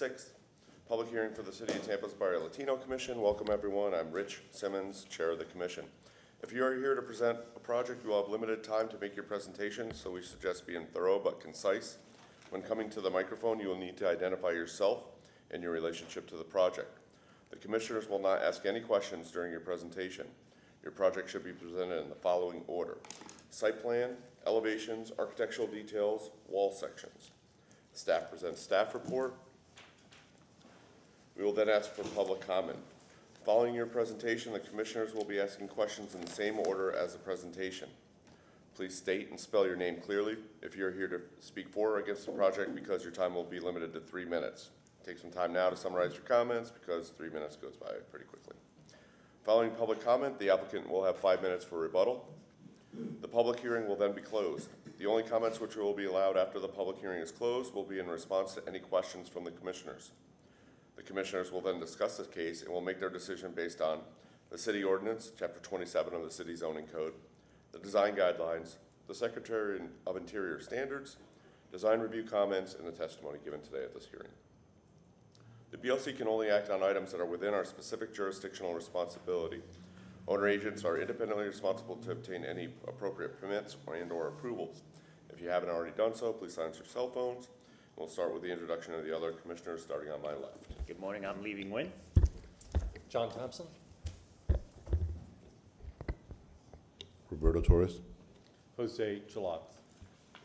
6th, public hearing for the City of Tampa's Barrio Latino Commission. Welcome everyone. I'm Rich Simmons, Chair of the Commission. If you are here to present a project, you will have limited time to make your presentation, so we suggest being thorough but concise. When coming to the microphone, you will need to identify yourself and your relationship to the project. The commissioners will not ask any questions during your presentation. Your project should be presented in the following order: site plan, elevations, architectural details, wall sections. Staff presents staff report. We will then ask for public comment. Following your presentation, the commissioners will be asking questions in the same order as the presentation. Please state and spell your name clearly if you're here to speak for or against the project, because your time will be limited to 3 minutes. Take some time now to summarize your comments, because 3 minutes goes by pretty quickly. Following public comment, the applicant will have 5 minutes for rebuttal. The public hearing will then be closed. The only comments which will be allowed after the public hearing is closed will be in response to any questions from the commissioners. The commissioners will then discuss the case and will make their decision based on the city ordinance, chapter 27 of the city zoning code, the design guidelines, the Secretary of Interior standards, design review comments, and the testimony given today at this hearing. The BLC can only act on items that are within our specific jurisdictional responsibility. Owner agents are independently responsible to obtain any appropriate permits and/or approvals. If you haven't already done so, please silence your cell phones. We'll start with the introduction of the other commissioners, starting on my left. Good morning, I'm Lee Win. John Thompson. Roberto Torres. Jose Jalad.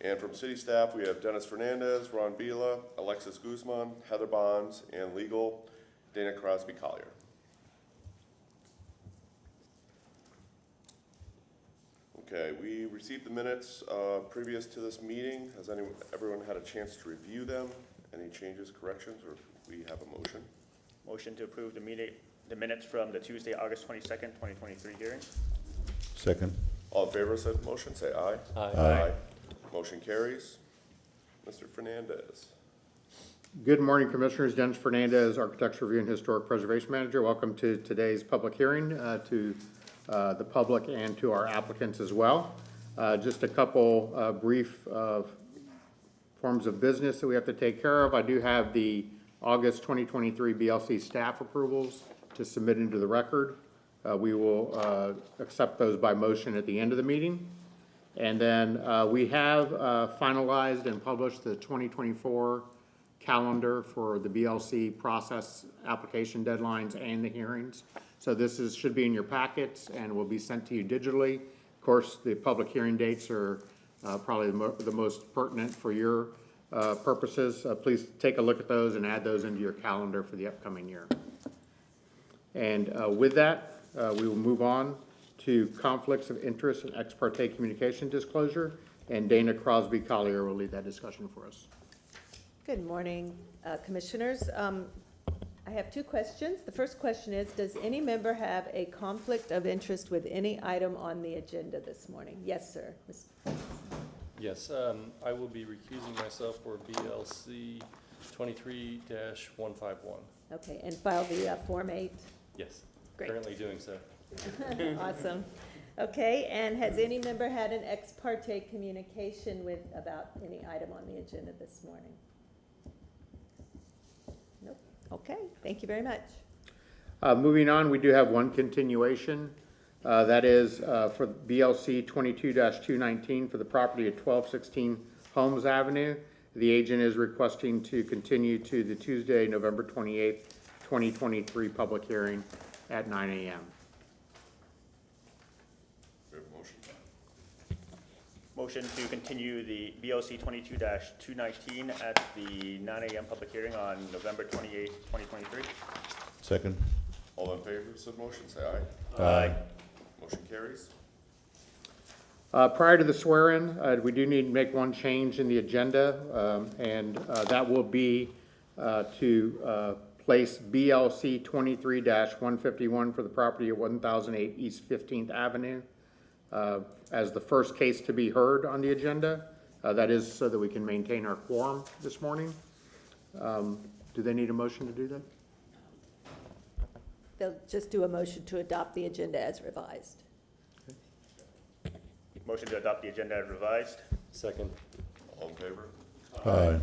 And from city staff, we have Dennis Fernandez, Ron Vila, Alexis Guzman, Heather Bonds, and legal, Dana Crosby Collier. Okay, we received the minutes previous to this meeting. Has everyone had a chance to review them? Any changes, corrections, or we have a motion? Motion to approve the minutes from the Tuesday, August 22nd, 2023 hearing. Second. All in favor of said motion, say aye. Aye. Aye. Motion carries. Mr. Fernandez. Good morning, Commissioners. Dennis Fernandez, Architecture Review and Historic Preservation Manager. Welcome to today's public hearing to the public and to our applicants as well. Just a couple brief forms of business that we have to take care of. I do have the August 2023 BLC staff approvals to submit into the record. We will accept those by motion at the end of the meeting. And then we have finalized and published the 2024 calendar for the BLC process application deadlines and the hearings. So this should be in your packets and will be sent to you digitally. Of course, the public hearing dates are probably the most pertinent for your purposes. Please take a look at those and add those into your calendar for the upcoming year. And with that, we will move on to conflicts of interest and ex parte communication disclosure, and Dana Crosby Collier will lead that discussion for us. Good morning, Commissioners. I have two questions. The first question is, does any member have a conflict of interest with any item on the agenda this morning? Yes, sir. Yes, I will be recusing myself for BLC 23-151. Okay, and file the Form 8? Yes, Great. currently doing so. Awesome. Okay, and has any member had an ex parte communication about any item on the agenda this morning? Nope. Okay, thank you very much. Moving on, we do have one continuation. That is for BLC 22-219 for the property at 1216 Holmes Avenue. The agent is requesting to continue to the Tuesday, November 28th, 2023 public hearing at 9 a.m. We have a motion. Motion to continue the BLC 22-219 at the 9 a.m. public hearing on November 28th, 2023. Second. All in favor of said motion, say aye. Aye. Motion carries. Prior to the swear-in, we do need to make one change in the agenda, and that will be to place BLC 23-151 for the property at 1008 East 15th Avenue as the first case to be heard on the agenda. That is so that we can maintain our quorum this morning. Do they need a motion to do that? They'll just do a motion to adopt the agenda as revised. Motion to adopt the agenda as revised. Second. All in favor? Aye.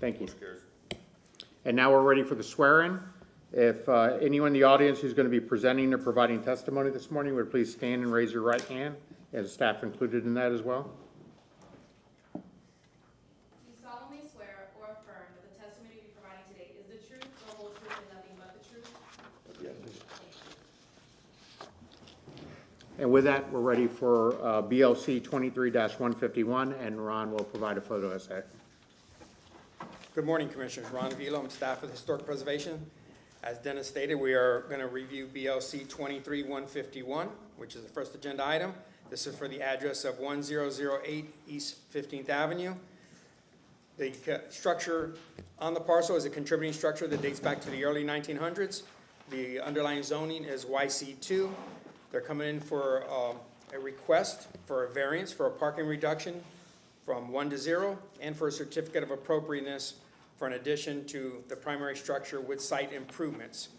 Thank you. Motion carries. And now we're ready for the swear-in. If anyone in the audience who's going to be presenting or providing testimony this morning would please stand and raise your right hand, and staff included in that as well. Do you solemnly swear or affirm that the testimony you are providing today is the truth, the whole truth, and nothing but the truth? And with that, we're ready for BLC 23-151, and Ron will provide a photo essay. Good morning, Commissioners. Ron Vilo, I'm staff with Historic Preservation. As Dennis stated, we are going to review BLC 23-151, which is the first agenda item. This is for the address of 1008 East 15th Avenue. The structure on the parcel is a contributing structure that dates back to the early 1900s. The underlying zoning is YC2. They're coming in for a request for a variance for a parking reduction from 1 to 0 and for a certificate of appropriateness for an addition to the primary structure with site improvements.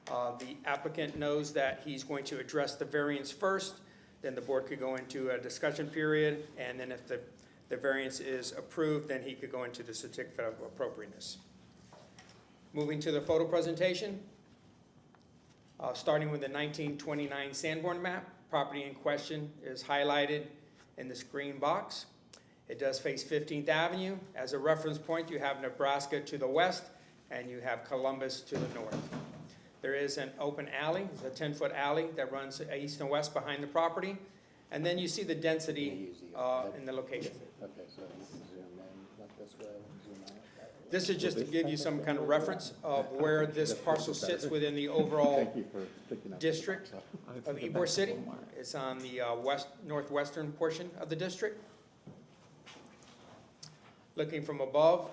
The applicant knows that he's going to address the variance first, then the board could go into a discussion period, and then if the variance is approved, then he could go into the certificate of appropriateness. Moving to the photo presentation, starting with the 1929 Sanborn map, property in question is highlighted in this green box. It does face 15th Avenue. As a reference point, you have Nebraska to the west, and you have Columbus to the north. There is an open alley, it's a 10-foot alley that runs east and west behind the property. And then you see the density in the location. This is just to give you some kind of reference of where this parcel sits within the overall district of Ybor City. It's on the northwestern portion of the district. Looking from above,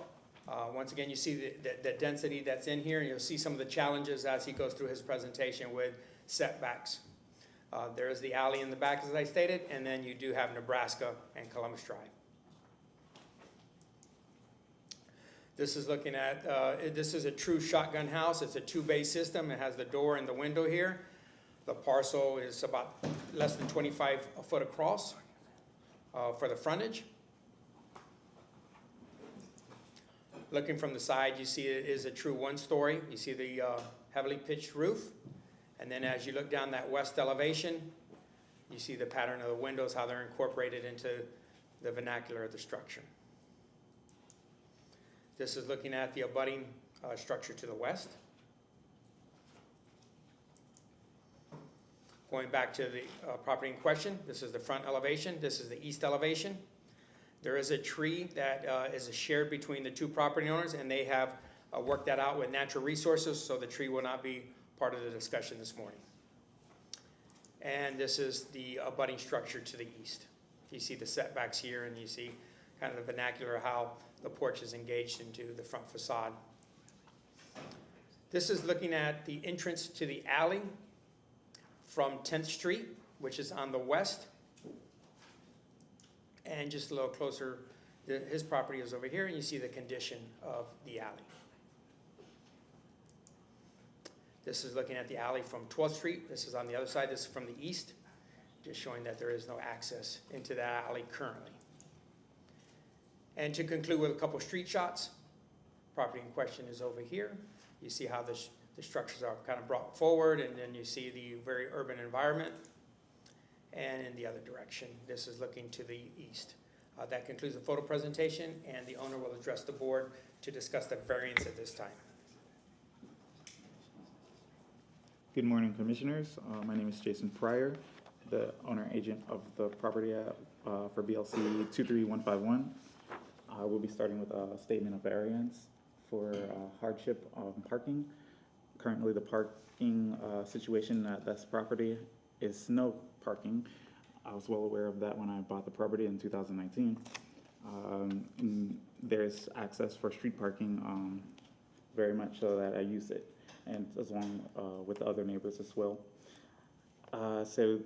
once again, you see the density that's in here, and you'll see some of the challenges as he goes through his presentation with setbacks. There is the alley in the back, as I stated, and then you do have Nebraska and Columbus Drive. This is looking at, this is a true shotgun house. It's a 2-bay system. It has the door and the window here. The parcel is about less than 25 foot across for the frontage. Looking from the side, you see it is a true 1-story. You see the heavily pitched roof. And then as you look down that west elevation, you see the pattern of the windows, how they're incorporated into the vernacular of the structure. This is looking at the abutting structure to the west. Going back to the property in question, this is the front elevation. This is the east elevation. There is a tree that is shared between the two property owners, and they have worked that out with natural resources, so the tree will not be part of the discussion this morning. And this is the abutting structure to the east. You see the setbacks here, and you see kind of the vernacular how the porch is engaged into the front facade. This is looking at the entrance to the alley from 10th Street, which is on the west. And just a little closer, his property is over here, and you see the condition of the alley. This is looking at the alley from 12th Street. This is on the other side. This is from the east, just showing that there is no access into that alley currently. And to conclude with a couple street shots, property in question is over here. You see how the structures are kind of brought forward, and then you see the very urban environment. And in the other direction, this is looking to the east. That concludes the photo presentation, and the owner will address the board to discuss the variance at this time. Good morning, Commissioners. My name is Jason Pryor, the owner agent of the property for BLC 23151. We'll be starting with a statement of variance for hardship parking. Currently, the parking situation at this property is no parking. I was well aware of that when I bought the property in 2019. There's access for street parking, very much so that I use it, and as long with the other neighbors as well. So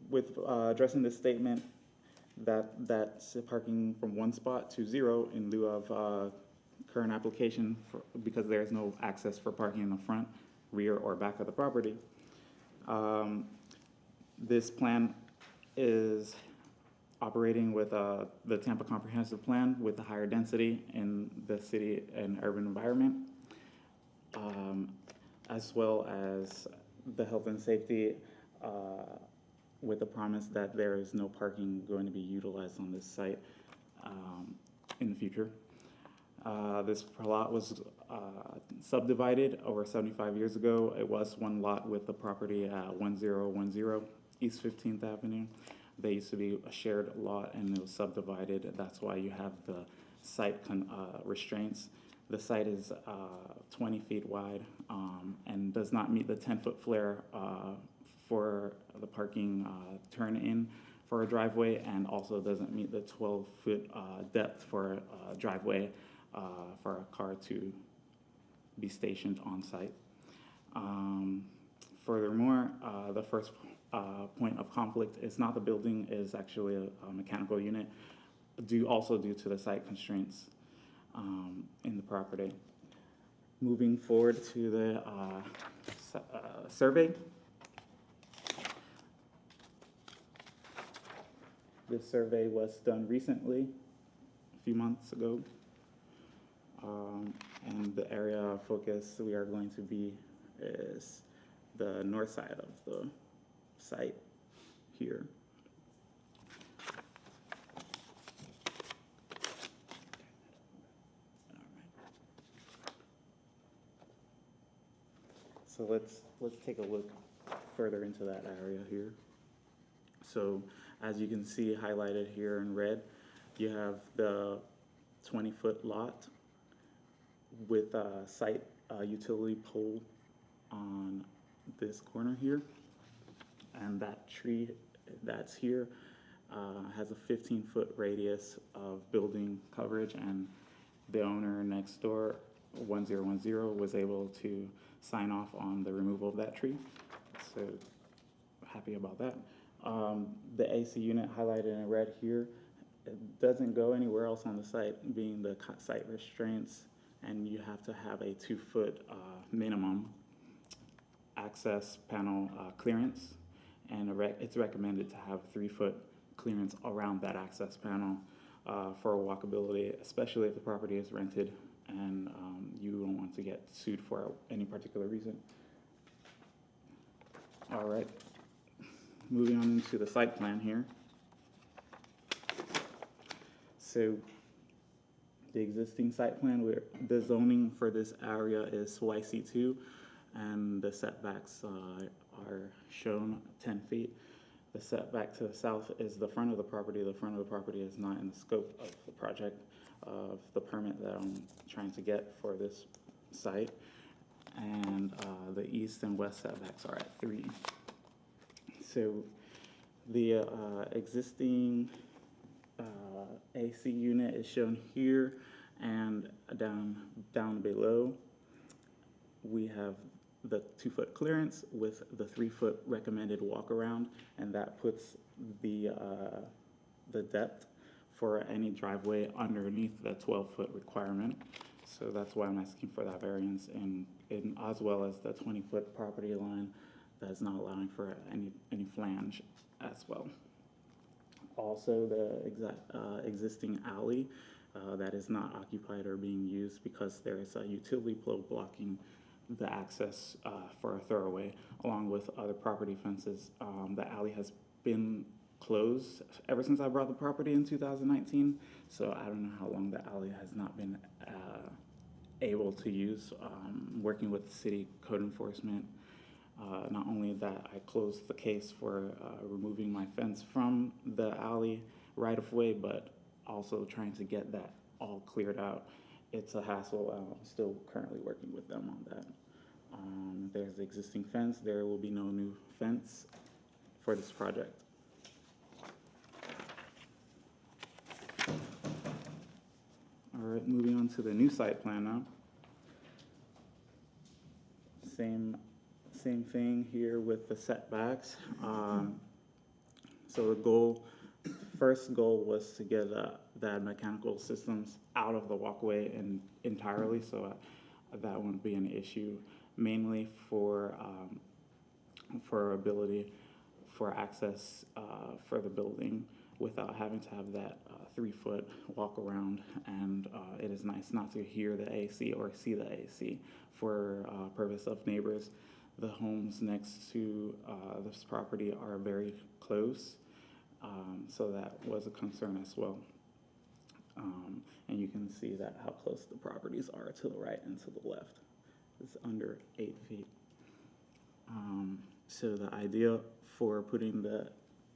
with addressing this statement, that's parking from 1 spot to 0 in lieu of current application because there is no access for parking in the front, rear, or back of the property. This plan is operating with the Tampa Comprehensive Plan with the higher density in the city and urban environment. as well as the health and safety, with the promise that there is no parking going to be utilized on this site in the future. This lot was subdivided over 75 years ago. It was one lot with the property at 1010 East 15th Avenue. They used to be a shared lot and it was subdivided. That's why you have the site restraints. The site is 20 feet wide and does not meet the 10-foot flare for the parking turn-in for a driveway, and also doesn't meet the 12-foot depth for a driveway for a car to be stationed on site. Furthermore, the first point of conflict is not the building, is actually a mechanical unit, also due to the site constraints in the property. Moving forward to the survey. This survey was done recently, a few months ago. And the area of focus we are going to be is the north side of the site here. So let's take a look further into that area here. So as you can see highlighted here in red, you have the 20-foot lot with a site utility pole on this corner here. And that tree that's here has a 15-foot radius of building coverage, and the owner next door, 1010, was able to sign off on the removal of that tree. So happy about that. The AC unit highlighted in red here, it doesn't go anywhere else on the site, being the site restraints, and you have to have a 2-foot minimum access panel clearance, and it's recommended to have 3-foot clearance around that access panel for walkability, especially if the property is rented and you don't want to get sued for any particular reason. All right, moving on into the site plan here. So the existing site plan, the zoning for this area is YC2, and the setbacks are shown 10 feet. The setback to the south is the front of the property. The front of the property is not in the scope of the project, of the permit that I'm trying to get for this site. And the east and west setbacks are at 3. So the existing AC unit is shown here, and down below we have the 2-foot clearance with the 3-foot recommended walk around, and that puts the depth for any driveway underneath the 12-foot requirement. So that's why I'm asking for that variance, and as well as the 20-foot property line that's not allowing for any flange as well. Also, the existing alley that is not occupied or being used because there is a utility pole blocking the access for a thoroughway, along with other property fences. The alley has been closed ever since I bought the property in 2019, so I don't know how long the alley has not been able to use. Working with city code enforcement, not only that, I closed the case for removing my fence from the alley right of way, but also trying to get that all cleared out. It's a hassle. I'm still currently working with them on that. There's the existing fence. There will be no new fence for this project. All right, moving on to the new site plan now. Same thing here with the setbacks. So the first goal was to get that mechanical systems out of the walkway entirely, so that wouldn't be an issue, mainly for ability for access for the building. without having to have that 3-foot walk around. And it is nice not to hear the AC or see the AC. For purpose of neighbors, the homes next to this property are very close, so that was a concern as well. And you can see that how close the properties are to the right and to the left. It's under 8 feet. So the idea for putting the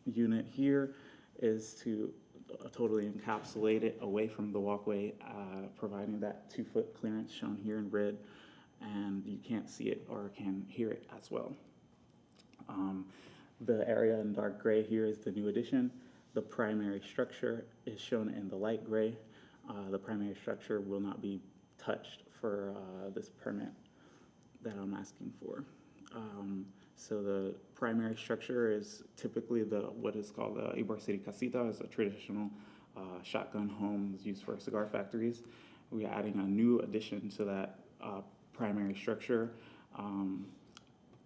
unit here is to totally encapsulate it away from the walkway, providing that 2-foot clearance shown here in red, and you can't see it or can hear it as well. The area in dark gray here is the new addition. The primary structure is shown in the light gray. The primary structure will not be touched for this permit that I'm asking for. So the primary structure is typically what is called the Ybor City Casita. Is a traditional shotgun home used for cigar factories. We're adding a new addition to that primary structure,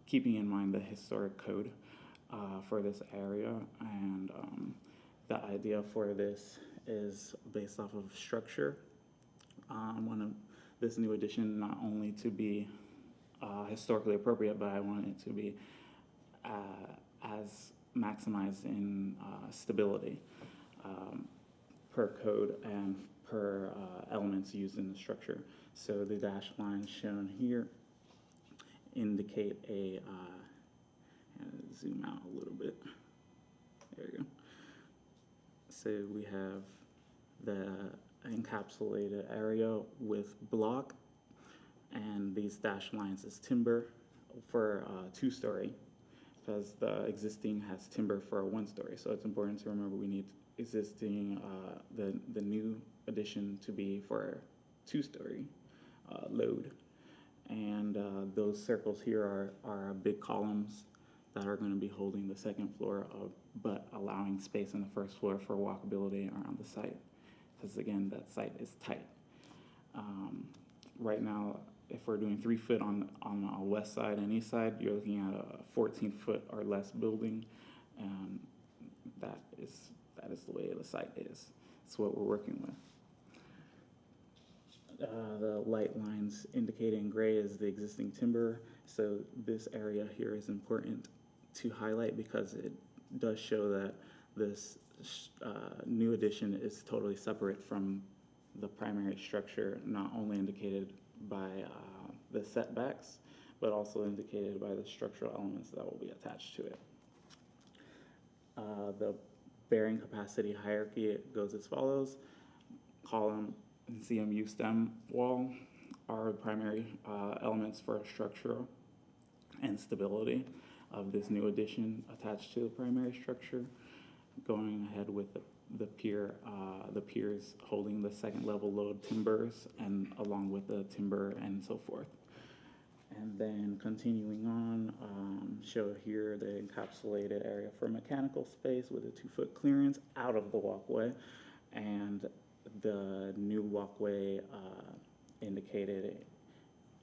keeping in mind the historic code for this area. And the idea for this is based off of structure. I want this new addition not only to be historically appropriate, but I want it to be as maximized in stability per code and per elements used in the structure. So the dashed lines shown here indicate a, zoom out a little bit. There you go. So we have the encapsulated area with block, and these dashed lines is timber for 2-story, because the existing has timber for a 1-story. So it's important to remember we need existing, the new addition to be for 2-story load. And those circles here are big columns that are going to be holding the 2nd floor, but allowing space in the 1st floor for walkability around the site, because again, that site is tight. Right now, if we're doing 3-foot on the west side and east side, you're looking at a 14-foot or less building, and that is the way the site is. That's what we're working with. The light lines indicated in gray is the existing timber, so this area here is important to highlight because it does show that this new addition is totally separate from the primary structure, not only indicated by the setbacks, but also indicated by the structural elements that will be attached to it. The bearing capacity hierarchy goes as follows. Column and CMU stem wall are primary elements for structural and stability of this new addition attached to the primary structure. Going ahead with the piers holding the 2nd level load timbers, and along with the timber and so forth. And then continuing on, show here the encapsulated area for mechanical space with a 2-foot clearance out of the walkway, and the new walkway indicated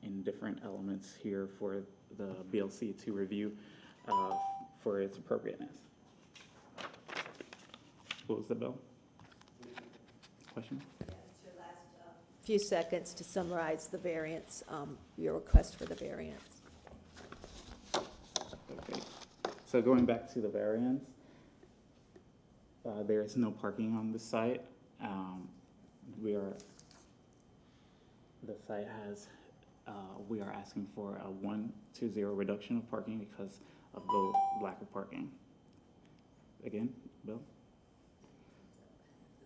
in different elements here for the BLC to review for its appropriateness. What was the bill? Question? It's your last few seconds to summarize the variance, your request for the variance. Okay. So going back to the variance, there is no parking on the site. The site has, we are asking for a 1-to-0 reduction of parking because of the lack of parking. Again, Bill?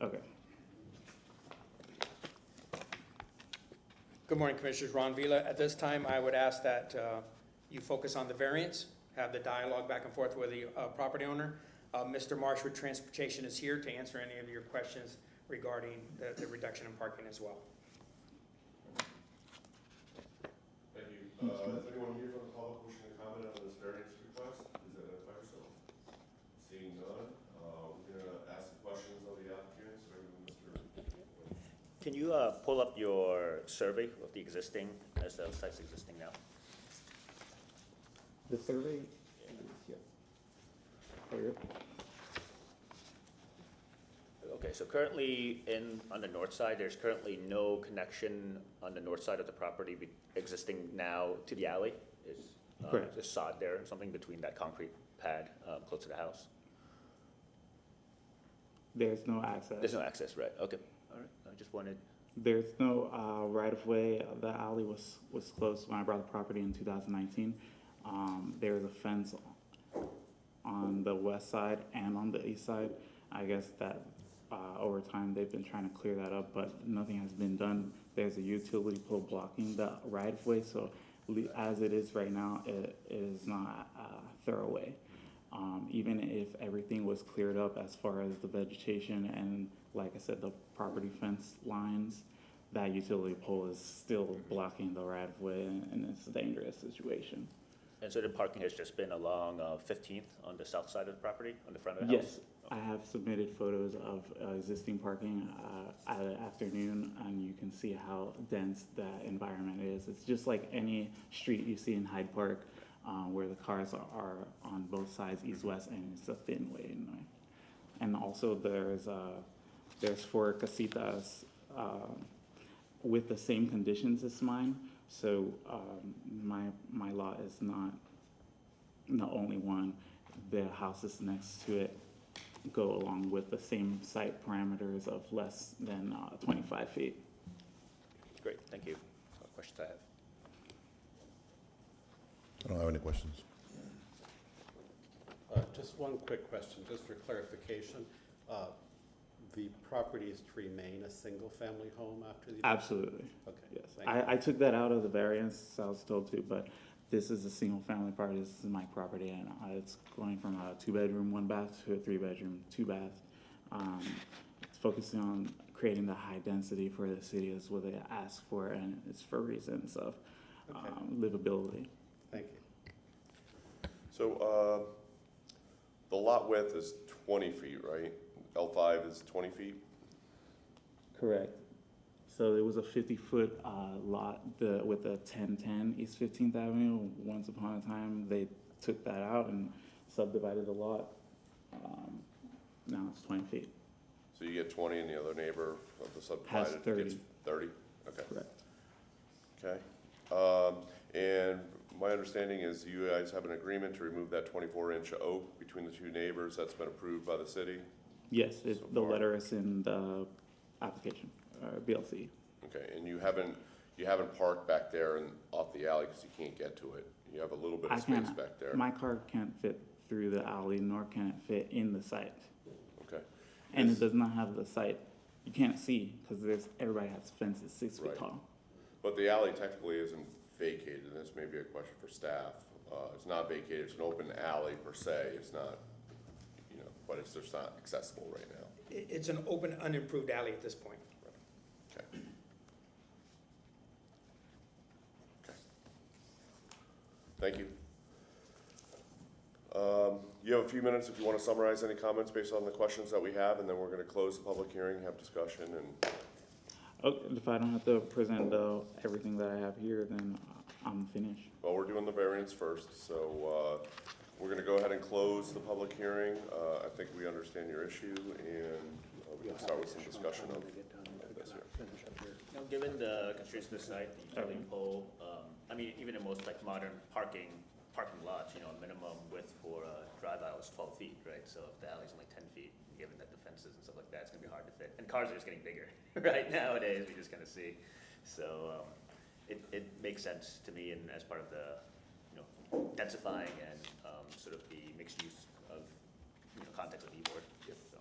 Okay. Good morning, Commissioners. Ron Vila. At this time, I would ask that you focus on the variance, have the dialogue back and forth with the property owner. Mr. Marsh with Transportation is here to answer any of your questions regarding the reduction in parking as well. Thank you. Is anyone here from the public wishing to comment on this variance request? Please identify yourself. Seeing none, we're going to ask the questions of the applicant, starting with Mr. Can you pull up your survey of the existing, as the site's existing now? The survey, yeah. Oh, yeah. Okay, so currently on the north side, there's currently no connection on the north side of the property existing now to the alley? Is Correct. just sod there or something between that concrete pad close to the house? There's no access. There's no access, right? Okay, all right. I just wanted, There's no right-of-way. The alley was closed when I bought the property in 2019. There was a fence on the west side and on the east side. I guess that over time they've been trying to clear that up, but nothing has been done. There's a utility pole blocking the right-of-way, so as it is right now, it is not a thoroughway. Even if everything was cleared up as far as the vegetation and, like I said, the property fence lines, that utility pole is still blocking the right-of-way, and it's a dangerous situation. and so the parking has just been along 15th on the south side of the property, on the front of the house? Yes, I have submitted photos of existing parking at the afternoon, and you can see how dense that environment is. It's just like any street you see in Hyde Park, where the cars are on both sides, east-west, and it's a thin way. And also there's 4 casitas with the same conditions as mine, so my lot is not the only one. The houses next to it go along with the same site parameters of less than 25 feet. Great, thank you. That's all the questions I have. I don't have any questions. Just one quick question, just for clarification. The property is to remain a single-family home after the? Absolutely, Okay. yes. Thank you. I took that out of the variance, I was told to, but this is a single-family property, this is my property, and it's going from a 2-bedroom, 1-bath to a 3-bedroom, 2-bath. It's focusing on creating the high density for the city is what they ask for, and it's for reasons of Okay. livability. Thank you. So, the lot width is 20 feet, right? L5 is 20 feet? Correct. So it was a 50-foot lot with a 1010 East 15th Avenue. Once upon a time, they took that out and subdivided the lot. Now it's 20 feet. So you get 20 and the other neighbor of the subdivided gets 30? Okay. Correct. Okay. And my understanding is you guys have an agreement to remove that 24-inch oak between the two neighbors. That's been approved by the city? Yes, So the far. letter is in the application, BLC. Okay, and you haven't parked back there and off the alley because you can't get to it. You have a little bit of space back there. My car can't fit through the alley, nor can it fit in the site. Okay. And Is- it does not have the site. You can't see because everybody has fences 6 feet Right. tall. But the alley technically isn't vacated, and this may be a question for staff. It's not vacated, it's an open alley per se, it's not, but it's just not accessible right now. It's an open, unimproved alley at this point. Okay. Okay. Thank you. You have a few minutes if you want to summarize any comments based on the questions that we have, and then we're going to close the public hearing, have discussion, and Okay, if I don't have to present everything that I have here, then I'm finished. well, we're doing the variance first, so we're going to go ahead and close the public hearing. I think we understand your issue, and we can start with some discussion of this here. Given the constraints of the site, the utility pole, even in most like modern parking lots, a minimum width for a drive aisle is 12 feet, right? So if the alley's only 10 feet, given that the fences and stuff like that, it's gonna be hard to fit. And cars are just getting bigger, right, nowadays, we just kind of see. So, it makes sense to me, and as part of the, densifying and, sort of the mixed use of, context of Ybor, so.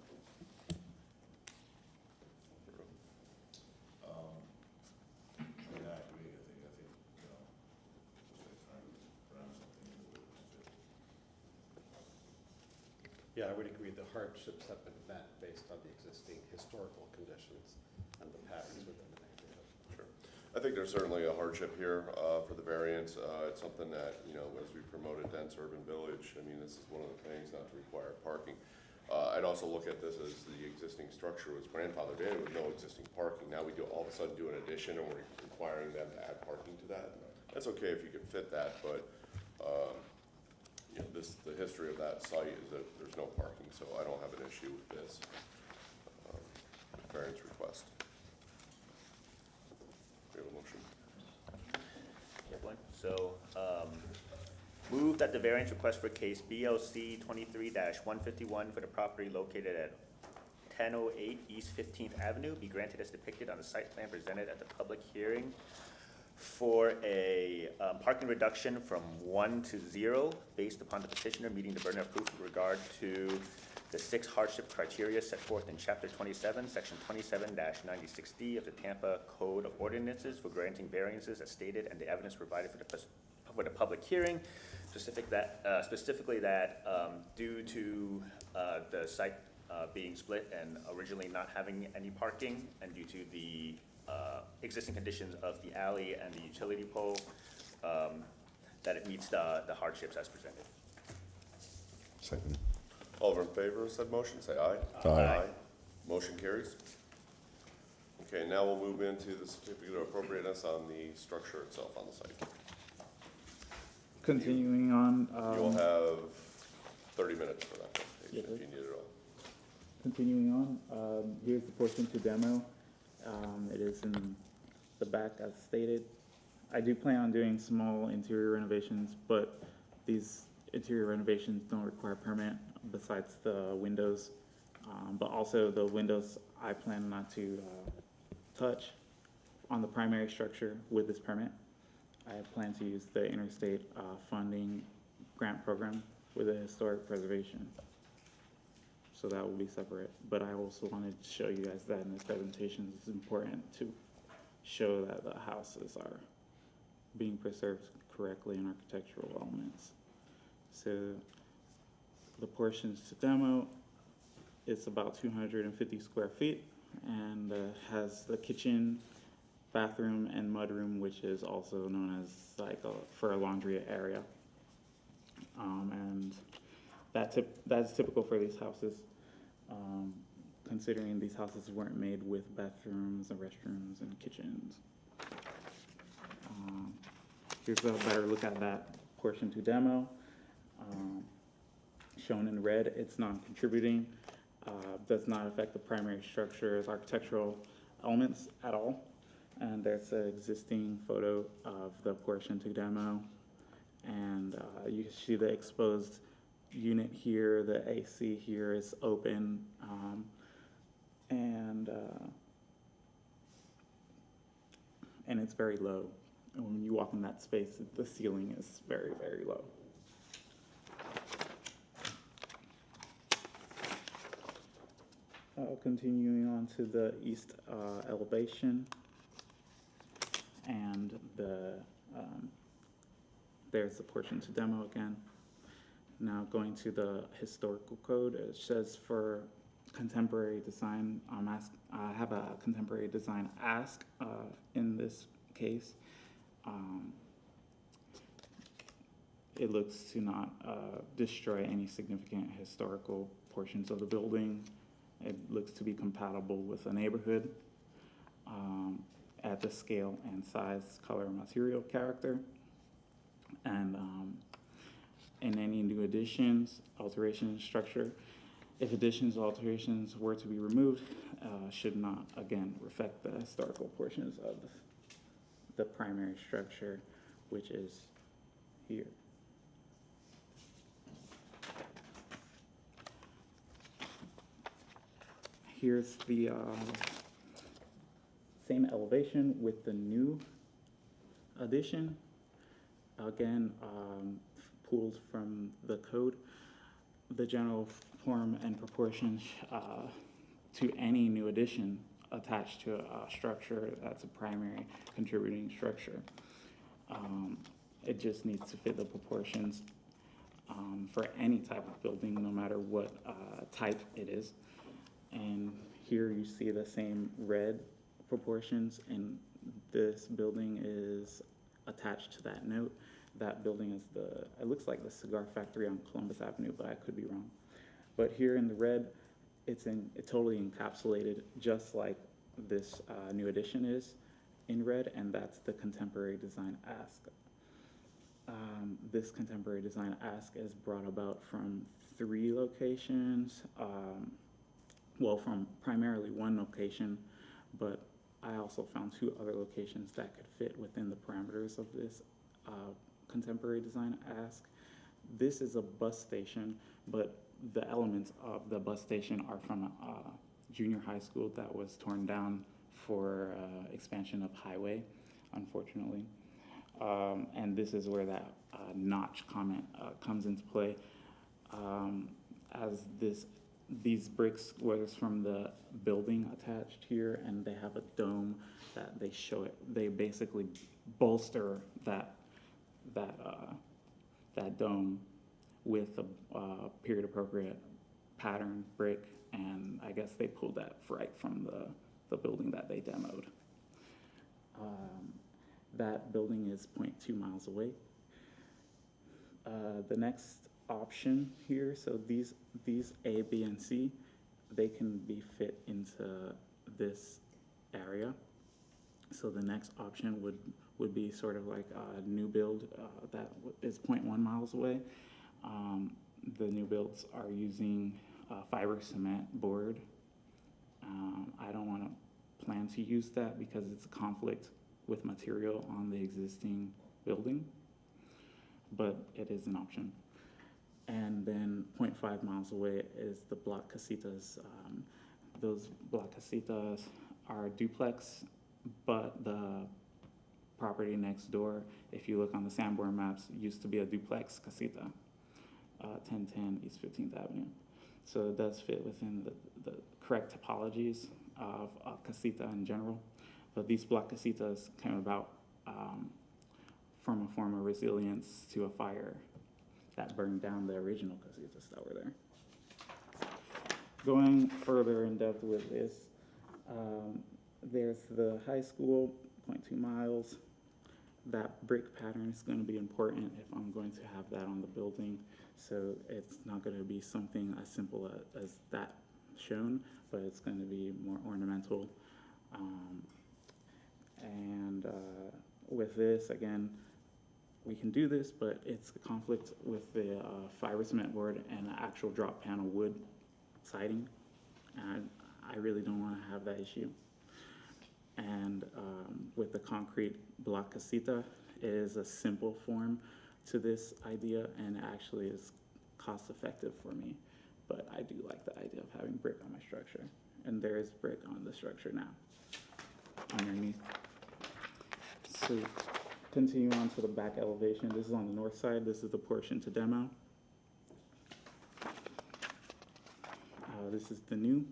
Yeah, I agree. I think, around something. Yeah, I would agree. The hardships have been met based on the existing historical conditions and the patterns within the neighborhood. Sure. I think there's certainly a hardship here for the variance. It's something that, as we promote a dense urban village, this is one of the things, not to require parking. I'd also look at this as the existing structure was grandfathered in with no existing parking. Now we all of a sudden do an addition and we're requiring them to add parking to that. That's okay if you can fit that, but the history of that site is that there's no parking, so I don't have an issue with this. variance request. We have a motion. Yeah, one. So, move that the variance request for case BLC 23-151 for the property located at 1008 East 15th Avenue be granted as depicted on the site plan presented at the public hearing for a parking reduction from 1 to 0 based upon the petitioner meeting the burden of proof with regard to the 6 hardship criteria set forth in Chapter 27, Section 27-96D of the Tampa Code of Ordinances for granting variances as stated and the evidence provided for the public hearing, specifically that due to the site being split and originally not having any parking, and due to the existing conditions of the alley and the utility pole, that it meets the hardships as presented. Second. All in favor of said motion, say aye. Aye. Motion carries. Okay, now we'll move into the certificate of appropriateness on the structure itself on the site. Continuing on, You'll have 30 minutes for that presentation Yeah. if you need it all. continuing on, here's the portion to demo. It is in the back as stated. I do plan on doing small interior renovations, but these interior renovations don't require permit besides the windows. But also the windows I plan not to touch on the primary structure with this permit. I plan to use the interstate funding grant program with the historic preservation. So that will be separate. But I also wanted to show you guys that in this presentation. It's important to show that the houses are being preserved correctly in architectural elements. So the portions to demo, it's about 250 square feet and has the kitchen, bathroom, and mudroom, which is also known as like for a laundry area. And that's typical for these houses, considering these houses weren't made with bathrooms and restrooms and kitchens. Here's a better look at that portion to demo. Shown in red, it's non-contributing, does not affect the primary structure's architectural elements at all. And there's an existing photo of the portion to demo. And you can see the exposed unit here, the AC here is open, and it's very low. And when you walk in that space, the ceiling is very, very low. Continuing on to the east elevation, and there's the portion to demo again. Now going to the historical code, it says for contemporary design, I have a contemporary design ask in this case. It looks to not destroy any significant historical portions of the building. It looks to be compatible with the neighborhood at the scale and size, color, material character. And in any new additions, alterations, structure, if additions or alterations were to be removed, should not, again, affect the historical portions of the primary structure, which is here. Here's the same elevation with the new addition. Again, pulled from the code, the general form and proportions to any new addition attached to a structure that's a primary contributing structure. It just needs to fit the proportions for any type of building, no matter what type it is. And here you see the same red proportions, and this building is attached to that note. That building is it looks like the cigar factory on Columbus Avenue, but I could be wrong. But here in the red, it's totally encapsulated, just like this new addition is in red, and that's the contemporary design ask. This contemporary design ask is brought about from 3 locations. well, from primarily one location, but I also found 2 other locations that could fit within the parameters of this contemporary design ask. This is a bus station, but the elements of the bus station are from a junior high school that was torn down for expansion of highway, unfortunately. And this is where that notch comment comes into play. As these bricks was from the building attached here, and they have a dome that they show it. They basically bolster that dome with a period appropriate pattern brick, and I guess they pulled that right from the building that they demoed. That building is 0.2 miles away. The next option here, so these A, B, and C, they can be fit into this area. So the next option would be sort of like a new build that is 0.1 miles away. The new builds are using fiber cement board. I don't want to plan to use that because it's a conflict with material on the existing building, but it is an option. And then 0.5 miles away is the block casitas. Those block casitas are duplex, but the property next door, if you look on the Sanborn maps, used to be a duplex casita, 1010 East 15th Avenue. So it does fit within the correct topologies of a casita in general. But these block casitas came about from a form of resilience to a fire that burned down the original casitas that were there. Going further in depth with this, there's the high school, 0.2 miles. That brick pattern is going to be important if I'm going to have that on the building. So it's not going to be something as simple as that shown, but it's going to be more ornamental. With this, again, we can do this, but it's a conflict with the fiber cement board and the actual drop panel wood siding. And I really don't want to have that issue. And with the concrete block casita, it is a simple form to this idea and actually is cost effective for me. But I do like the idea of having brick on my structure. And there is brick on the structure now, underneath. So continue on to the back elevation. This is on the north side. This is the portion to demo. This is the new.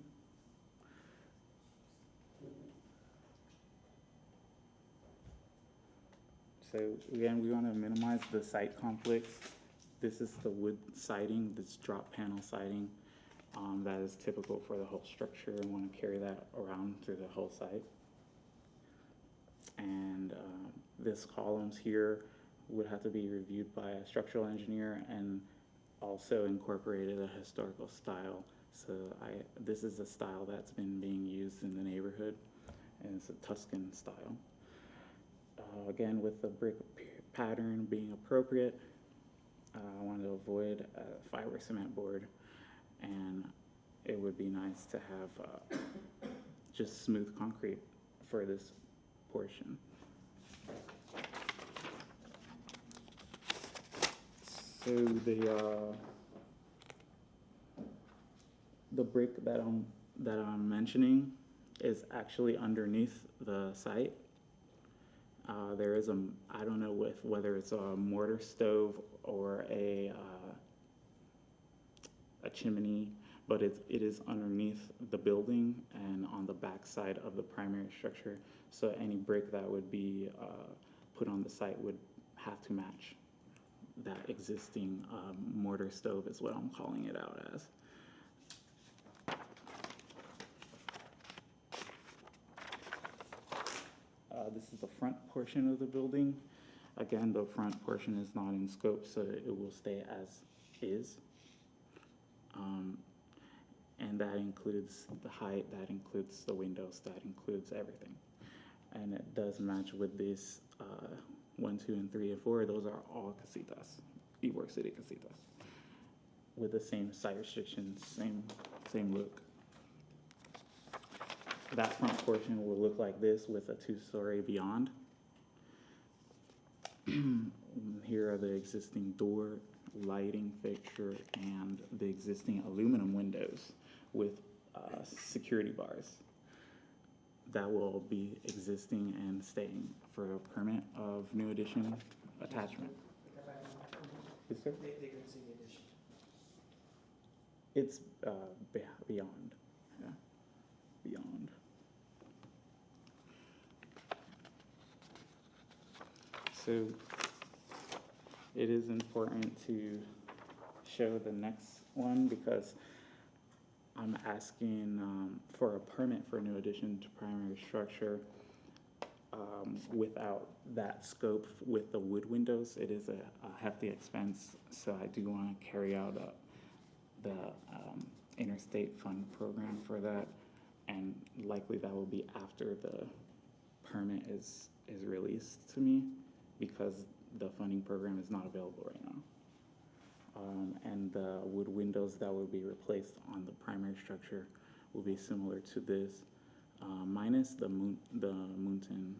So again, we want to minimize the site conflicts. This is the wood siding, this drop panel siding that is typical for the whole structure, and want to carry that around through the whole site. And this columns here would have to be reviewed by a structural engineer and also incorporated a historical style. So this is a style that's been being used in the neighborhood, and it's a Tuscan style. Again, with the brick pattern being appropriate, I wanted to avoid a fiber cement board, and it would be nice to have just smooth concrete for this portion. So the brick that I'm mentioning is actually underneath the site. There is I don't know whether it's a mortar stove or a chimney, but it is underneath the building and on the back side of the primary structure. So any brick that would be put on the site would have to match that existing mortar stove is what I'm calling it out as. This is the front portion of the building. Again, the front portion is not in scope, so it will stay as is. And that includes the height, that includes the windows, that includes everything. And it does match with these 1, 2, and 3, and 4. Those are all casitas, Ybor City casitas, with the same site restrictions, same look. that front portion will look like this with a two-story beyond. Here are the existing door, lighting fixture, and the existing aluminum windows with security bars. That will be existing and staying for a permit of new addition attachment. Yes, sir? They can see the addition. It's beyond, yeah, beyond. So it is important to show the next one because I'm asking for a permit for a new addition to primary structure without that scope with the wood windows. It is a hefty expense, so I do want to carry out the interstate fund program for that, and likely that will be after the permit is released to me because the funding program is not available right now. And the wood windows that will be replaced on the primary structure will be similar to this, minus the Mountain.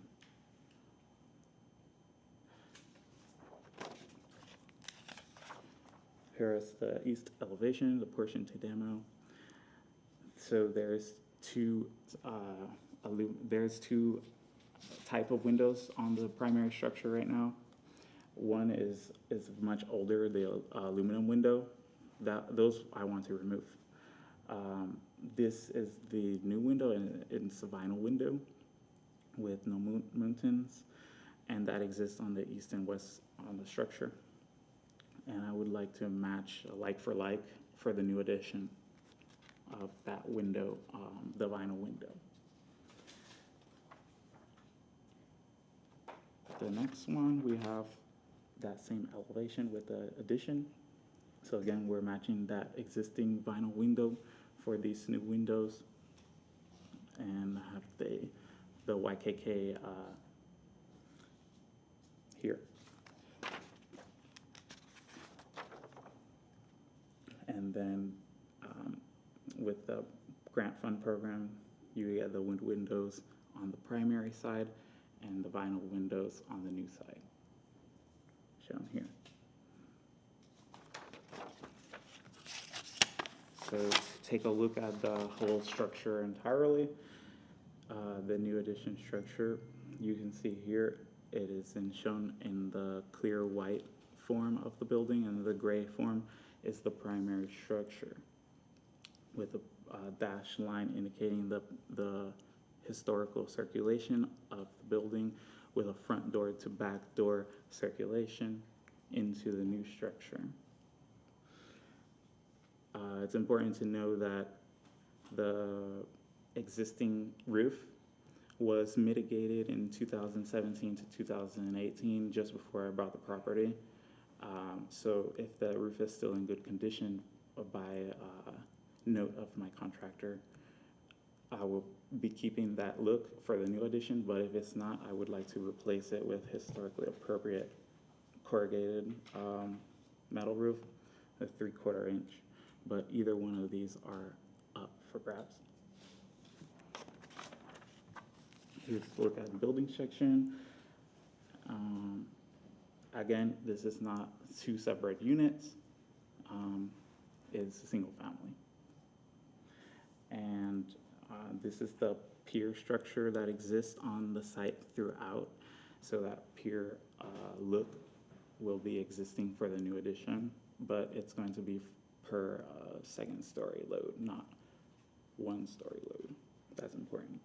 Here is the east elevation, the portion to demo. So there's two type of windows on the primary structure right now. One is much older, the aluminum window. Those I want to remove. This is the new window, and it's a vinyl window with no mountains, and that exists on the east and west on the structure. And I would like to match like for like for the new addition of that window, the vinyl window. The next one, we have that same elevation with the addition. So again, we're matching that existing vinyl window for these new windows, and have the YKK here. And then with the grant fund program, you get the wood windows on the primary side and the vinyl windows on the new side, shown here. So take a look at the whole structure entirely. The new addition structure, you can see here, it is shown in the clear white form of the building, and the gray form is the primary structure, with a dashed line indicating the historical circulation of the building, with a front door to back door circulation into the new structure. It's important to know that the existing roof was mitigated in 2017 to 2018, just before I bought the property. So if the roof is still in good condition, by note of my contractor, I will be keeping that look for the new addition, but if it's not, I would like to replace it with historically appropriate corrugated metal roof, a 3/4 inch. But either one of these are up for grabs. Here's a look at the building section. Again, this is not two separate units. It's a single family. And this is the pier structure that exists on the site throughout. So that pier look will be existing for the new addition, but it's going to be per second story load, not 1 story load. That's important.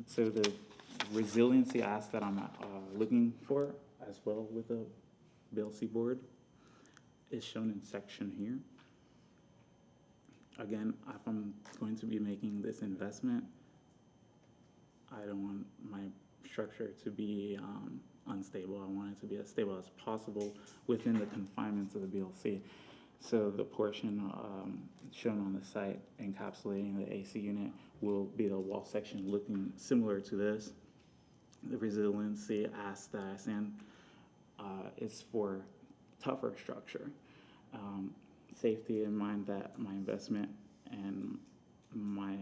So the resiliency ask that I'm looking for as well with the BLC board is shown in section here. Again, if I'm going to be making this investment, I don't want my structure to be unstable. I want it to be as stable as possible within the confinements of the BLC. So the portion shown on the site encapsulating the AC unit will be the wall section looking similar to this. The resiliency ask that I send is for tougher structure. Safety in mind that my investment and my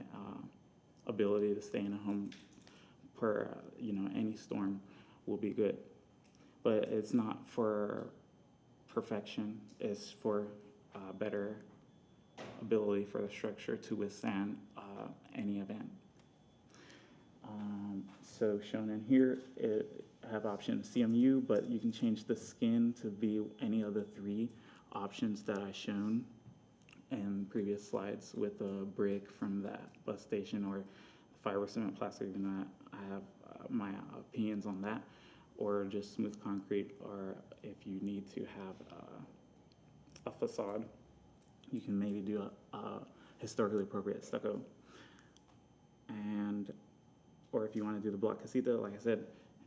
ability to stay in a home per, any storm will be good. But it's not for perfection, it's for better ability for the structure to withstand any event. So shown in here, I have option CMU, but you can change the skin to be any of the 3 options that I shown in previous slides with a brick from that bus station or fiber cement plastic unit. I have my opinions on that, or just smooth concrete, or if you need to have a facade, you can maybe do a historically appropriate stucco. And, or if you want to do the block casita, like I said,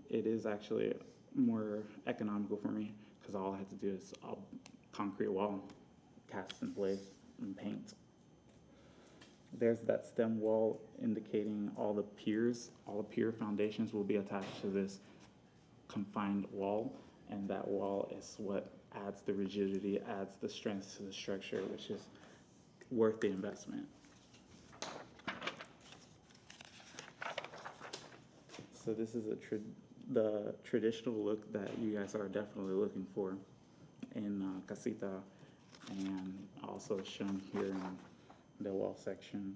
it is actually more economical for me because all I have to do is a concrete wall, cast in place, and paint. There's that stem wall indicating all the piers, all the pier foundations will be attached to this confined wall, and that wall is what adds the rigidity, adds the strength to the structure, which is worth the investment. So this is the traditional look that you guys are definitely looking for in casita, and also shown here in the wall section.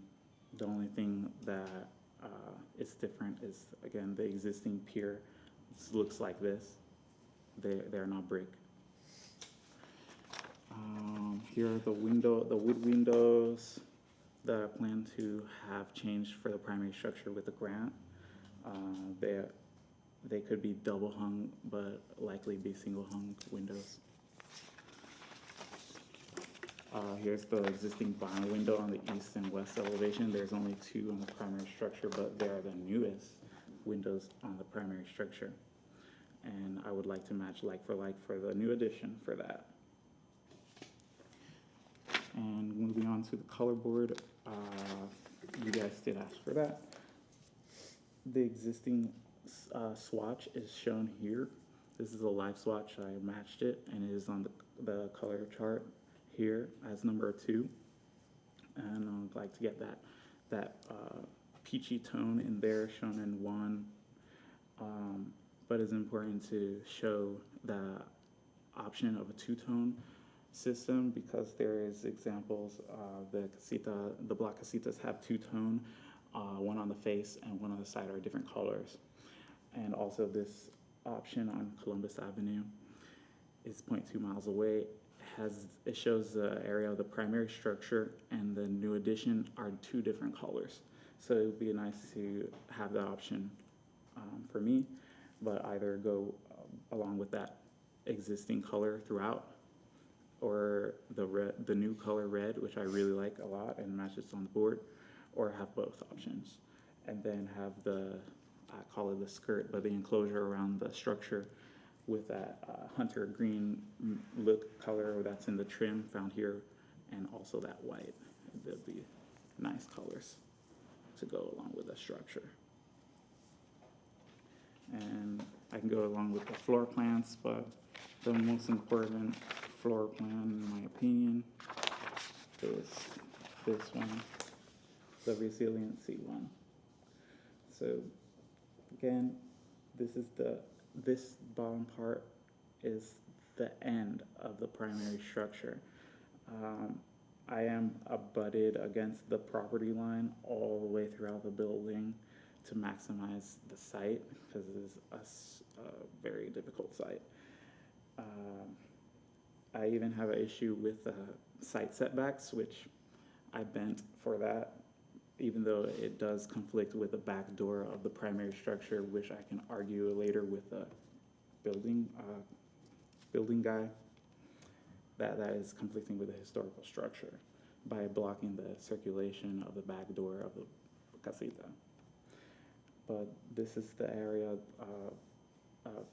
The only thing that is different is, again, the existing pier looks like this. They're not brick. Here are the wood windows that I plan to have changed for the primary structure with the grant. They could be double hung, but likely be single hung windows. Here's the existing vinyl window on the east and west elevation. There's only 2 on the primary structure, but they are the newest windows on the primary structure. And I would like to match like for the new addition for that. And moving on to the color board, you guys did ask for that. The existing swatch is shown here. This is a live swatch. I matched it, and it is on the color chart here as number 2. And I'd like to get that peachy tone in there, shown in 1. But it's important to show the option of a 2-tone system because there is examples. The block casitas have 2-tone. One on the face and one on the side are different colors. And also this option on Columbus Avenue is 0.2 miles away. It shows the area of the primary structure, and the new addition are 2 different colors. So it would be nice to have that option for me, but either go along with that existing color throughout, or the new color red, which I really like a lot and matches on the board, or have both options. And then have I call it the skirt, but the enclosure around the structure with that hunter green look color that's in the trim found here, and also that white. They'll be nice colors to go along with the structure. And I can go along with the floor plans, but the most important floor plan, in my opinion, is this one, the resiliency one. So again, this bottom part is the end of the primary structure. I am abutted against the property line all the way throughout the building to maximize the site, because it is a very difficult site. I even have an issue with site setbacks, which I bent for that, even though it does conflict with the back door of the primary structure, which I can argue later with the building guy, that is conflicting with the historical structure by blocking the circulation of the back door of the casita. But this is the area of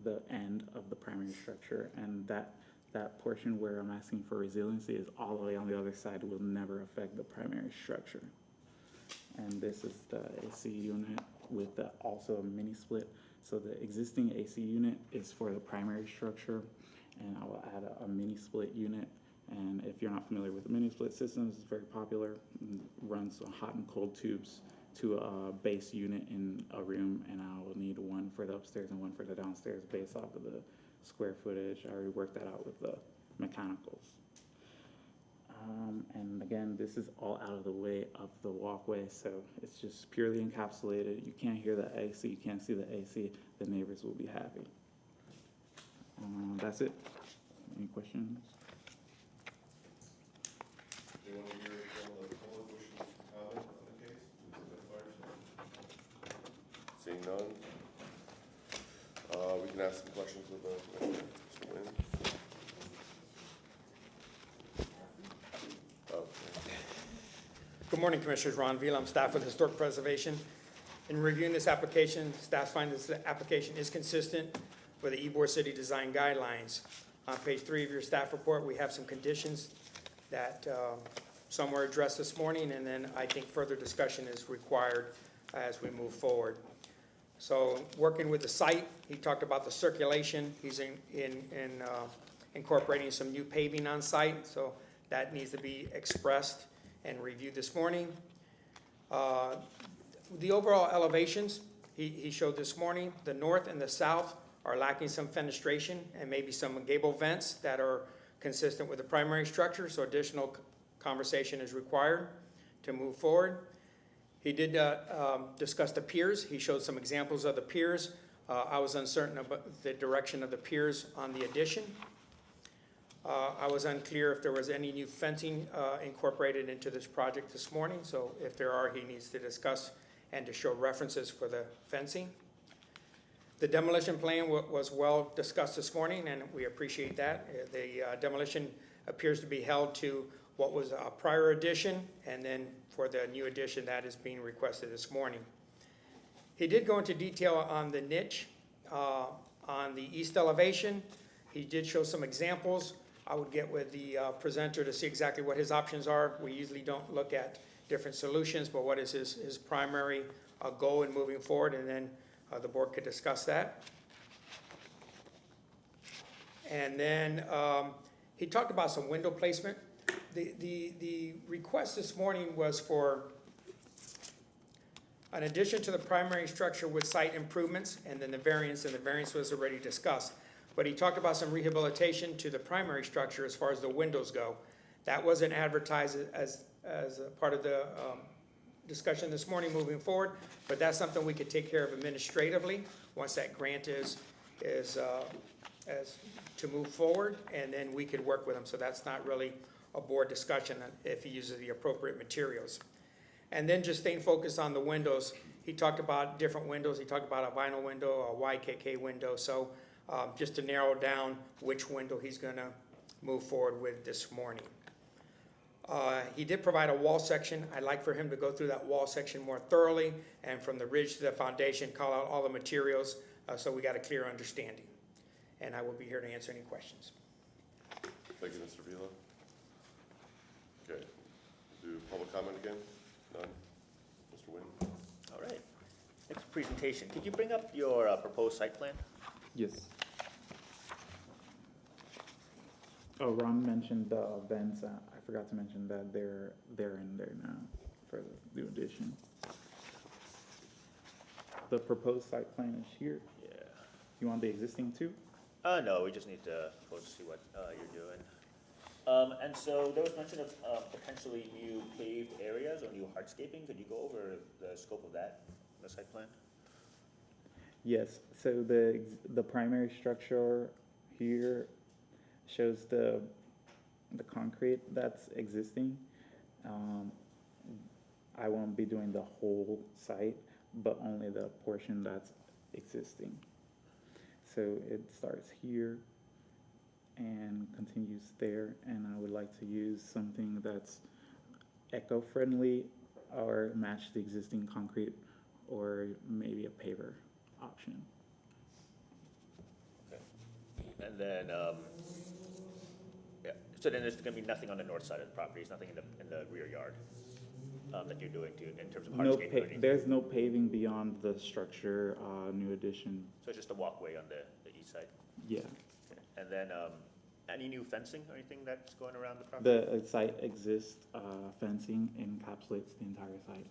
the end of the primary structure, and that portion where I'm asking for resiliency is all the way on the other side, will never affect the primary structure. And this is the AC unit with also a mini split. So the existing AC unit is for the primary structure, and I will add a mini split unit And if you're not familiar with the mini split systems, it's very popular. Runs hot and cold tubes to a base unit in a room, and I will need one for the upstairs and one for the downstairs based off of the square footage. I already worked that out with the mechanicals. And again, this is all out of the way of the walkway, so it's just purely encapsulated. You can't hear the AC, you can't see the AC. The neighbors will be happy. That's it. Any questions? Anyone here from the public wishing to comment on the case? Seeing none, we can ask some questions of the commissioner. Mr. Nguyen? Good morning, Commissioners. Ron Vila, I'm staff with Historic Preservation. In reviewing this application, staff finds this application is consistent with the Ybor City Design Guidelines. On page 3 of your staff report, we have some conditions that some were addressed this morning, and then I think further discussion is required as we move forward. So working with the site, he talked about the circulation. He's incorporating some new paving on site, so that needs to be expressed and reviewed this morning. The overall elevations, he showed this morning, the north and the south are lacking some fenestration and maybe some gable vents that are consistent with the primary structure, so additional conversation is required to move forward. He did discuss the piers. He showed some examples of the piers. I was uncertain about the direction of the piers on the addition. I was unclear if there was any new fencing incorporated into this project this morning, so if there are, he needs to discuss and to show references for the fencing. The demolition plan was well discussed this morning, and we appreciate that. The demolition appears to be held to what was a prior addition, and then for the new addition that is being requested this morning. He did go into detail on the niche on the east elevation. He did show some examples. I would get with the presenter to see exactly what his options are. We usually don't look at different solutions, but what is his primary goal in moving forward, and then the board could discuss that. And then he talked about some window placement. The request this morning was for an addition to the primary structure with site improvements, and then the variance was already discussed. But he talked about some rehabilitation to the primary structure as far as the windows go. That wasn't advertised as a part of the discussion this morning moving forward, but that's something we could take care of administratively once that grant is to move forward, and then we could work with him. So that's not really a board discussion if he uses the appropriate materials. And then just staying focused on the windows, he talked about different windows. He talked about a vinyl window, a YKK window. So just to narrow down which window he's gonna move forward with this morning. He did provide a wall section. I'd like for him to go through that wall section more thoroughly, and from the ridge to the foundation, call out all the materials so we got a clear understanding. And I will be here to answer any questions. Thank you, Mr. Vila. Okay, do public comment again? None? Mr. Nguyen? All right. Next presentation. Could you bring up your proposed site plan? Yes. Oh, Ron mentioned the vents. I forgot to mention that they're in there now for the new addition. The proposed site plan is here. Yeah. You want the existing too? No, we just need to close to see what you're doing. And so there was mention of potentially new paved areas or new hardscaping. Could you go over the scope of that, the site plan? Yes. So the primary structure here shows the concrete that's existing. I won't be doing the whole site, but only the portion that's existing. So it starts here and continues there, and I would like to use something that's eco-friendly or match the existing concrete, or maybe a paver option. Okay. And then, yeah, so then there's gonna be nothing on the north side of the property, there's nothing in the rear yard that you're doing in terms of hardscaping or anything? There's no paving beyond the structure, new addition. So it's just a walkway on the east side? Yeah. Okay. And then, any new fencing or anything that's going around the property? The site exists, fencing encapsulates the entire site.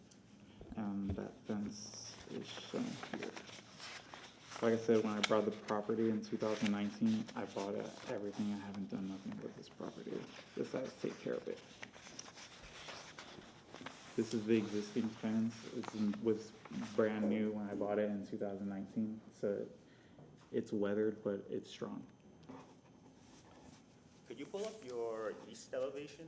That fence is shown here. Like I said, when I bought the property in 2019, I bought everything. I haven't done nothing with this property besides take care of it. This is the existing fence. It was brand new when I bought it in 2019. So it's weathered, but it's strong. Could you pull up your east elevation?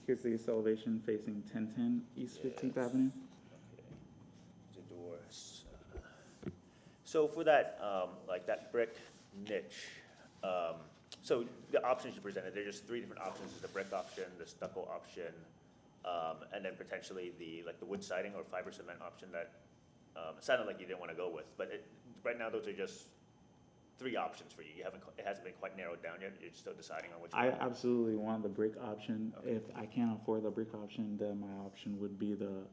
Here's the east elevation facing 1010 East 15th Avenue. The doors. So for that, like that brick niche, so the options you presented, there are just three different options. There's the brick option, the stucco option, and then potentially the wood siding or fiber cement option that it sounded like you didn't want to go with. But right now, those are just three options for you. It hasn't been quite narrowed down yet. You're still deciding on which one. I absolutely want the brick option. Okay. If I can't afford the brick option, then my option would be the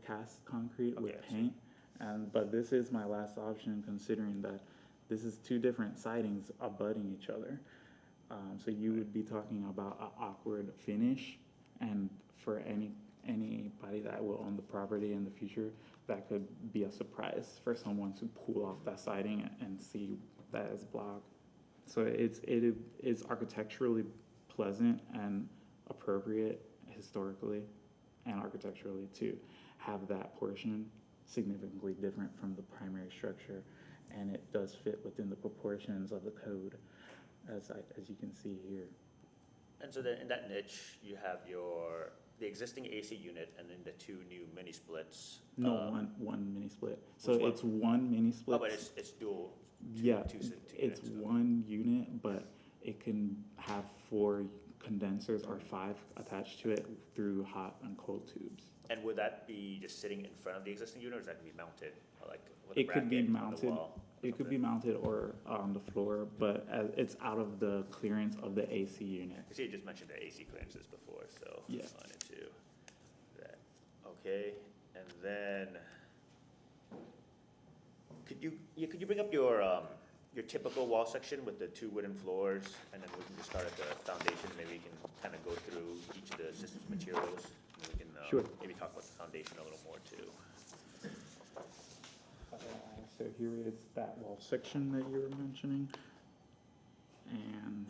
cast concrete with Okay, I see. paint. But this is my last option, considering that this is two different sidings abutting each other. So you would be talking about an awkward finish, and for anybody that will own the property in the future, that could be a surprise for someone to pull off that siding and see that it's blocked. So it is architecturally pleasant and appropriate historically and architecturally to have that portion significantly different from the primary structure, and it does fit within the proportions of the code, as you can see here. And so then in that niche, you have the existing AC unit and then the two new mini splits. No, one mini split. So Which one? it's one mini split. Oh, but it's dual. Yeah, two it's units, okay. one unit, but it can have 4 condensers or 5 attached to it through hot and cold tubes. And would that be just sitting in front of the existing unit, or is that gonna be mounted, like with a It could be bracket on the mounted. wall? It could be mounted or on the floor, but it's out of the clearance of the AC unit. I see you just mentioned the AC clearances before, so Yeah. I wanted to that. Okay, and then could you bring up your typical wall section with the 2 wooden floors, and then we can just start at the foundation. Maybe we can kind of go through each of the systems materials, and we can Sure. maybe talk about the foundation a little more too. So here is that wall section that you were mentioning. And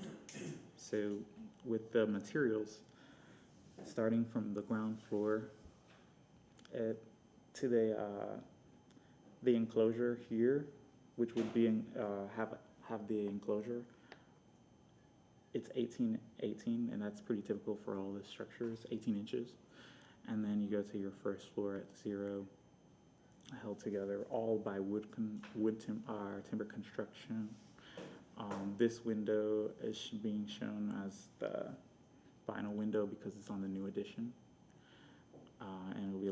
so with the materials, starting from the ground floor to the enclosure here, which would be have the enclosure, it's 18, and that's pretty typical for all the structures, 18 inches. And then you go to your first floor at 0, held together all by timber construction. This window is being shown as the vinyl window because it's on the new addition, and it'll be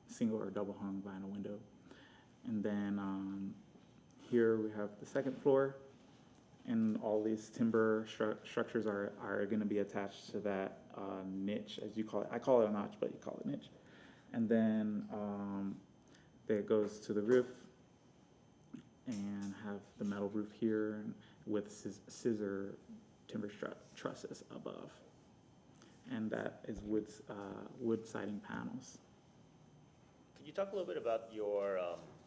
single or double hung vinyl window. And then here we have the second floor, and all these timber structures are going to be attached to that niche, as you call it. I call it a notch, but you call it niche. And then there goes to the roof, and have the metal roof here with scissor timber trusses above. And that is wood siding panels. Could you talk a little bit about your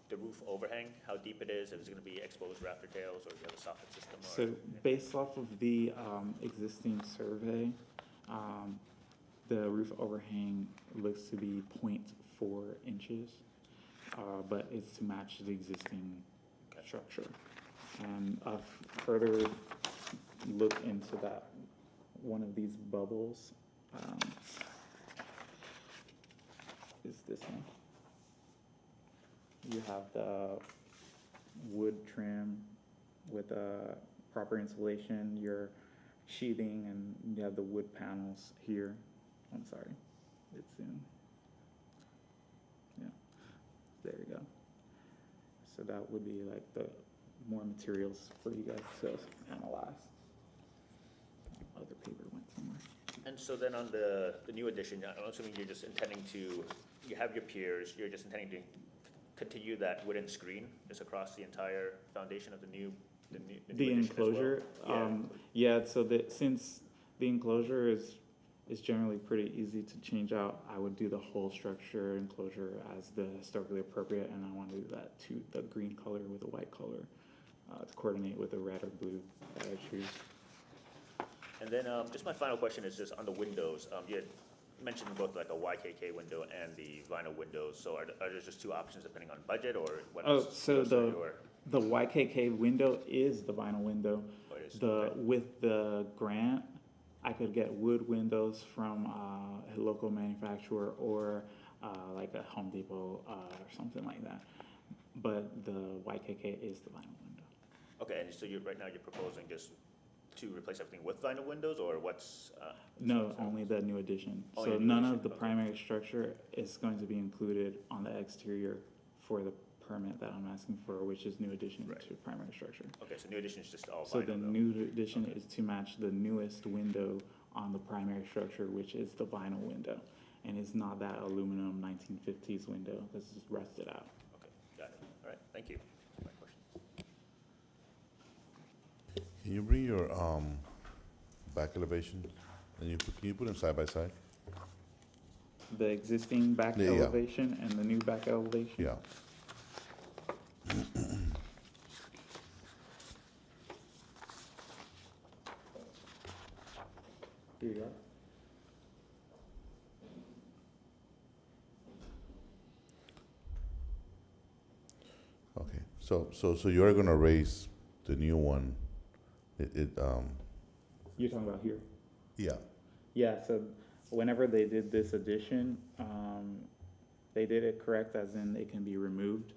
the roof overhang, how deep it is, if it's gonna be exposed rafter tails, or if you have a soffit system? Or So based off of the existing survey, the roof overhang looks to be 0.4 inches, but it's to match the existing structure. And a further look into that, one of these bubbles is this one. You have the wood trim with proper insulation, your sheathing, and you have the wood panels here. I'm sorry, it's in. Yeah, there you go. So that would be like the more materials for you guys to analyze. so then on the new addition, I'm assuming you're just intending to, you have your piers, you're just intending to continue that wooden screen just across the entire foundation of the new The addition as well? enclosure, Yeah. yeah, so since the enclosure is generally pretty easy to change out, I would do the whole structure enclosure as the historically appropriate, and I want to do that to the green color with the white color, to coordinate with the red or blue that I choose. And then, just my final question is just on the windows. You had mentioned both like a YKK window and the vinyl windows. So are there just two options depending on budget or what? Oh, is- so those are your- the YKK window is the vinyl window. what is- With the grant, I could get wood windows from a local manufacturer or like a Home Depot or something like that. But the YKK is the vinyl window. Okay, and so right now you're proposing just to replace everything with vinyl windows or what's? No, only the new addition. Only So the new none addition, of the okay. primary structure is going to be included on the exterior for the permit that I'm asking for, which is new addition Right. to primary structure. Okay, so new addition is just all So the vinyl though? new addition Okay. is to match the newest window on the primary structure, which is the vinyl window. And it's not that aluminum 1950s window, because it's rusted out. Okay, got it. All right, thank you. My question. Can you bring your back elevations? And can you put them side by side? The existing back Yeah, yeah. elevation and the new back elevation? Yeah. Here you are. Okay. So you're gonna raise the new one. You're talking about here? Yeah. Yeah, so whenever they did this addition, they did it correct, as in it can be removed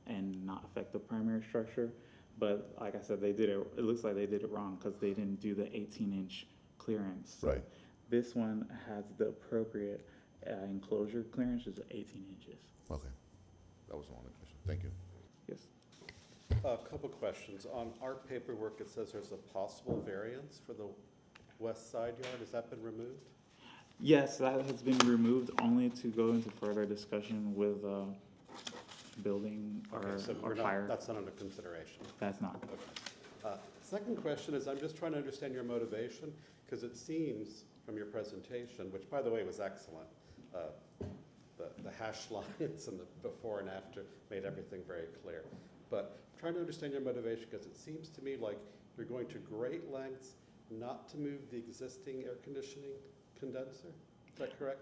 and not affect the primary structure. But like I said, it looks like they did it wrong because they didn't do the 18-inch clearance. So Right. This one has the appropriate enclosure clearance, which is 18 inches. Okay. That was the only question. Thank you. Yes. A couple questions. On our paperwork, it says there's a possible variance for the west side yard. Has that been removed? Yes, that has been removed only to go into further discussion with building Okay, so or we're not- fire. That's not under consideration. That's not. Second question is, I'm just trying to understand your motivation, because it seems from your presentation, which by the way was excellent, the hash lines and the before and after made everything very clear. But I'm trying to understand your motivation, because it seems to me like you're going to great lengths not to move the existing air conditioning condenser. Is that correct?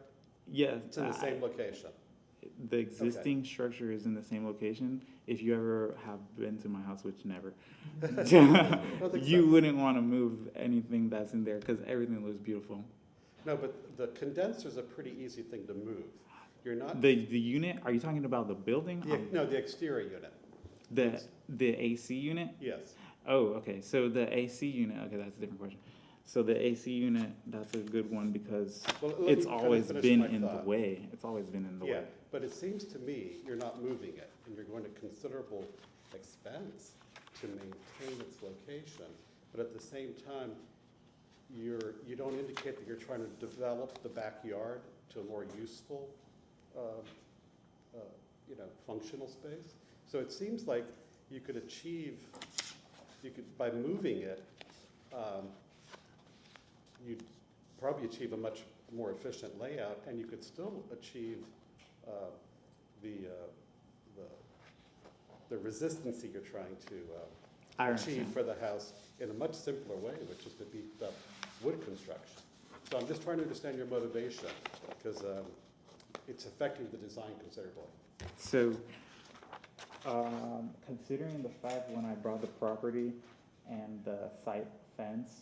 Yes. It's in the same location. The existing structure is in the same location. If you ever have been to my house, which never, think you so. wouldn't want to move anything that's in there because everything looks beautiful. No, but the condenser's a pretty easy thing to move. You're not, The unit, are you talking about the building? no, the exterior unit. The AC unit? Yes. Oh, okay. So the AC unit, okay, that's a different question. So the AC unit, that's a good one because Well, let me it's kind of always finish been my in the thought. way. It's always been in the Yeah, way. but it seems to me you're not moving it, and you're going to considerable expense to maintain its location. But at the same time, you don't indicate that you're trying to develop the backyard to a more useful, functional space. So it seems like you could by moving it, you'd probably achieve a much more efficient layout, and you could still achieve the resistancy you're trying to I achieve understand. for the house in a much simpler way, which is to beef up wood construction. So I'm just trying to understand your motivation, because it's affecting the design considerably. So, considering the fact when I brought the property and the site fence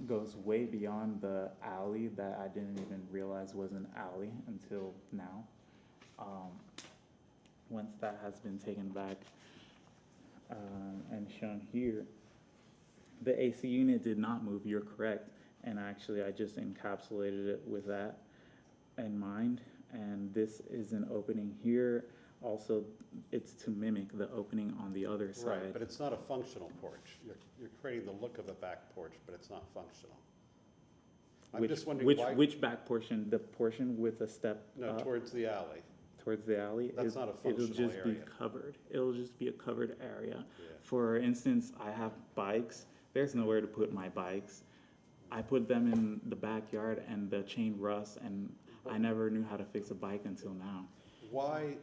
goes way beyond the alley that I didn't even realize was an alley until now. Once that has been taken back and shown here, the AC unit did not move, you're correct. And actually, I just encapsulated it with that in mind. And this is an opening here. Also, it's to mimic the opening on the other side. Right, but it's not a functional porch. You're creating the look of a back porch, but it's not functional. I'm Which- just wondering which, why- Which back portion? The portion with the step No, up towards the alley. towards the alley? That's not a It'll functional just be area. covered. It'll just be a covered area. Yeah. For instance, I have bikes. There's nowhere to put my bikes. I put them in the backyard and the chain rusts, and I never knew how to fix a bike until now. Why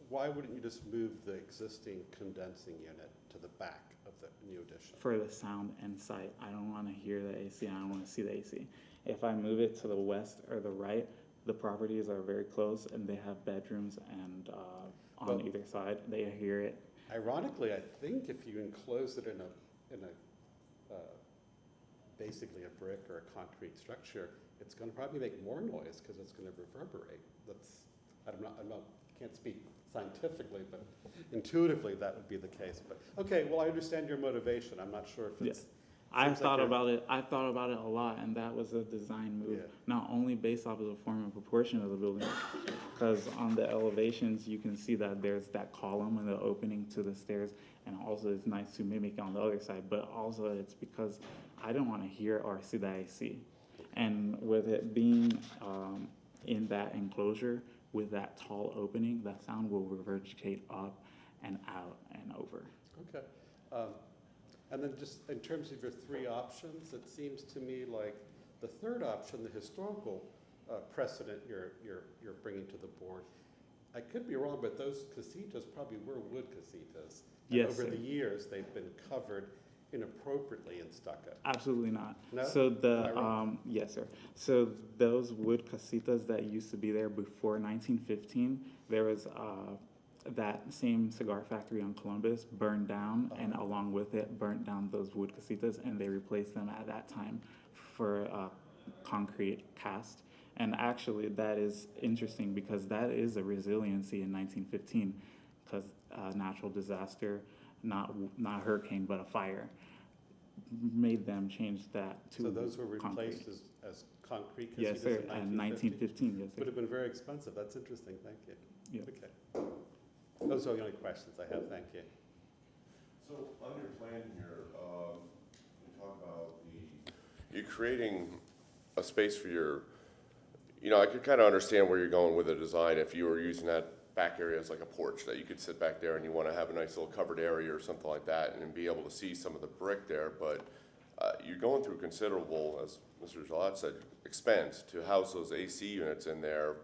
wouldn't you just move the existing condensing unit to the back of the new addition? For the sound and sight, I don't want to hear the AC. I don't want to see the AC. If I move it to the west or the right, the properties are very close and they have bedrooms and on Well- either side, they hear it. Ironically, I think if you enclose it in a basically a brick or a concrete structure, it's gonna probably make more noise because it's gonna reverberate. I'm not, can't speak scientifically, but intuitively that would be the case. But, okay, well, I understand your motivation. I'm not sure if it's. Yes. I've seems like thought you're- about it. I've thought about it a lot, and that was a design move, Yeah. not only based off of the form and proportion of the building, because on the elevations you can see that there's that column and the opening to the stairs, and also it's nice to mimic on the other side. But also it's because I don't want to hear or see the AC, and with it being in that enclosure with that tall opening, that sound will regurgitate up and out and over. Okay. And then just in terms of your three options, it seems to me like the third option, the historical precedent you're bringing to the board, I could be wrong, but those casitas probably were wood casitas. And Yes, over sir. the years, they've been covered inappropriately in stucco. Absolutely not. No? So Am I wrong? yes, sir. So those wood casitas that used to be there before 1915, there was that same cigar factory on Columbus burned down, and along with it, burnt down those wood casitas, and they replaced them at that time for concrete cast. And actually, that is interesting because that is a resiliency in 1915, because natural disaster, not hurricane, but a fire, made them change that to So those were concrete. replaced as concrete casitas Yes, sir, in in 1915, yes, Would sir. have been very expensive. That's interesting. Thank you. Yeah. Okay. Those are the only questions I have. Thank you. So on your plan here, you talk about you're creating a space for your, I could kind of understand where you're going with the design if you were using that back area as like a porch, that you could sit back there and you want to have a nice little covered area or something like that and be able to see some of the brick there, but you're going through considerable, as Mr. Gillette said, expense to house those AC units in there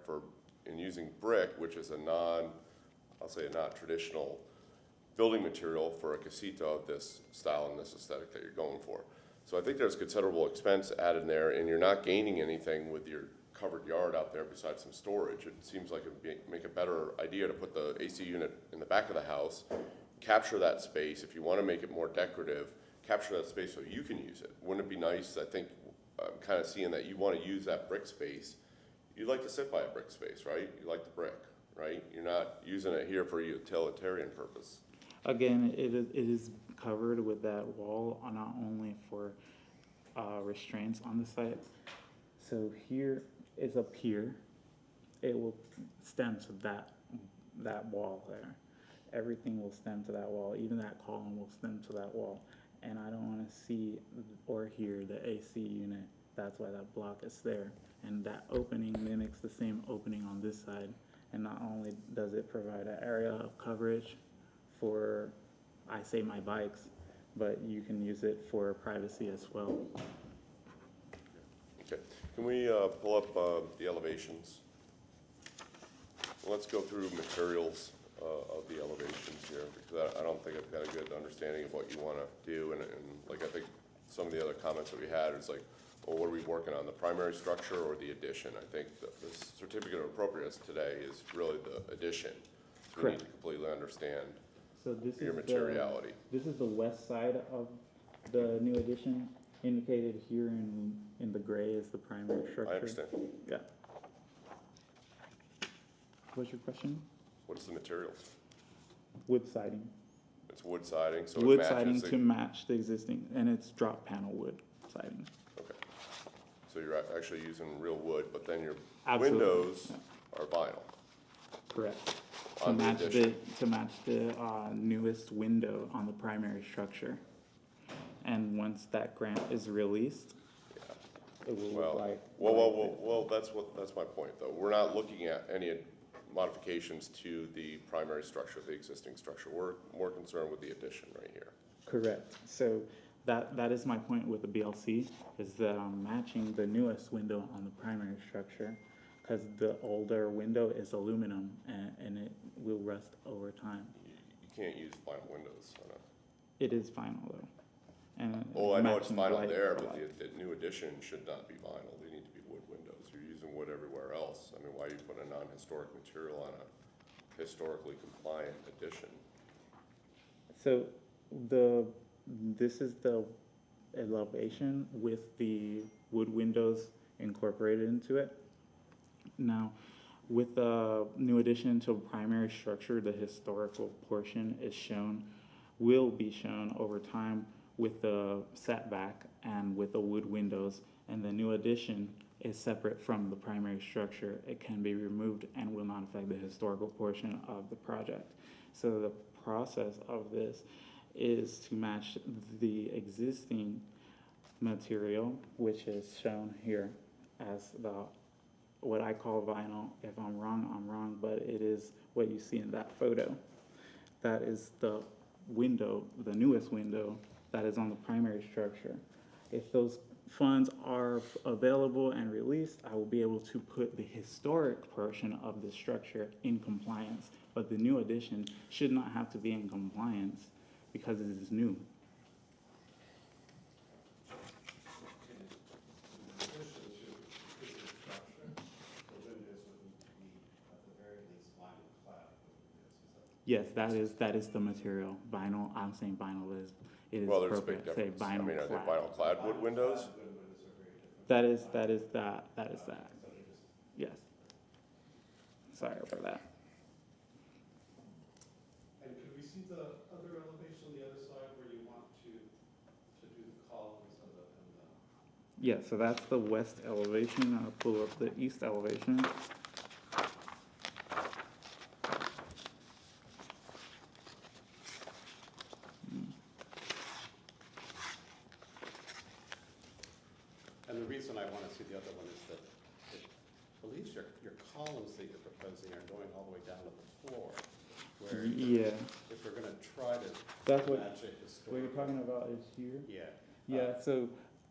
and using brick, which is I'll say a not traditional building material for a casita of this style and this aesthetic that you're going for. So I think there's considerable expense added in there, and you're not gaining anything with your covered yard out there besides some storage. It seems like it would make a better idea to put the AC unit in the back of the house, capture that space. If you want to make it more decorative, capture that space so you can use it. Wouldn't it be nice? I think I'm kind of seeing that you want to use that brick space. You'd like to sit by a brick space, right? You like the brick, right? You're not using it here for a utilitarian purpose. Again, it is covered with that wall, not only for restraints on the site. So here is a pier. It will stem to that wall there. Everything will stem to that wall. Even that column will stem to that wall. And I don't want to see or hear the AC unit. That's why that block is there. And that opening mimics the same opening on this side. And not only does it provide an area of coverage for, I say, my bikes, but you can use it for privacy as well. Okay, can we pull up the elevations? Let's go through materials of the elevations here, because I don't think I've got a good understanding of what you want to do, and like I think some of the other comments that we had is like, well, what are we working on, the primary structure or the addition? I think the certificate of appropriateness today is really the addition. So we need to completely understand So this your is materiality. This is the west side of the new addition. Indicated here in the gray is the primary structure. I understand. Yeah. What's your question? What's the materials? Wood siding. It's wood siding, so Wood it siding matches to match the existing, and it's drop panel wood siding. Okay. So you're actually using real wood, but then your Absolutely. windows are vinyl. Correct. To On the match addition. the newest window on the primary structure. And once that grant is released, it will Well, look like. well, that's my point, though. We're not looking at any modifications to the primary structure, the existing structure. We're more concerned with the addition right here. Correct. So that is my point with the BLC, is that I'm matching the newest window on the primary structure, because the older window is aluminum and it will rust over time. You can't use vinyl windows on a. It is vinyl though. And Oh, I know it's matching vinyl light there, for but light. the new addition should not be vinyl. They need to be wood windows. You're using wood everywhere else. I mean, why you put a non-historic material on a historically compliant addition? So this is the elevation with the wood windows incorporated into it. Now, with the new addition to primary structure, the historical portion will be shown over time with the setback and with the wood windows, and the new addition is separate from the primary structure. It can be removed and will not affect the historical portion of the project. So the process of this is to match the existing material, which is shown here as what I call vinyl. If I'm wrong, but it is what you see in that photo. That is the window, the newest window that is on the primary structure. If those funds are available and released, I will be able to put the historic portion of the structure in compliance. But the new addition should not have to be in compliance because it is new. Yes, that is the material. Vinyl, I'm saying vinyl is, it is Well, there's a big appropriate, say difference. I vinyl mean, are they clad. vinyl clad wood windows? That is that. Yes. Sorry for that. And could we see the other elevation on the other side where you want to do the columns and the. Yeah, so that's the west elevation. I'll pull up the east elevation. And the reason I want to see the other one is that it believes your columns that you're proposing are going all the way down to the floor. Where Yeah, if we're going to try to that's what match it what you're historically. talking about is here. Yeah. Yeah, so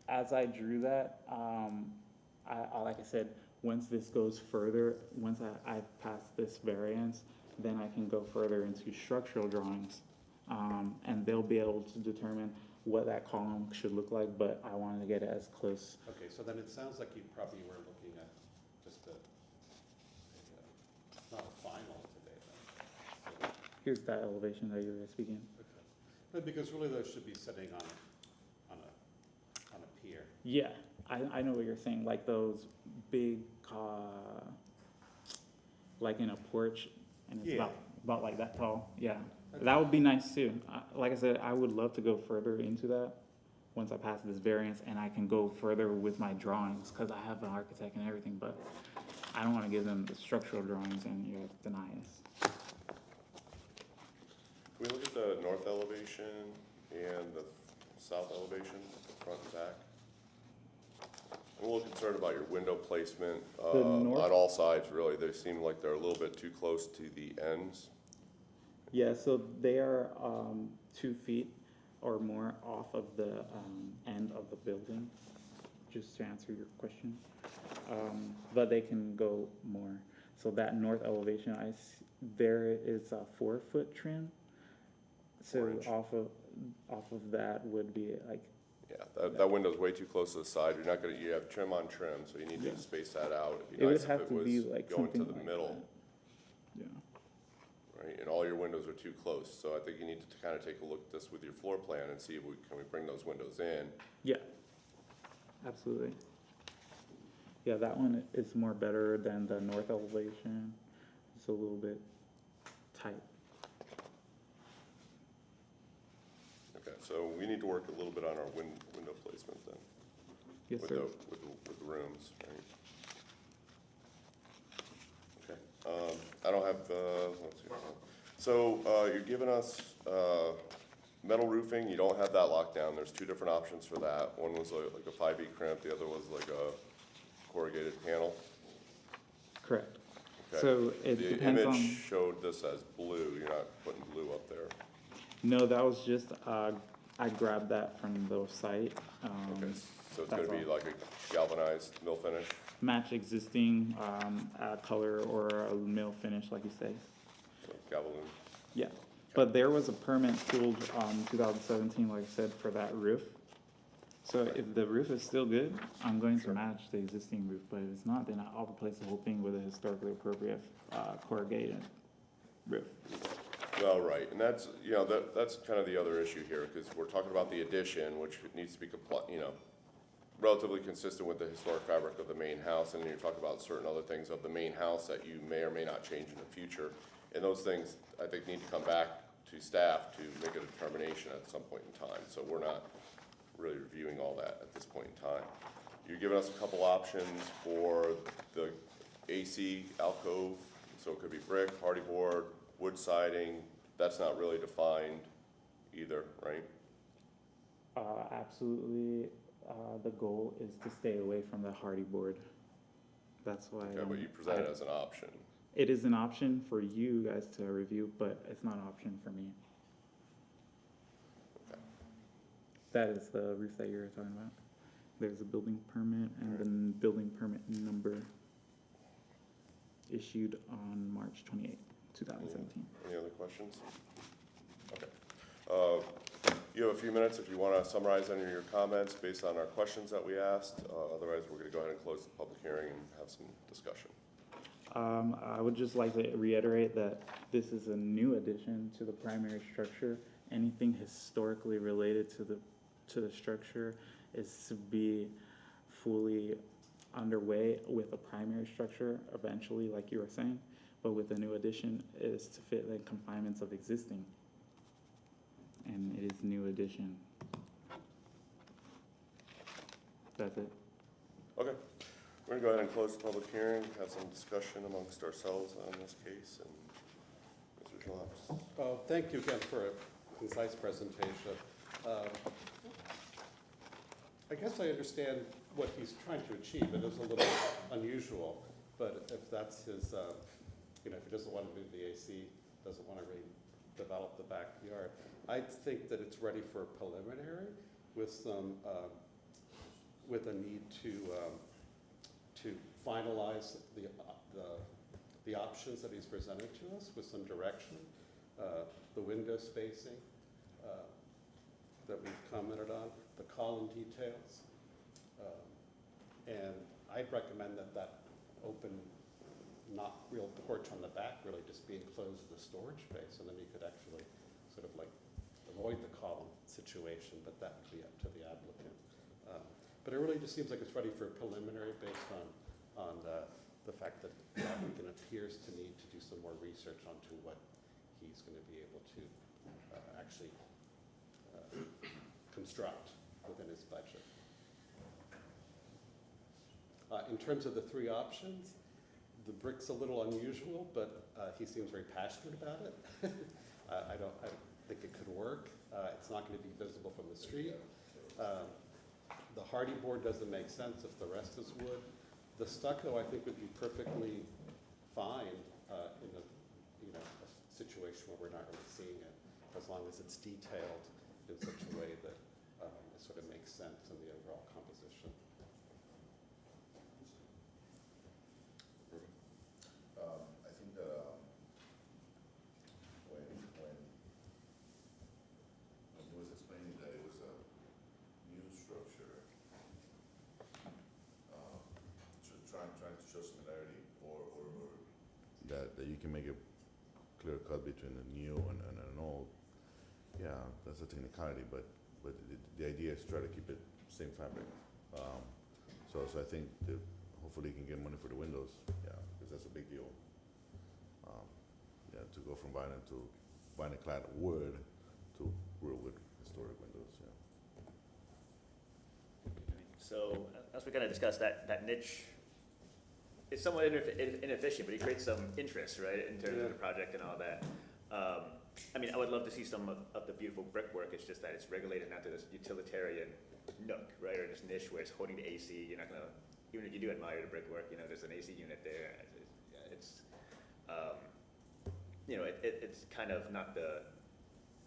as I drew that, like I said, once this goes further, once I pass this variance, then I can go further into structural drawings. And they'll be able to determine what that column should look like, but I wanted to get it as close. Okay, so then it sounds like you probably were looking at just not a final today then. Here's that elevation that you were speaking. Okay. But because really those should be sitting on a pier. Yeah, I know what you're saying, like those big, like in a porch, and it's Yeah. about like that tall, yeah. That would be nice too. Like I said, I would love to go further into that once I pass this variance, and I can go further with my drawings, because I have an architect and everything, but I don't want to give them the structural drawings and you guys deny us. Can we look at the north elevation and the south elevation, the front and back? I'm a little concerned about your window placement, The north- on all sides, really. They seem like they're a little bit too close to the ends. Yeah, so they are 2 feet or more off of the end of the building, just to answer your question. But they can go more. So that north elevation, there is a 4-foot trim. So 4 inch. off of that would be like, Yeah, that window's way too close to the side. You're not gonna, you have trim on trim, so you need Yeah. to space that out. It'd it be would nice if have it to was be like going to something the like middle, that. Yeah. right? And all your windows are too close, so I think you need to kind of take a look at this with your floor plan and see if can we bring those windows in? Yeah, absolutely. Yeah, that one is more better than the north elevation. It's a little bit tight. Okay, so we need to work a little bit on our window placement then. Yes, with sir. with the rooms, right? Okay, I don't have, let's see. So, you're giving us, metal roofing, you don't have that locked down. There's two different options for that. One was like a 5E crimp, the other was like a corrugated panel. Correct. Okay. So it depends The on, image showed this as blue. You're not putting blue up there. no, that was just, I grabbed that from the site. Okay, so it's that's gonna be all. like a galvanized mill finish? Match existing, color or a mill finish, like you say. So Galvalume. Yeah, but there was a permit pulled, 2017, like I said, for that roof. So if the roof is still good, I'm going to match the existing roof, but if it's not, then I'll replace the whole thing with a historically appropriate, corrugated roof. Well, right, and that's, you know, that's kind of the other issue here, because we're talking about the addition, which needs to be relatively consistent with the historic fabric of the main house, and then you're talking about certain other things of the main house that you may or may not change in the future. And those things, I think, need to come back to staff to make a determination at some point in time. So we're not really reviewing all that at this point in time. You're giving us a couple options for the AC alcove, so it could be brick, hardy board, wood siding. That's not really defined either, right? Absolutely, the goal is to stay away from the hardy board. That's why. Okay, but you present it as an option. It is an option for you guys to review, but it's not an option for me. Okay. That is the roof that you're talking about. There's a building permit and then building permit number issued on March 28, 2017. Any other questions? Okay. You have a few minutes if you want to summarize any of your comments based on our questions that we asked. Otherwise, we're going to go ahead and close the public hearing and have some discussion. I would just like to reiterate that this is a new addition to the primary structure. Anything historically related to the structure is to be fully underway with a primary structure eventually, like you were saying. But with the new addition, is to fit the confinements of existing. And it is new addition. That's it. Okay. We're going to go ahead and close the public hearing, have some discussion amongst ourselves on this case. And Mr. Jalopes. Well, thank you again for a concise presentation. I guess I understand what he's trying to achieve. It is a little unusual, but if that's his, if he doesn't want to move the AC, doesn't want to redevelop the backyard, I think that it's ready for a preliminary with some, with a need to finalize the options that he's presented to us with some direction, the window spacing that we've commented on, the column details, and I'd recommend that open, not real porch on the back really just be enclosed with a storage space, and then you could actually sort of like avoid the column situation, but that would be up to the applicant. But it really just seems like it's ready for a preliminary based on the fact that the applicant appears to need to do some more research onto what he's going to be able to actually construct within his budget. In terms of the three options, the brick's a little unusual, but he seems very passionate about it. I think it could work. It's not going to be visible from the street. The hardy board doesn't make sense if the rest is wood. The stucco, I think, would be perfectly fine in a situation where we're not really seeing it, as long as it's detailed in such a way that it sort of makes sense in the overall composition. I think that when he was explaining that it was a new structure, trying to show similarity or that you can make a clear cut between a new and an old. Yeah, that's a technicality, but the idea is to try to keep it same fabric. So I think that hopefully you can get money for the windows. Yeah, because that's a big deal. Yeah, to go from vinyl clad wood to real wood historic windows. Yeah. So as we kind of discussed, that niche is somewhat inefficient, but it creates some interest, right, in terms of the project and all that. I mean, I would love to see some of the beautiful brickwork, it's just that it's regulated not to this utilitarian nook, right, or this niche where it's holding the AC, you're not gonna, even if you do admire the brickwork, you know, there's an AC unit there, it's, you know, it's kind of not the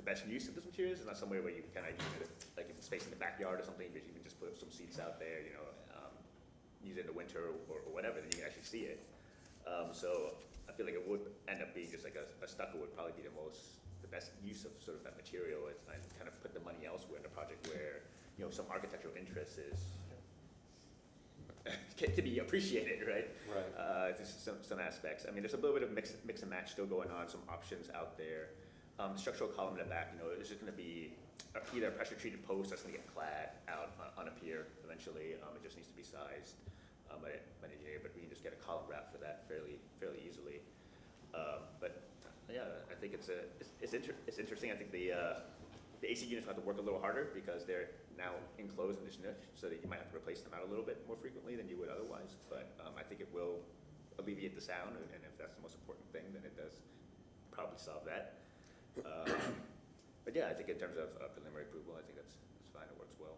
best use of this materials. It's not somewhere where you can kind of use it, like if it's space in the backyard or something, but you can just put some seats out there, you know, use it in the winter or whatever, then you can actually see it. So I feel like it would end up being just like a stucco would probably be the best use of sort of that material, and kind of put the money elsewhere in the project where, you know, some architectural interest is to be appreciated, right? Right. Just some aspects. I mean, there's a little bit of mix and match still going on, some options out there. The structural column in the back, you know, is just going to be either a pressure treated post that's going to get clad out on a pier eventually. It just needs to be sized by an engineer, but we can just get a column wrap for that fairly easily. But yeah, I think it's interesting. I think the AC units have to work a little harder because they're now enclosed in this niche, so that you might have to replace them out a little bit more frequently than you would otherwise. But I think it will alleviate the sound, and if that's the most important thing, then it does probably solve that. But yeah, I think in terms of preliminary approval, I think that's fine. It works well.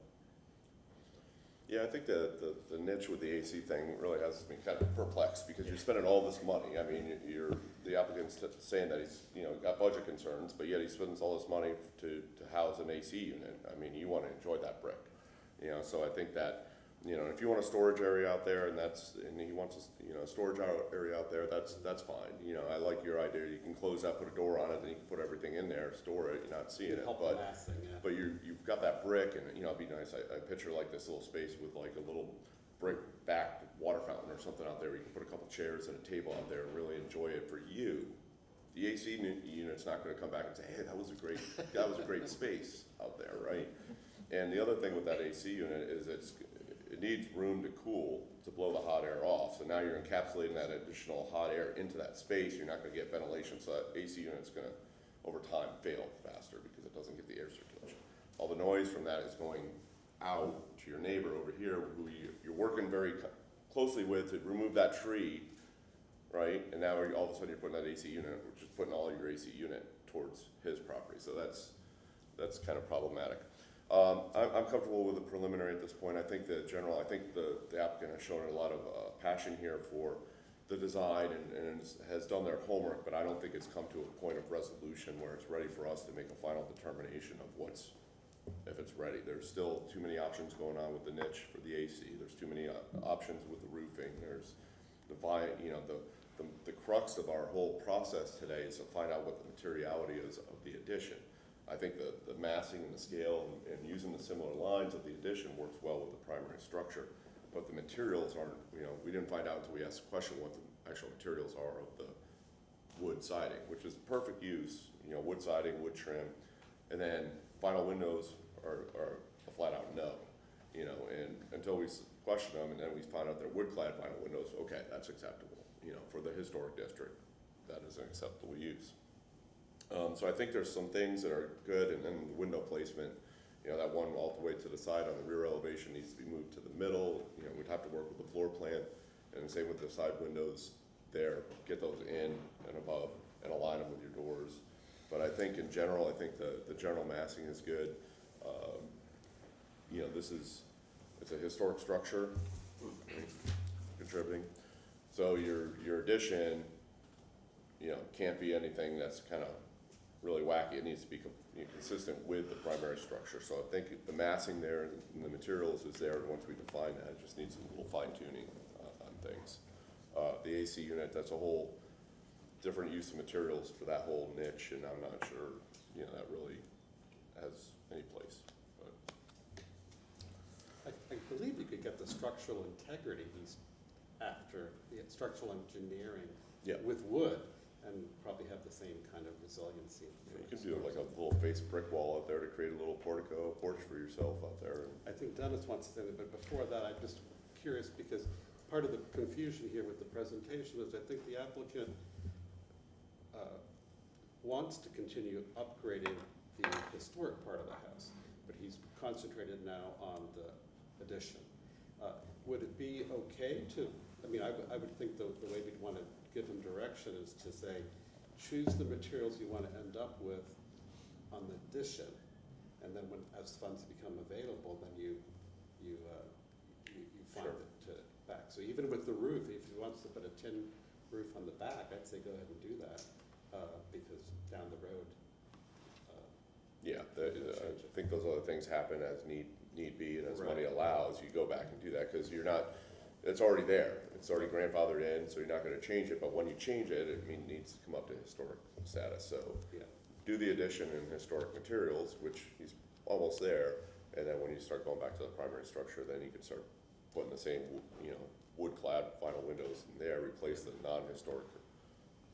Yeah, I think the niche with the AC thing really has me kind of perplexed because you're spending all this money. I mean, the applicant's saying that he's, you know, got budget concerns, but yet he spends all this money to house an AC unit. I mean, you want to enjoy that brick, you know. So I think that, you know, if you want a storage area out there, and he wants a, you know, storage area out there, that's fine. You know, I like your idea. You can close that, put a door on it, then you can put everything in there, store it. You're not seeing it, Help but the massing, yeah. but you've got that brick, and, you know, it'd be nice. I picture like this little space with like a little brick-backed water fountain or something out there where you can put a couple chairs and a table out there and really enjoy it for you. The AC unit's not going to come back and say, hey, that was a great space out there, right? And the other thing with that AC unit is it needs room to cool, to blow the hot air off. So now you're encapsulating that additional hot air into that space. You're not going to get ventilation, so that AC unit's going to, over time, fail faster because it doesn't get the air circulation. All the noise from that is going out to your neighbor over here, who you're working very closely with to remove that tree, right? And now all of a sudden you're putting that AC unit, which is putting all your AC unit towards his property. So that's kind of problematic. I'm comfortable with the preliminary at this point. I think the applicant has shown a lot of passion here for the design and has done their homework, but I don't think it's come to a point of resolution where it's ready for us to make a final determination of if it's ready. There's still too many options going on with the niche for the AC. There's too many options with the roofing. There's the crux of our whole process today is to find out what the materiality is of the addition. I think the massing and the scale and using the similar lines of the addition works well with the primary structure, but the materials aren't, you know, we didn't find out until we asked the question what the actual materials are of the wood siding, which is perfect use, you know, wood siding, wood trim, and then vinyl windows are a flat out no, you know, and until we question them and then we find out they're wood-clad vinyl windows, okay, that's acceptable, you know, for the historic district, that is an acceptable use. So I think there's some things that are good, and then the window placement, you know, that one all the way to the side on the rear elevation needs to be moved to the middle. You know, we'd have to work with the floor plan, and same with the side windows there, get those in and above and align them with your doors. But I think in general, I think the general massing is good. You know, it's a historic structure, contributing. So your addition, you know, can't be anything that's kind of really wacky. It needs to be consistent with the primary structure. So I think the massing there and the materials is there, and once we define that, it just needs a little fine tuning on things. The AC unit, that's a whole different use of materials for that whole niche, and I'm not sure, you know, that really has any place. But I believe you could get the structural integrity after the structural engineering with wood, and probably have the same kind of resiliency. you can do like a little face brick wall out there to create a little porch for yourself out there. I think Dennis wants to say that, but before that, I'm just curious because part of the confusion here with the presentation is I think the applicant wants to continue upgrading the historic part of the house, but he's concentrated now on the addition. Would it be okay to, I mean, I would think the way we'd want to give him direction is to say, choose the materials you want to end up with on the addition, and then as funds become available, then you find Sure. it back. So even with the roof, if he wants to put a tin roof on the back, I'd say go ahead and do that, because down the road, Yeah, I think those other things happen as need be, and as money allows, you go back and do that, because you're not, it's already there. It's already grandfathered in, so you're not gonna change it, but when you change it, it needs to come up to historic status, so. yeah. Do the addition in historic materials, which he's almost there, and then when you start going back to the primary structure, then you can start putting the same, wood-clad vinyl windows in there, replace the non-historic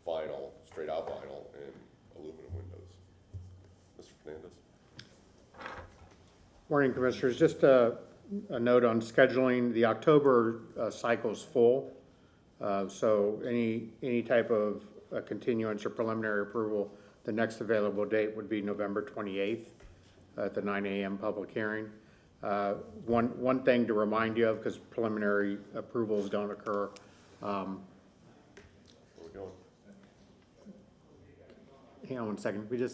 vinyl, straight-out vinyl, and aluminum windows. Mr. Fernandez? Morning, Commissioners. Just a note on scheduling. The October cycle's full. So any type of continuance or preliminary approval, the next available date would be November 28th at the 9 a.m. public hearing. One thing to remind you of, because preliminary approvals don't occur. Where are we going? Hang on one second. We're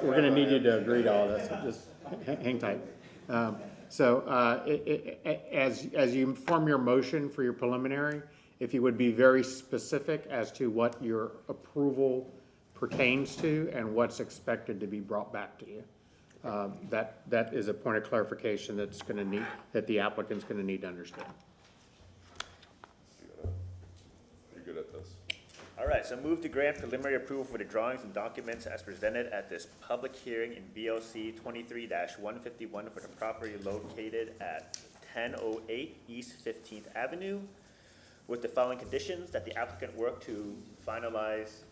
gonna need you to agree to all this. Just hang tight. As you form your motion for your preliminary, if you would be very specific as to what your approval pertains to and what's expected to be brought back to you. That is a point of clarification that the applicant's gonna need to understand. You're good at this. All right, so move to grant preliminary approval for the drawings and documents as presented at this public hearing in BLC 23-151 for the property located at 1008 East 15th Avenue, with the following conditions: that the applicant work to finalize.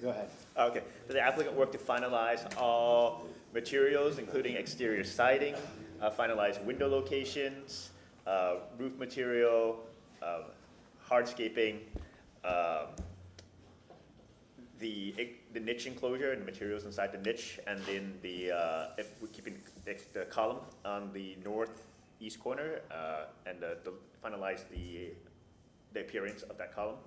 Go ahead. Okay, that the applicant work to finalize all materials, including exterior siding, finalize window locations, roof material, hardscaping, the niche enclosure and the materials inside the niche, and then if we're keeping the column on the northeast corner, and finalize the appearance of that column.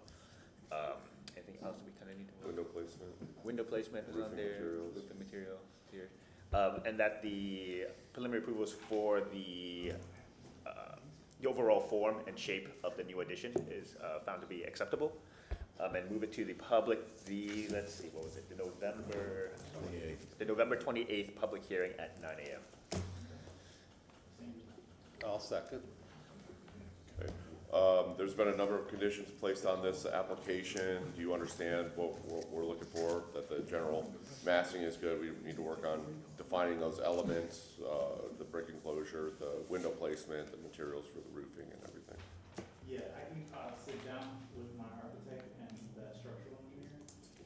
Anything else that we kind of need to know? Window placement. Window placement is on Roofing there, materials. roofing material here. And that the preliminary approvals for the overall form and shape of the new addition is found to be acceptable. And move it to the public, let's see, what was it, the November 28th public hearing at 9 a.m. I'll second. Okay. There's been a number of conditions placed on this application. Do you understand what we're looking for? That the general massing is good. We need to work on defining those elements, the brick enclosure, the window placement, the materials for the roofing and everything. Yeah, I can sit down with my architect and the structural engineer,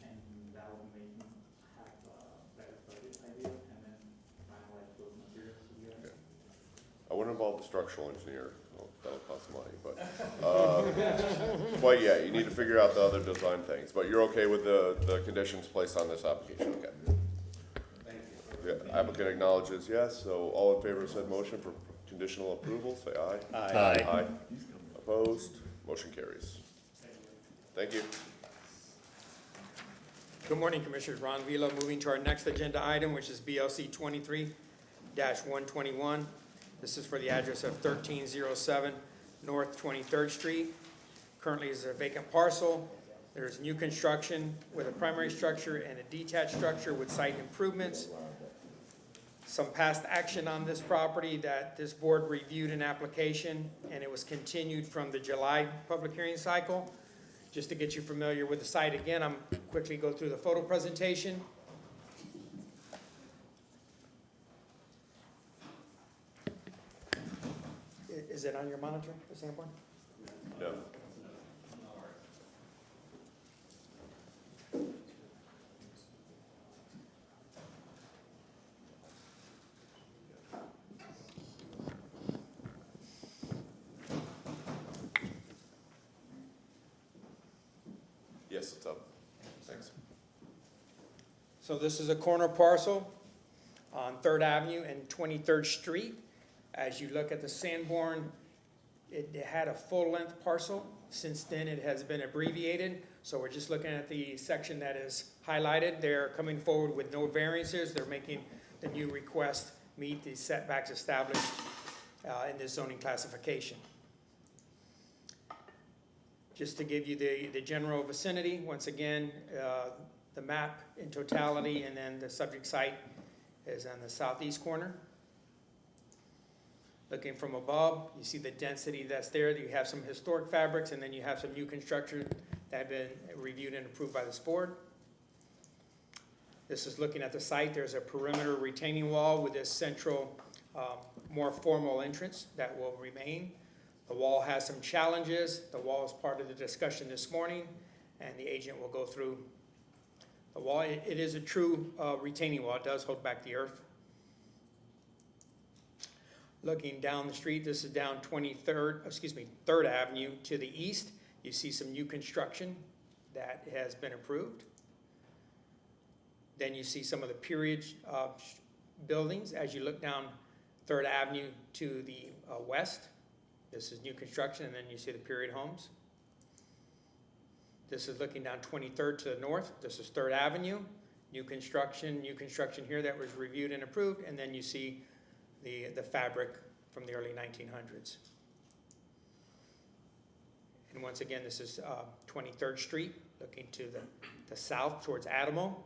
and that will make me have a better budget idea, and then finalize those materials together. Okay. I wouldn't involve the structural engineer. Well, that'll cost money, but yeah, you need to figure out the other design things. But you're okay with the conditions placed on this application, okay? Thank you. The applicant acknowledges yes, so all in favor of said motion for conditional approval, say aye. Aye. Aye. Opposed? Motion carries. Thank you. Good morning, Commissioners. Ron Vila, moving to our next agenda item, which is BLC 23-121. This is for the address of 1307 North 23rd Street. Currently is a vacant parcel. There's new construction with a primary structure and a detached structure with site improvements. Some past action on this property that this board reviewed an application, and it was continued from the July public hearing cycle. Just to get you familiar with the site again, I'm quickly go through the photo presentation. Is it on your monitor, the Sanborn? No. Yes, it's up. Thanks. So this is a corner parcel on 3rd Avenue and 23rd Street. As you look at the Sanborn It had a full-length parcel. Since then, it has been abbreviated, so we're just looking at the section that is highlighted. They're coming forward with no variances. They're making the new request meet the setbacks established in this zoning classification. Just to give you the general vicinity, once again, the map in totality, and then the subject site is on the southeast corner. Looking from above, you see the density that's there. You have some historic fabrics, and then you have some new construction that have been reviewed and approved by this board. This is looking at the site. There's a perimeter retaining wall with this central, more formal entrance that will remain. The wall has some challenges. The wall is part of the discussion this morning, and the agent will go through the wall. It is a true retaining wall. It does hold back the earth. Looking down the street, this is down 3rd Avenue to the east. You see some new construction that has been approved. Then you see some of the period buildings as you look down 3rd Avenue to the west. This is new construction, and then you see the period homes. This is looking down 23rd to the north. This is 3rd Avenue, new construction here that was reviewed and approved, and then you see the fabric from the early 1900s. And once again, this is 23rd Street, looking to the south towards Adamo.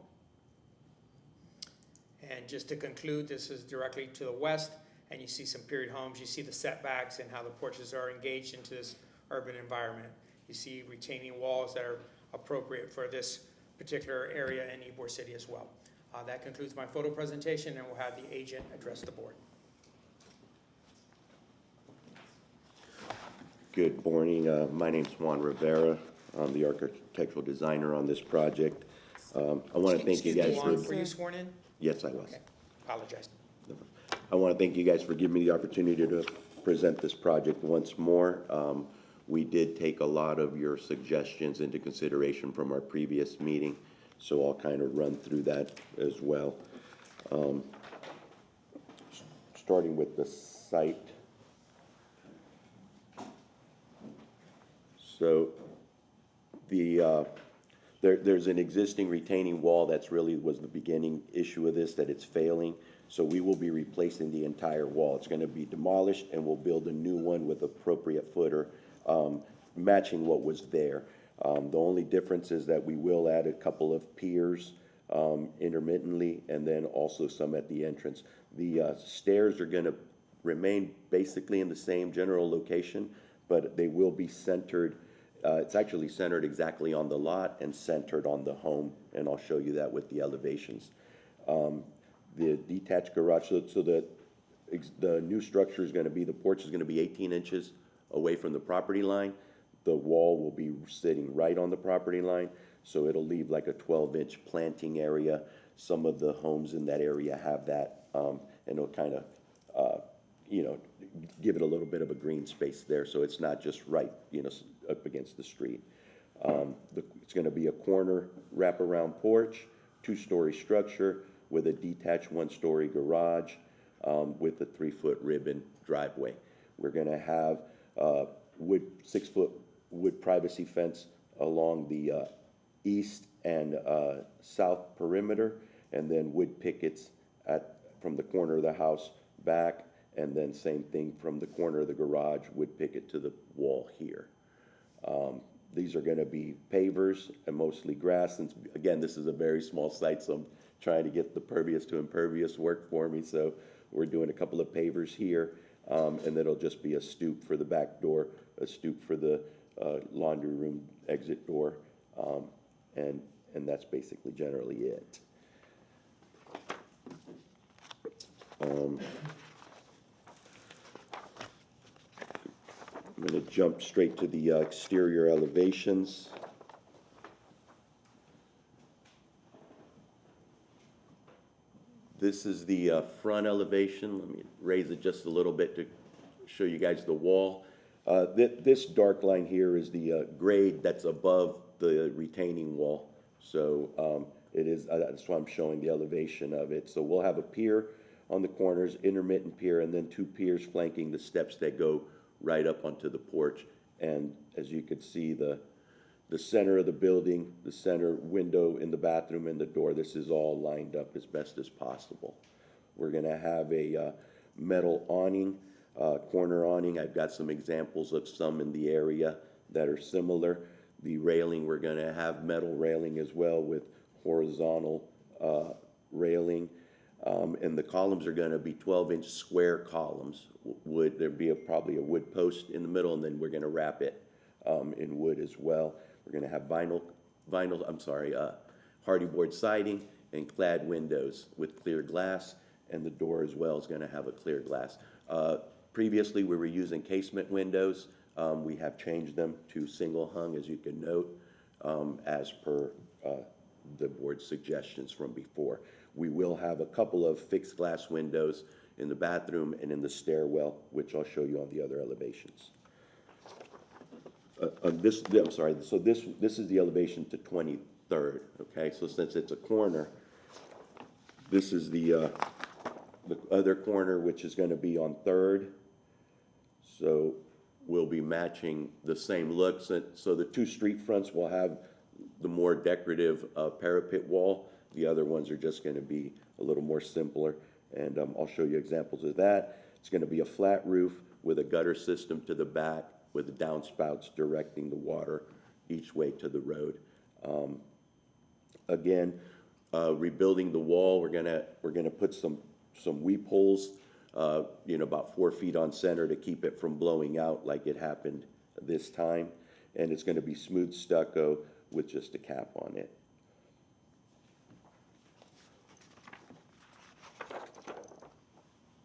And just to conclude, this is directly to the west, and you see some period homes. You see the setbacks and how the porches are engaged into this urban environment. You see retaining walls that are appropriate for this particular area in Ybor City as well. That concludes my photo presentation, and we'll have the agent address the board. Good morning. My name's Juan Rivera. I'm the architectural designer on this project. I want to thank you guys for... Were you sworn in? Yes, I was. Okay, apologize. I want to thank you guys for giving me the opportunity to present this project once more. We did take a lot of your suggestions into consideration from our previous meeting, so I'll kind of run through that as well. Starting with the site. So there's an existing retaining wall that's really was the beginning issue of this, that it's failing. So we will be replacing the entire wall. It's going to be demolished, and we'll build a new one with appropriate footer, matching what was there. The only difference is that we will add a couple of piers intermittently, and then also some at the entrance. The stairs are going to remain basically in the same general location, but they will be centered. It's actually centered exactly on the lot and centered on the home, and I'll show you that with the elevations. The detached garage, so the new structure is going to be, the porch is going to be 18 inches away from the property line. The wall will be sitting right on the property line, so it'll leave like a 12-inch planting area. Some of the homes in that area have that, and it'll kind of, give it a little bit of a green space there, so it's not just right, up against the street. It's going to be a corner wraparound porch, 2-story structure with a detached 1-story garage with a 3-foot ribbon driveway. We're going to have 6-foot wood privacy fence along the east and south perimeter, and then wood pickets from the corner of the house back, and then same thing from the corner of the garage, wood picket to the wall here. These are going to be pavers and mostly grass. And again, this is a very small site, so I'm trying to get the pervious to impervious work for me. So we're doing a couple of pavers here, and then it'll just be a stoop for the back door, a stoop for the laundry room exit door, and that's basically generally it. I'm going to jump straight to the exterior elevations. This is the front elevation. Let me raise it just a little bit to show you guys the wall. This dark line here is the grade that's above the retaining wall. So it is, that's why I'm showing the elevation of it. So we'll have a pier on the corners, intermittent pier, and then 2 piers flanking the steps that go right up onto the porch. And as you could see, the center of the building, the center window in the bathroom and the door, this is all lined up as best as possible. We're gonna have a metal awning, corner awning. I've got some examples of some in the area that are similar. The railing, we're gonna have metal railing as well with horizontal railing. And the columns are gonna be 12-inch square columns. Wood, there'd be probably a wood post in the middle, and then we're gonna wrap it in wood as well. We're gonna have hardy board siding and clad windows with clear glass, and the door as well is gonna have a clear glass. Previously, we were using casement windows. We have changed them to single hung, as you can note, as per the board's suggestions from before. We will have a couple of fixed glass windows in the bathroom and in the stairwell, which I'll show you on the other elevations. So this is the elevation to 23rd, okay? So since it's a corner, this is the other corner, which is gonna be on 3rd. So we'll be matching the same look. So the two street fronts will have the more decorative parapet wall. The other ones are just gonna be a little more simpler, and I'll show you examples of that. It's gonna be a flat roof with a gutter system to the back with downspouts directing the water each way to the road. Again, rebuilding the wall, we're gonna put some weep holes, about 4 feet on center to keep it from blowing out like it happened this time. And it's gonna be smooth stucco with just a cap on it.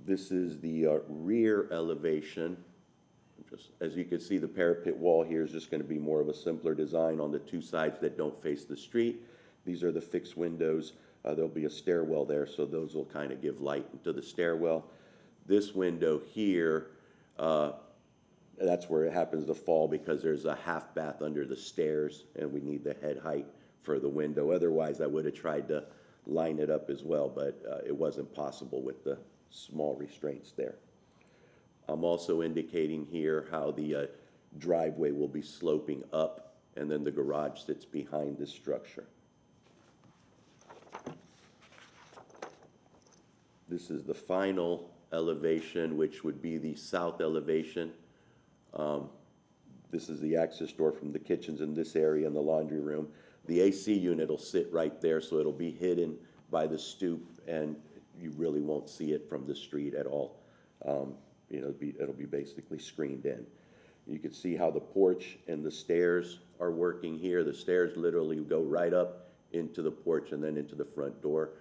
This is the rear elevation. As you can see, the parapet wall here is just gonna be more of a simpler design on the two sides that don't face the street. These are the fixed windows. There'll be a stairwell there, so those will kind of give light into the stairwell. This window here, that's where it happens to fall because there's a half bath under the stairs and we need the head height for the window. Otherwise, I would have tried to line it up as well, but it wasn't possible with the small restraints there. I'm also indicating here how the driveway will be sloping up and then the garage sits behind this structure. This is the final elevation, which would be the south elevation. This is the access door from the kitchens in this area and the laundry room. The AC unit will sit right there, so it'll be hidden by the stoop, and you really won't see it from the street at all. It'll be basically screened in. You can see how the porch and the stairs are working here. The stairs literally go right up into the porch and then into the front door.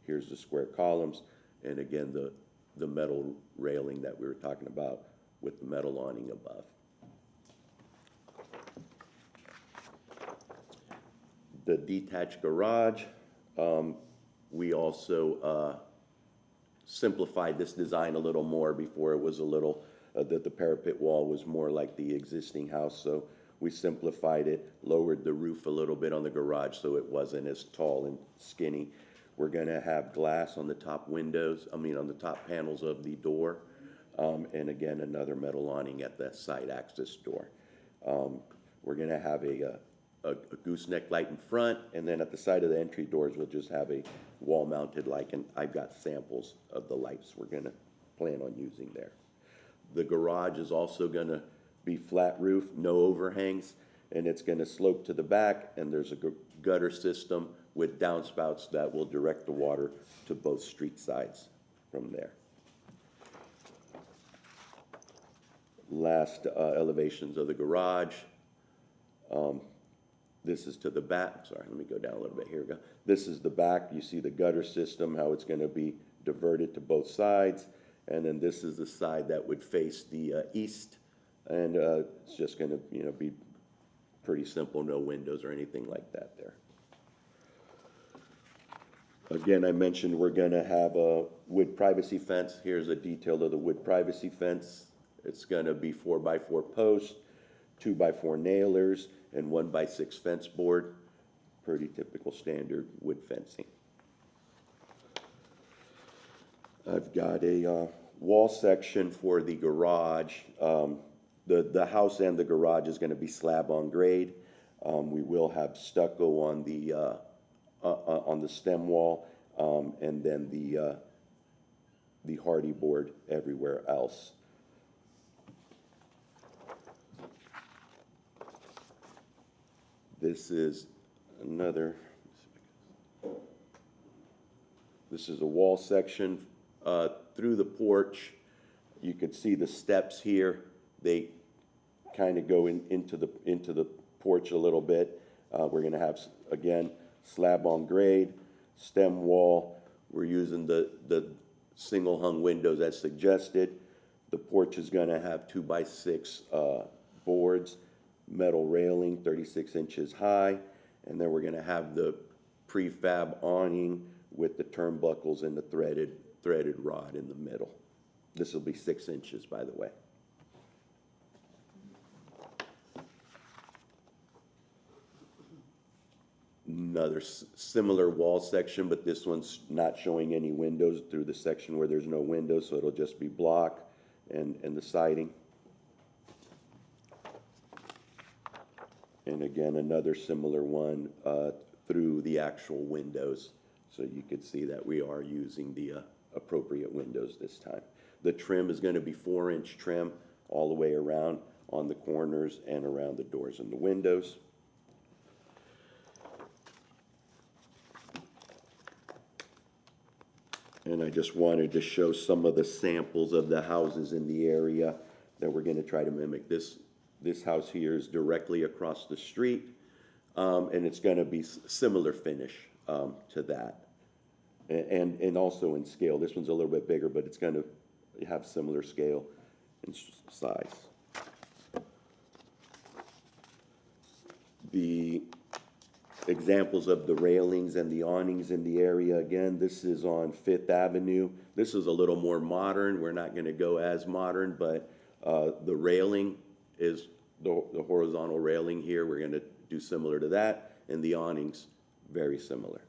Here's the square columns, and again, the metal railing that we were talking about with the metal awning above. The detached garage, we also simplified this design a little more. Before it was a little, the parapet wall was more like the existing house, so we simplified it, lowered the roof a little bit on the garage so it wasn't as tall and skinny. We're gonna have glass on the top windows, on the top panels of the door, and again, another metal awning at the side access door. We're gonna have a gooseneck light in front, and then at the side of the entry doors, we'll just have a wall-mounted light, and I've got samples of the lights we're gonna plan on using there. The garage is also gonna be flat roof, no overhangs, and it's gonna slope to the back, and there's a gutter system with downspouts that will direct the water to both street sides from there. Last elevations of the garage. This is to the back. Sorry, let me go down a little bit. Here we go. This is the back. You see the gutter system, how it's going to be diverted to both sides. And then this is the side that would face the east. And it's just going to be pretty simple, no windows or anything like that there. Again, I mentioned we're going to have a wood privacy fence. Here's a detail of the wood privacy fence. It's going to be 4x4 posts, 2x4 nailers, and 1x6 fence board. Pretty typical standard wood fencing. I've got a wall section for the garage. the house and the garage is gonna be slab on grade. We will have stucco on the stem wall, and then the hardy board everywhere else. This is another, this is a wall section through the porch. You could see the steps here. They kind of go into the porch a little bit. We're gonna have, again, slab on grade, stem wall. We're using the single hung windows as suggested. The porch is gonna have 2x6 boards, metal railing, 36 inches high, and then we're gonna have the prefab awning with the turnbuckles and the threaded rod in the middle. This will be 6 inches, by the way. Another similar wall section, but this one's not showing any windows through the section where there's no windows, so it'll just be block and the siding. And again, another similar one through the actual windows. So you could see that we are using the appropriate windows this time. The trim is going to be 4-inch trim all the way around on the corners and around the doors and the windows. And I just wanted to show some of the samples of the houses in the area that we're going to try to mimic. This house here is directly across the street, and it's going to be similar finish to that. And also in scale. This one's a little bit bigger, but it's going to have similar scale and size. The examples of the railings and the awnings in the area, again, this is on 5th Avenue. This is a little more modern. We're not going to go as modern, but the railing is the horizontal railing here. We're going to do similar to that, and the awnings, very similar.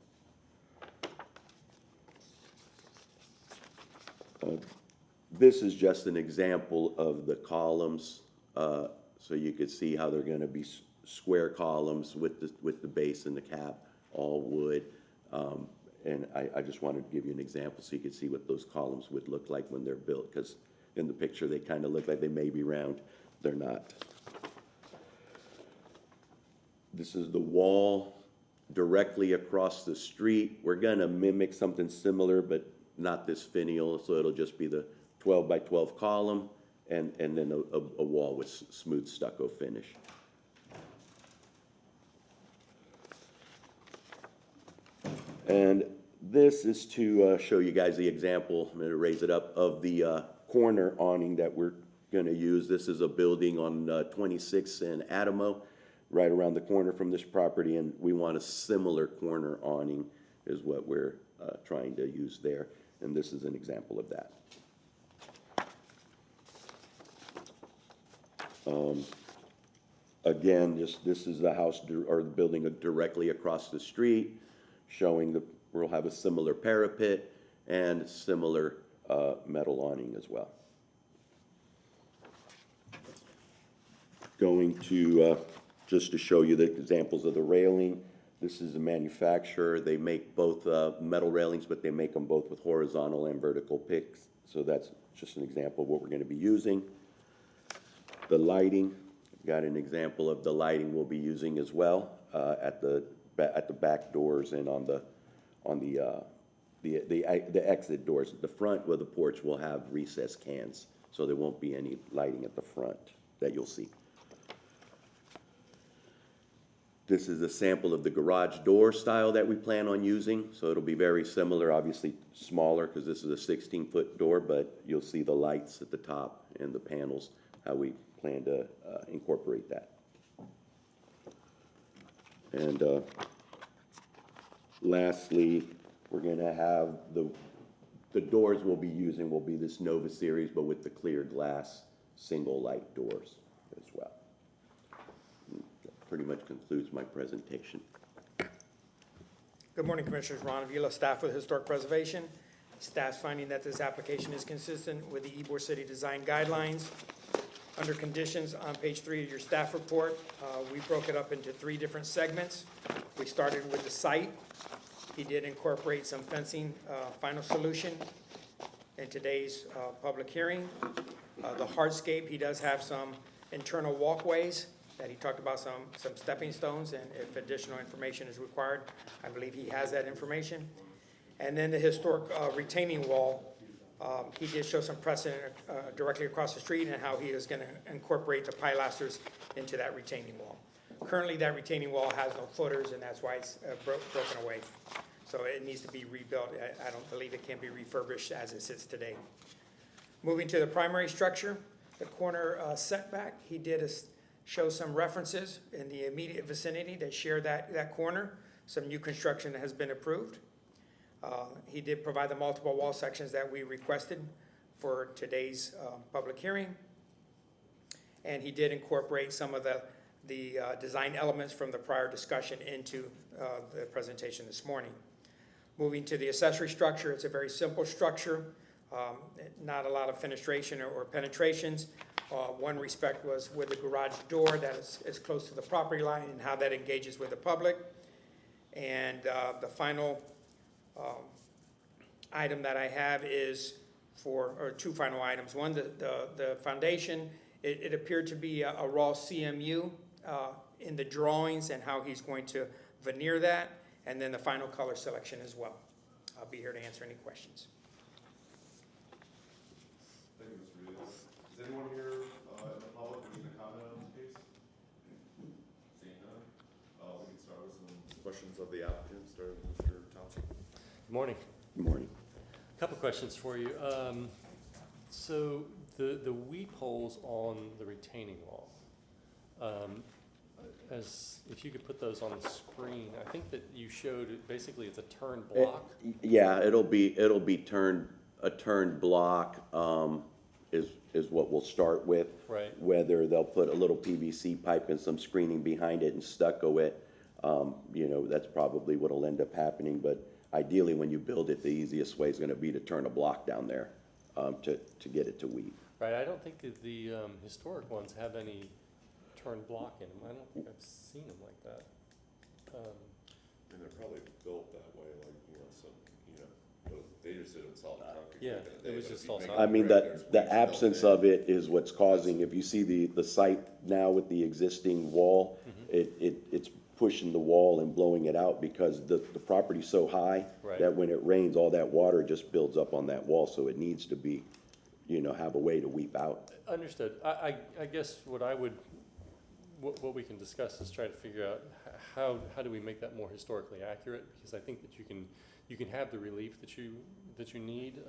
This is just an example of the columns, so you could see how they're going to be square columns with the base and the cap, all wood. And I just wanted to give you an example so you could see what those columns would look like when they're built, because in the picture they kind of look like they may be round. They're not. This is the wall directly across the street. We're going to mimic something similar, but not this finial, so it'll just be the 12 by 12 column and then a wall with smooth stucco finish. And this is to show you guys the example, I'm going to raise it up, of the corner awning that we're going to use. This is a building on 26th and Adamo, right around the corner from this property, and we want a similar corner awning is what we're trying to use there, and this is an example of that. Again, this is the house or the building directly across the street, showing we'll have a similar parapet and similar metal awning as well. Going to, just to show you the examples of the railing, this is a manufacturer. They make both metal railings, but they make them both with horizontal and vertical picks. So that's just an example of what we're going to be using. The lighting, got an example of the lighting we'll be using as well at the back doors and on the exit doors. At the front where the porch will have recessed cans, so there won't be any lighting at the front that you'll see. This is a sample of the garage door style that we plan on using, so it'll be very similar, obviously smaller because this is a 16-foot door, but you'll see the lights at the top and the panels, how we plan to incorporate that. And lastly, we're going to have the doors we'll be using will be this Nova series, but with the clear glass single light doors as well. That pretty much concludes my presentation. Good morning, Commissioners. Ron Avila, staff with Historic Preservation. Staff's finding that this application is consistent with the Ybor City Design Guidelines. Under conditions on page 3 of your staff report, we broke it up into 3 different segments. We started with the site. He did incorporate some fencing, final solution in today's public hearing. The hardscape, he does have some internal walkways that he talked about, some stepping stones, and if additional information is required, I believe he has that information. And then the historic retaining wall, he did show some precedent directly across the street and how he is going to incorporate the pilasters into that retaining wall. Currently, that retaining wall has no footers, and that's why it's broken away. So it needs to be rebuilt. I don't believe it can be refurbished as it sits today. Moving to the primary structure, the corner setback, he did show some references in the immediate vicinity that share that corner. Some new construction has been approved. He did provide the multiple wall sections that we requested for today's public hearing. And he did incorporate some of the design elements from the prior discussion into the presentation this morning. Moving to the accessory structure, it's a very simple structure, not a lot of fenestration or penetrations. One respect was with the garage door that is close to the property line and how that engages with the public. And the final item that I have is or 2 final items. One, the foundation, it appeared to be a raw CMU in the drawings and how he's going to veneer that, and then the final color selection as well. I'll be here to answer any questions. Thank you, Mr. Rivas. Is anyone here in the public wishing to comment on this case? Seeing none, we can start with some questions of the applicant, starting with Mr. Thompson. Good morning. Good morning. A couple questions for you. So the weep holes on the retaining wall, as if you could put those on the screen, I think that you showed it basically it's a turned block. Yeah, it'll be turned, a turned block, is what we'll start with. Right. Whether they'll put a little PVC pipe and some screening behind it and stucco it, you know, that's probably what'll end up happening, but ideally, when you build it, the easiest way is gonna be to turn a block down there, to get it to weep. Right, I don't think that the historic ones have any turned block in them. I don't think I've seen them like that. And they're probably built that way, like, you know, some, you know, but they just did it solid concrete. Yeah, back in the it day, was but if just you all make solid. I mean, it correct, there's the weeds built absence in. of it is what's causing, if you see the site now with the existing wall, it's pushing the wall and blowing it out because the property's so high Right. that when it rains, all that water just builds up on that wall, so it needs to be, you know, have a way to weep out. Understood. I guess what we can discuss is try to figure out how do we make that more historically accurate, because I think that you can have the relief that you need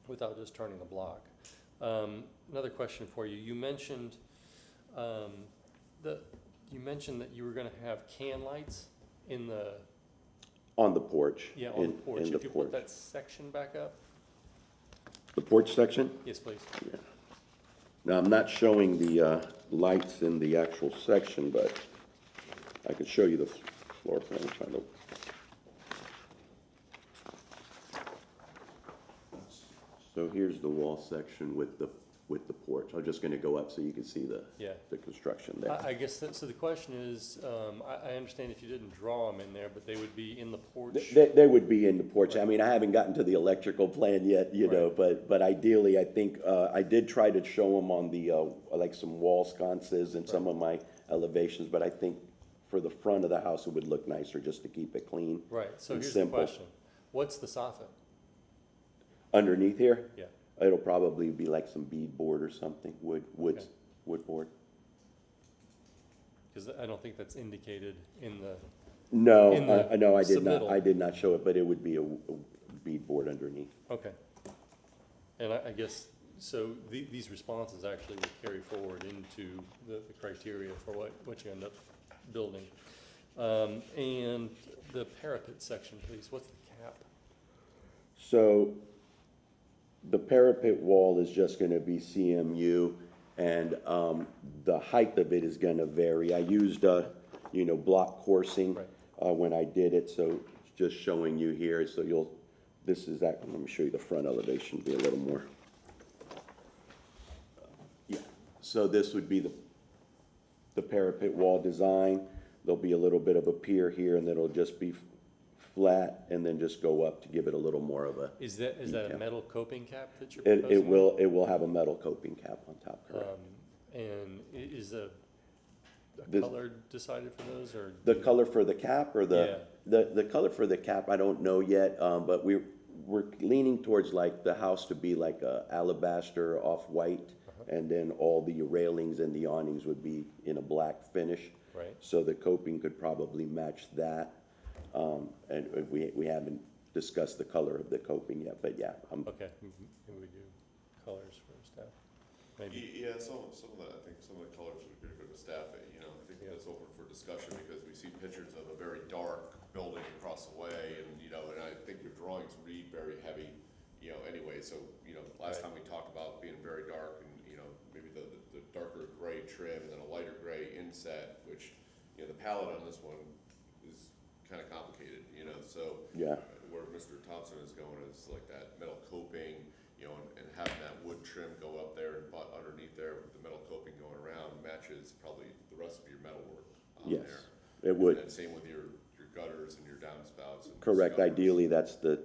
without just turning the block. Another question for you. You mentioned that you were going to have can lights in the On the porch. on the porch. In If the you porch. put that section back up, The porch section? yes, please. Yeah. Now, I'm not showing the lights in the actual section, but I could show you the floor plan. I'm trying to. So here's the wall section with the porch. I'm just gonna go up so you can see Yeah. the construction there. I guess so. The question is, I understand if you didn't draw them in there, but they would be in the porch. They would be in the porch. I mean, I haven't gotten to the electrical plan yet, you know, but ideally, I think, I did try to show them on the, like some wall sconces and some of my elevations, but I think for the front of the house, it would look nicer just to keep it clean. Right. So and here's simple. the question: what's the soffit? Underneath here, Yeah. it'll probably be like some bead board or something, wood board. Because I don't think that's indicated in the. No, In the no, I submittal. did not show it, but it would be a bead board underneath. Okay. And I guess, so these responses actually will carry forward into the criteria for what you end up building. And the parapet section, please, what's the cap? So the parapet wall is just gonna be CMU, and the height of it is gonna vary. I used, you know, block coursing Right. when I did it, so just showing you here, so this is that, let me show you the front elevation, be a little more. Yeah, So this would be the parapet wall design. There'll be a little bit of a pier here, and then it'll just be flat, and then just go up to give it a little more of a, Is that a detail. metal coping cap that you're it proposing? it will have a metal coping cap on top, correct? And is a This- color decided for those, or? The color for the cap or Yeah. the color for the cap, I don't know yet, but we're leaning towards like the house to be like a alabaster off-white, and then all the railings and the awnings would be in a black finish. Right. So the coping could probably match that. And we haven't discussed the color of the coping yet, but yeah, Okay, maybe we do colors for staff, maybe. Yeah, some of the, I think some of the colors would be good to staff it, you know, I think that's open for discussion, because we see pictures of a very dark building across the way, and, you know, and I think your drawings read very heavy, you know, anyway, so, you know, last time we talked about being very dark, and, you know, maybe the darker gray trim, and then a lighter gray inset, which, you know, the palette on this one is kinda complicated, you know, so. Yeah. Where Mr. Thompson is going is like that metal coping, you know, and having that wood trim go up there and underneath there with the metal coping going around matches probably the rest of your metal work on there. yes, it would. And same with your gutters and your downspouts and. Correct, scuppers. ideally, that's the,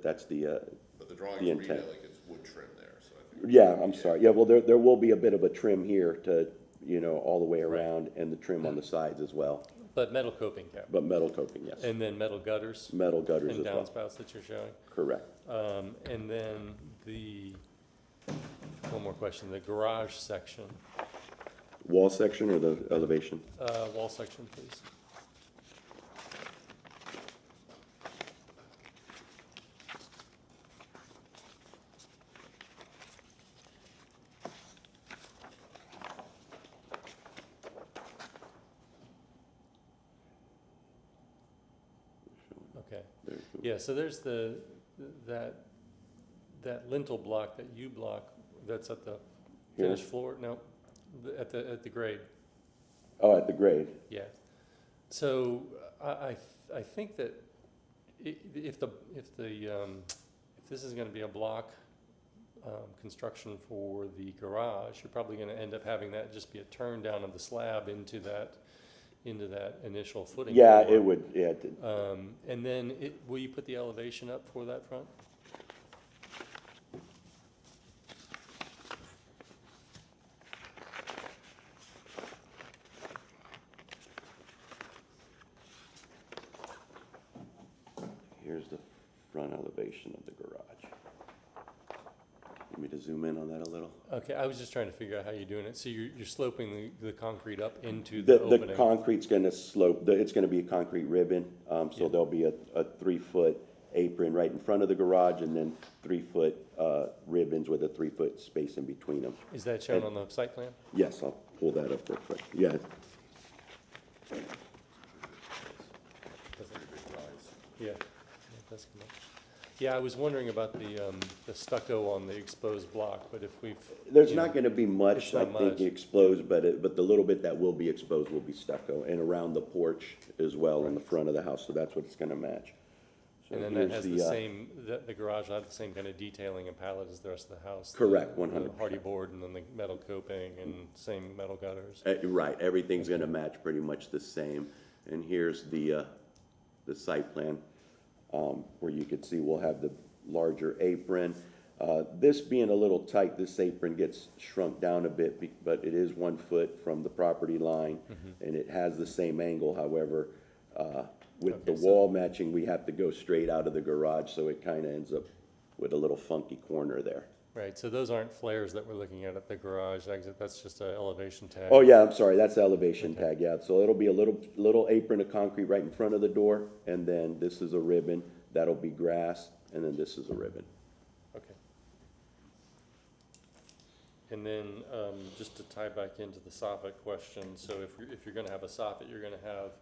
But the drawings the read intent. it like it's wood trim there, so I think. yeah, I'm sorry, yeah, well, there will be a bit of a trim here to, you know, all the way Right. around, and the trim on the sides as well, But metal coping cap, but metal coping, yes. and then metal gutters Metal gutters and as well, downspouts that you're showing. correct. And then one more question, the garage section, Wall section or the elevation? wall section, please. Okay. There's the- Yeah, so there's that lintel block that you block, that's at the Here? finished floor, no, at the grade, Oh, at the grade, yeah. So I think that if this is gonna be a block construction for the garage, you're probably gonna end up having that just be a turn down of the slab into that initial footing. yeah, floor. it would, yeah, And then will you put the elevation up for that front? here's the front elevation of the garage. Need me to zoom in on that a little? Okay, I was just trying to figure out how you're doing it. So you're sloping the concrete up into the The opening? concrete's gonna slope, it's gonna be a concrete ribbon, so Yeah. there'll be a 3-foot apron right in front of the garage, and then 3-foot, ribbons with a 3-foot space in between them. Is that shown on the site plan? Yes, I'll pull that up real quick, yeah, Does it- Pretty big drawings. Yeah, it does come up. Yeah, I was wondering about the stucco on the exposed block, but if we've. there's you not know, gonna be much, It's I not think, much. exposed, but the little bit that will be exposed will be stucco, and around the porch as well in the front of the house, so that's what it's gonna match. So And then that here's has the same, the garage will have the same kind of detailing and palette as the rest of the house? the- Correct, the 100%. Hardy board and then the metal coping and same metal gutters? Right, everything's gonna match pretty much the same. And here's the site plan, where you could see we'll have the larger apron. This being a little tight, this apron gets shrunk down a bit, but it is 1 foot from the property line, and it has the same angle, however, with the Okay, so- wall matching, we have to go straight out of the garage, so it kinda ends up with a little funky corner there. Right, so those aren't flares that we're looking at the garage exit, that's just an elevation tag? Oh, yeah, I'm sorry, that's the elevation tag, yeah. So it'll be a little apron of concrete right in front of the door, and then this is a ribbon, that'll be grass, and then this is a ribbon. Okay. And then, just to tie back into the soffit question, so if you're gonna have a soffit, you're gonna have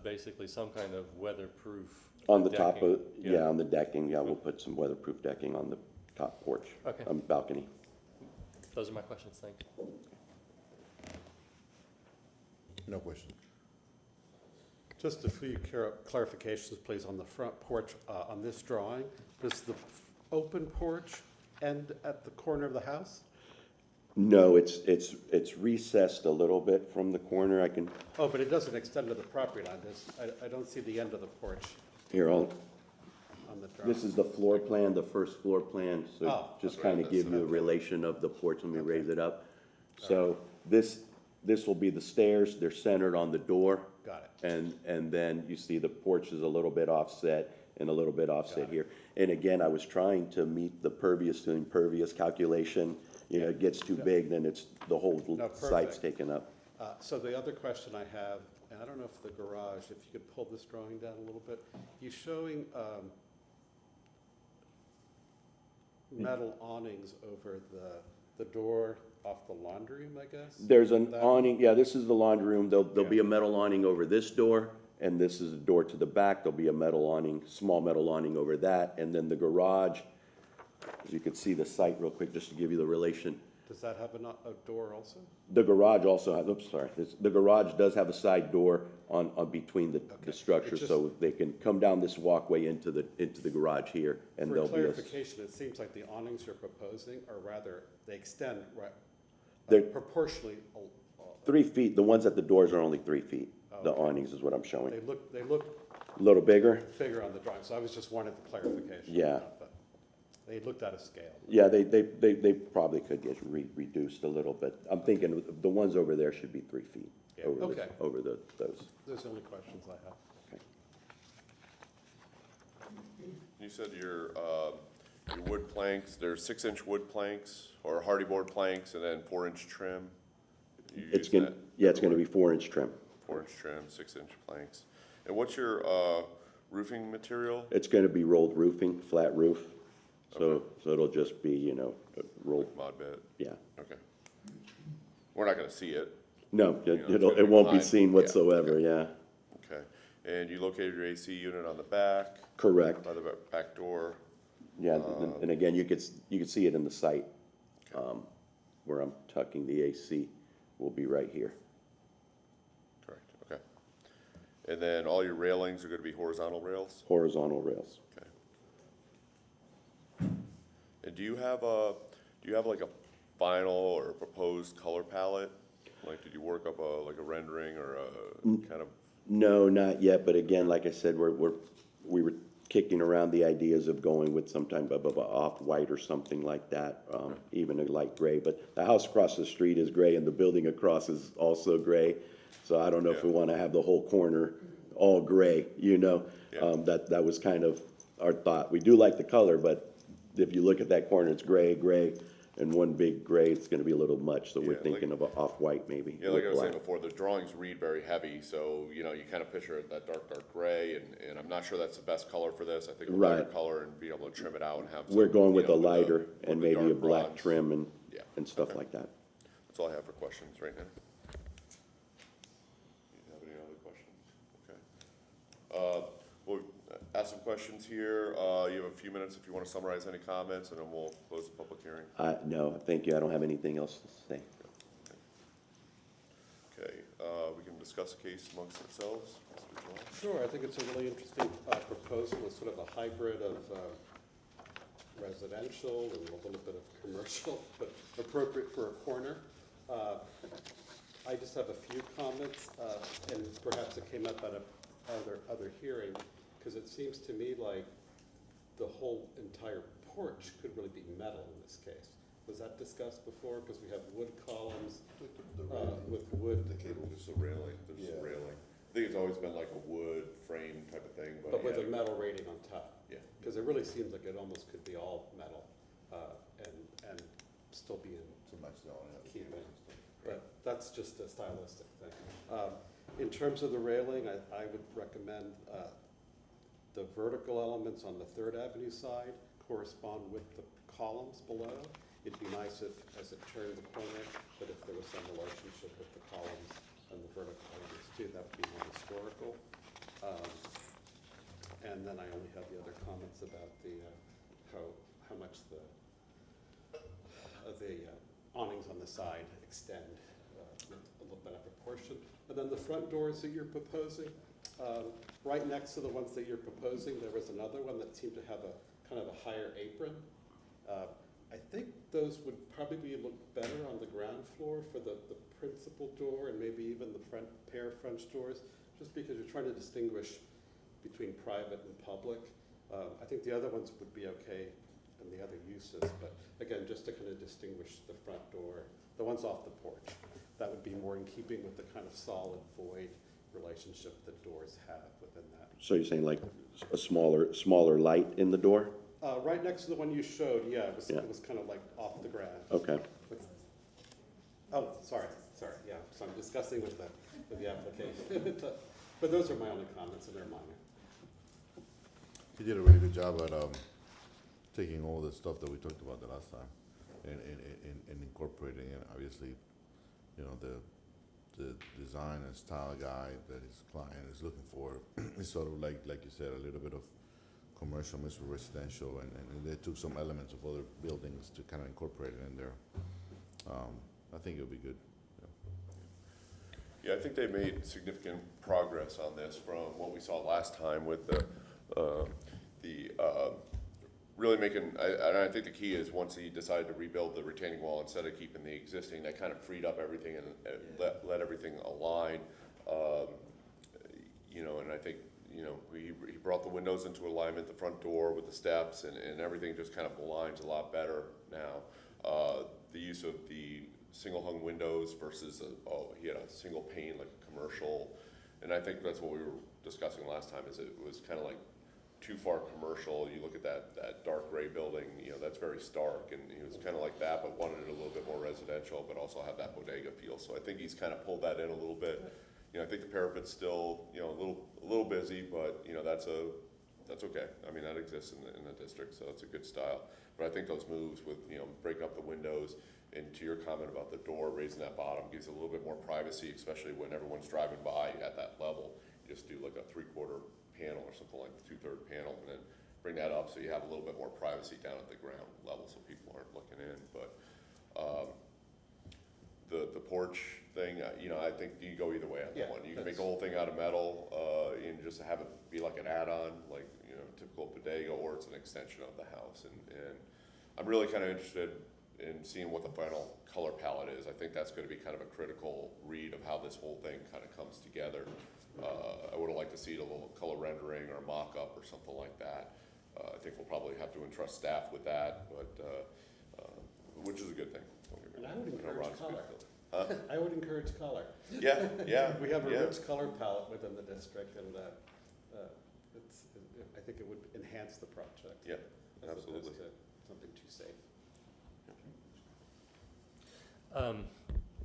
basically some kind of weatheproof On the top decking. of, yeah, on the decking, yeah, we'll put some weatherproof decking on the top porch. Okay. Balcony. Those are my questions, thank you. No question. Just a few clarifications, please, on the front porch, on this drawing. Does the open porch end at the corner of the house? No, it's recessed a little bit from the corner. I can, Oh, but it doesn't extend to the property line. I don't see the end of the porch here, on the drawing. this is the floor plan, the first floor plan, so Oh, just okay. kind of give you a relation of the porch. Let me raise it up. So this will be the stairs. They're centered on the door. Got it. And then you see the porch is a little bit offset and a little bit offset here. And again, I was trying to meet the pervious to impervious calculation. You know, it gets too big, then it's, the whole No, site's perfect. taken up. So the other question I have, and I don't know if the garage, if you could pull this drawing down a little bit, you're showing metal awnings over the door off the laundry room, I guess? There's an That- awning, yeah, this is the laundry room. There'll be a metal awning over this door, and this is the door to the back. There'll be a metal awning, small metal awning over that. And then the garage, as you can see the site real quick, just to give you the relation. Does that have a door also? The garage also has, oops, sorry, the garage does have a side door on between the Okay. structures, It so they can come down this walkway into the garage here, and For there'll be a. clarification, it seems like the awnings you're proposing are rather, they extend They're- proportionally. 3 feet, the ones at the doors are only 3 feet. The Okay. awnings is what I'm They showing. look A little bigger? bigger on the drawing, so I was just wanting the clarification. Yeah. But they looked out of scale. Yeah, they probably could get reduced a little bit. I'm thinking the ones over there should be 3 feet Yeah, over okay. those. Those are the only questions I have. You said your wood planks, there's 6-inch wood planks or hardy board planks and then 4-inch trim? You It's use gonna, that? yeah, it's gonna be 4-inch trim. 4-inch trim, 6-inch planks. And what's your roofing material? It's gonna be rolled roofing, flat roof. So it'll just be, you know, rolled, Mod bed? yeah. Okay. We're not gonna see it. No, know, it's gonna be it won't be behind. seen Yeah, whatsoever, okay. yeah. Okay. And you located your AC unit on the back, Correct. by the back door? Yeah, and again, you could see it in the site, where I'm tucking the AC will be right here. Correct, okay. And then all your railings are gonna be horizontal rails? Horizontal rails. Okay. And do you have like a final or a proposed color palette? Like, did you work up like a rendering or a kind of, No, not yet, but again, like I said, we were kicking around the ideas of going with some type of a off-white or something like that, even a light gray. But the house across the street is gray and the building across is also gray. So I don't know if we want to have the whole corner all gray, you know? Yeah. That was kind of our thought. We do like the color, but if you look at that corner, it's gray, and one big gray, it's gonna be a little much. So we're Yeah, thinking of a off-white maybe. yeah, like I with was saying black. before, the drawings read very heavy, so, you know, you kind of picture that dark gray, and I'm not sure that's the best color for this. I think a lighter Right. color and be able to trim it out and have some. We're going you with know, a lighter with and the maybe a dark black bronze. trim Yeah, and stuff okay. like that. That's all I have for questions right now. Do you have any other questions? Okay. We'll ask some questions here. You have a few minutes if you want to summarize any comments, and then we'll close the public hearing. No, thank you. I don't have anything else to say. Okay, we can discuss the case amongst ourselves. Mr. Jones? Sure, I think it's a really interesting proposal. It's sort of a hybrid of residential and a little bit of commercial, but appropriate for a corner. I just have a few comments, and perhaps it came up at other hearing, because it seems to me like the whole entire porch could really be metal in this case. Was that discussed before? Because we have wood columns with wood. There's a railing, there's a railing. I think it's always been like a wood frame type of thing, but But with yeah. a metal rating on top. Yeah. Because it really seems like it almost could be all metal, and still be in keeping. But that's just a stylistic thing. In terms of the railing, I would recommend the vertical elements on the Third Avenue side correspond with the columns below. It'd be nice if, as it turned the corner, that if there was some relationship with the columns and the vertical elements too, that would be more historical. And then I only have the other comments about the, how much the awnings on the side extend with a little bit of proportion. And then the front doors that you're proposing, right next to the ones that you're proposing, there was another one that seemed to have a kind of a higher apron. I think those would probably look better on the ground floor for the principal door and maybe even the pair of French doors, just because you're trying to distinguish between private and public. I think the other ones would be okay and the other uses, but again, just to kind of distinguish the front door, the ones off the porch, that would be more in keeping with the kind of solid void relationship that doors have within that. So you're saying like a smaller light in the door? Right next to the one you showed, yeah, it was, Yeah. it was kind of like off the ground. Okay. Oh, sorry, yeah, so I'm discussing with the application. But those are my only comments, and they're minor. He did a really good job at taking all the stuff that we talked about the last time and incorporating it. Obviously, you know, the design and style guide that his client is looking for is sort of like you said, a little bit of commercial mixed with residential, and they took some elements of other buildings to kind of incorporate it in there. I think it'll be good. Yeah, I think they made significant progress on this from what we saw last time with the really making, I think the key is once he decided to rebuild the retaining wall instead of keeping the existing, that kind of freed up everything and let everything align. You know, and I think, you know, he brought the windows into alignment, the front door with the steps, and everything just kind of aligns a lot better now. The use of the single hung windows versus, he had a single pane like a commercial, and I think that's what we were discussing last time, is it was kind of like too far commercial. You look at that dark gray building, you know, that's very stark, and he was kind of like that, but wanted it a little bit more residential, but also have that bodega feel. So I think he's kind of pulled that in a little bit. You know, I think the parapet's still, you know, a little busy, but you know, that's okay. I mean, that exists in the district, so it's a good style. But I think those moves with, you know, break up the windows, and to your comment about the door, raising that bottom gives a little bit more privacy, especially when everyone's driving by at that level. You just do like a 3/4 panel or something like the 2/3 panel, and then bring that up so you have a little bit more privacy down at the ground level so people aren't looking in. But the porch thing, you know, I think you go either way on that one. You can make the whole thing out of metal and just have it be like an add-on, like, you know, typical bodega, or it's an extension of the house. And I'm really kind of interested in seeing what the final color palette is. I think that's going to be kind of a critical read of how this whole thing kind of comes together. I would have liked to see a little color rendering or mock-up or something like that. I think we'll probably have to entrust staff with that, but which is a good thing. And I would encourage color. Huh? I would encourage color. Yeah, yeah. We have a yeah. rich color palette within the district, and I think it would enhance the project. Yeah, as absolutely. opposed to something too safe.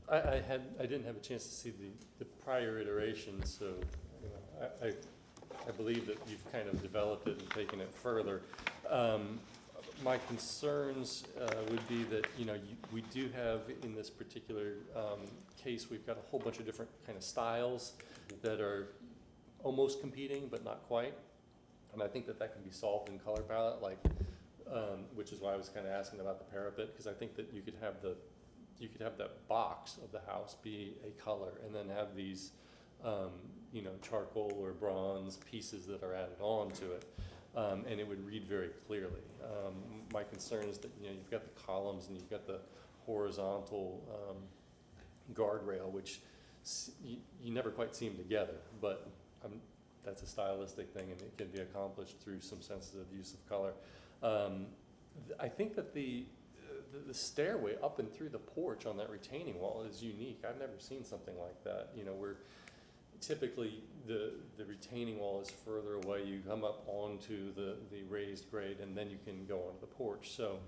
I didn't have a chance to see the prior iteration, so you know, I believe that you've kind of developed it and taken it further. My concerns would be that, you know, we do have in this particular case, we've got a whole bunch of different kind of styles that are almost competing, but not quite. And I think that can be solved in color palette, like, which is why I was kind of asking about the parapet, because I think that you could have that box of the house be a color, and then have these, you know, charcoal or bronze pieces that are added on to it, and it would read very clearly. My concern is that, you know, you've got the columns and you've got the horizontal guardrail, which you never quite see them together, but that's a stylistic thing, and it can be accomplished through some sensitive use of color. I think that the stairway up and through the porch on that retaining wall is unique. I've never seen something like that. You know, where typically the retaining wall is further away. You come up onto the raised grade, and then you can go onto the porch. So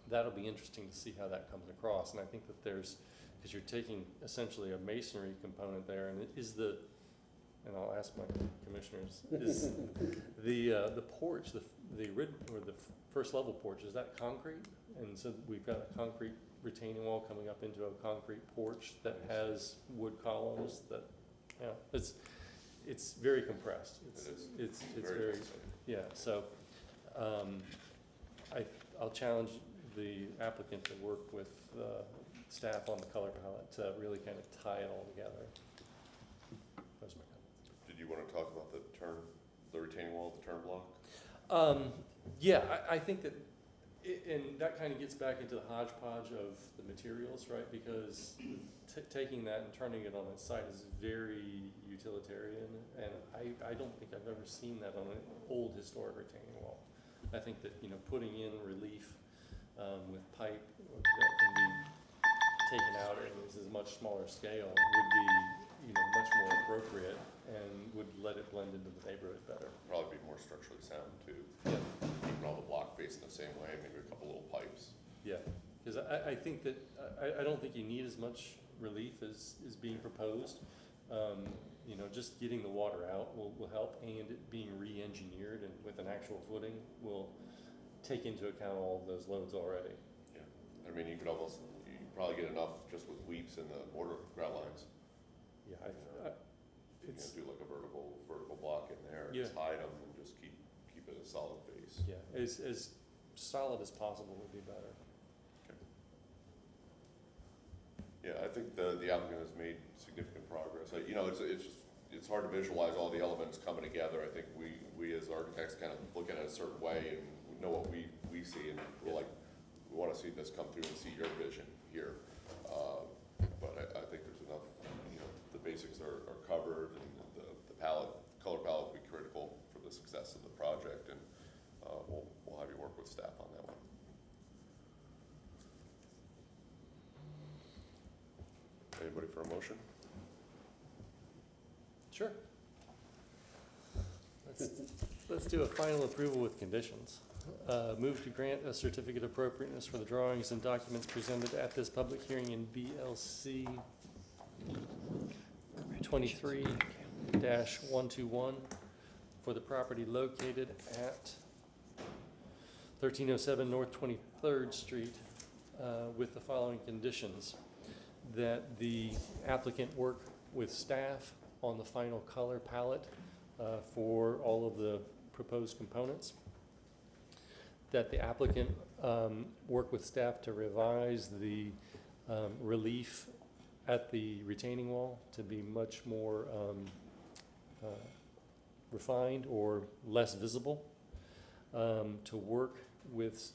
that'll be interesting to see how that comes across. And I think that because you're taking essentially a masonry component there, and and I'll ask my commissioners, is the porch, the first level porch, is that concrete? And so we've got a concrete retaining wall coming up into a concrete porch that has wood columns that, yeah, it's very compressed. It's very, yeah. So I'll challenge the applicant to work with staff on the color palette to really kind of tie it all together. Those are my comments. Did you want to talk about the retaining wall, the turn block? Yeah, I think that And that kind of gets back into the hodgepodge of the materials, right? Because taking that and turning it on its side is very utilitarian, and I don't think I've ever seen that on an old historic retaining wall. I think that, putting in relief with pipe that can be taken out and is a much smaller scale would be, much more appropriate and would let it blend into the neighborhood better. Probably be more structurally sound too. Yeah. Keeping all the block facing the same way, maybe a couple little pipes. Yeah, because I think that, I don't think you need as much relief as is being proposed. Just getting the water out will help, and it being re-engineered and with an actual footing will take into account all of those loads already. Yeah, I mean, you could probably get enough just with weeps in the border grout lines. Yeah, You can do like a vertical block in there, Yeah. just hide them and just keep it a solid base. yeah, as solid as possible would be better. Yeah, I think the applicant has made significant progress. It's hard to visualize all the elements coming together. I think we as architects kind of look at it a certain way and know what we see, and we want to see this come through and see your vision here. But I think there's enough, the basics are covered, and the color palette will be critical for the success of the project, and we'll have you work with staff on that one. Anybody for a motion? Sure. Let's do a final approval with conditions. Move to grant a certificate of appropriateness for the drawings and documents presented at this public hearing in BLC 23-121 for the property located at 1307 North 23rd Street with the following conditions: that the applicant work with staff on the final color palette for all of the proposed components, that the applicant work with staff to revise the relief at the retaining wall to be much more refined or less visible, to work with,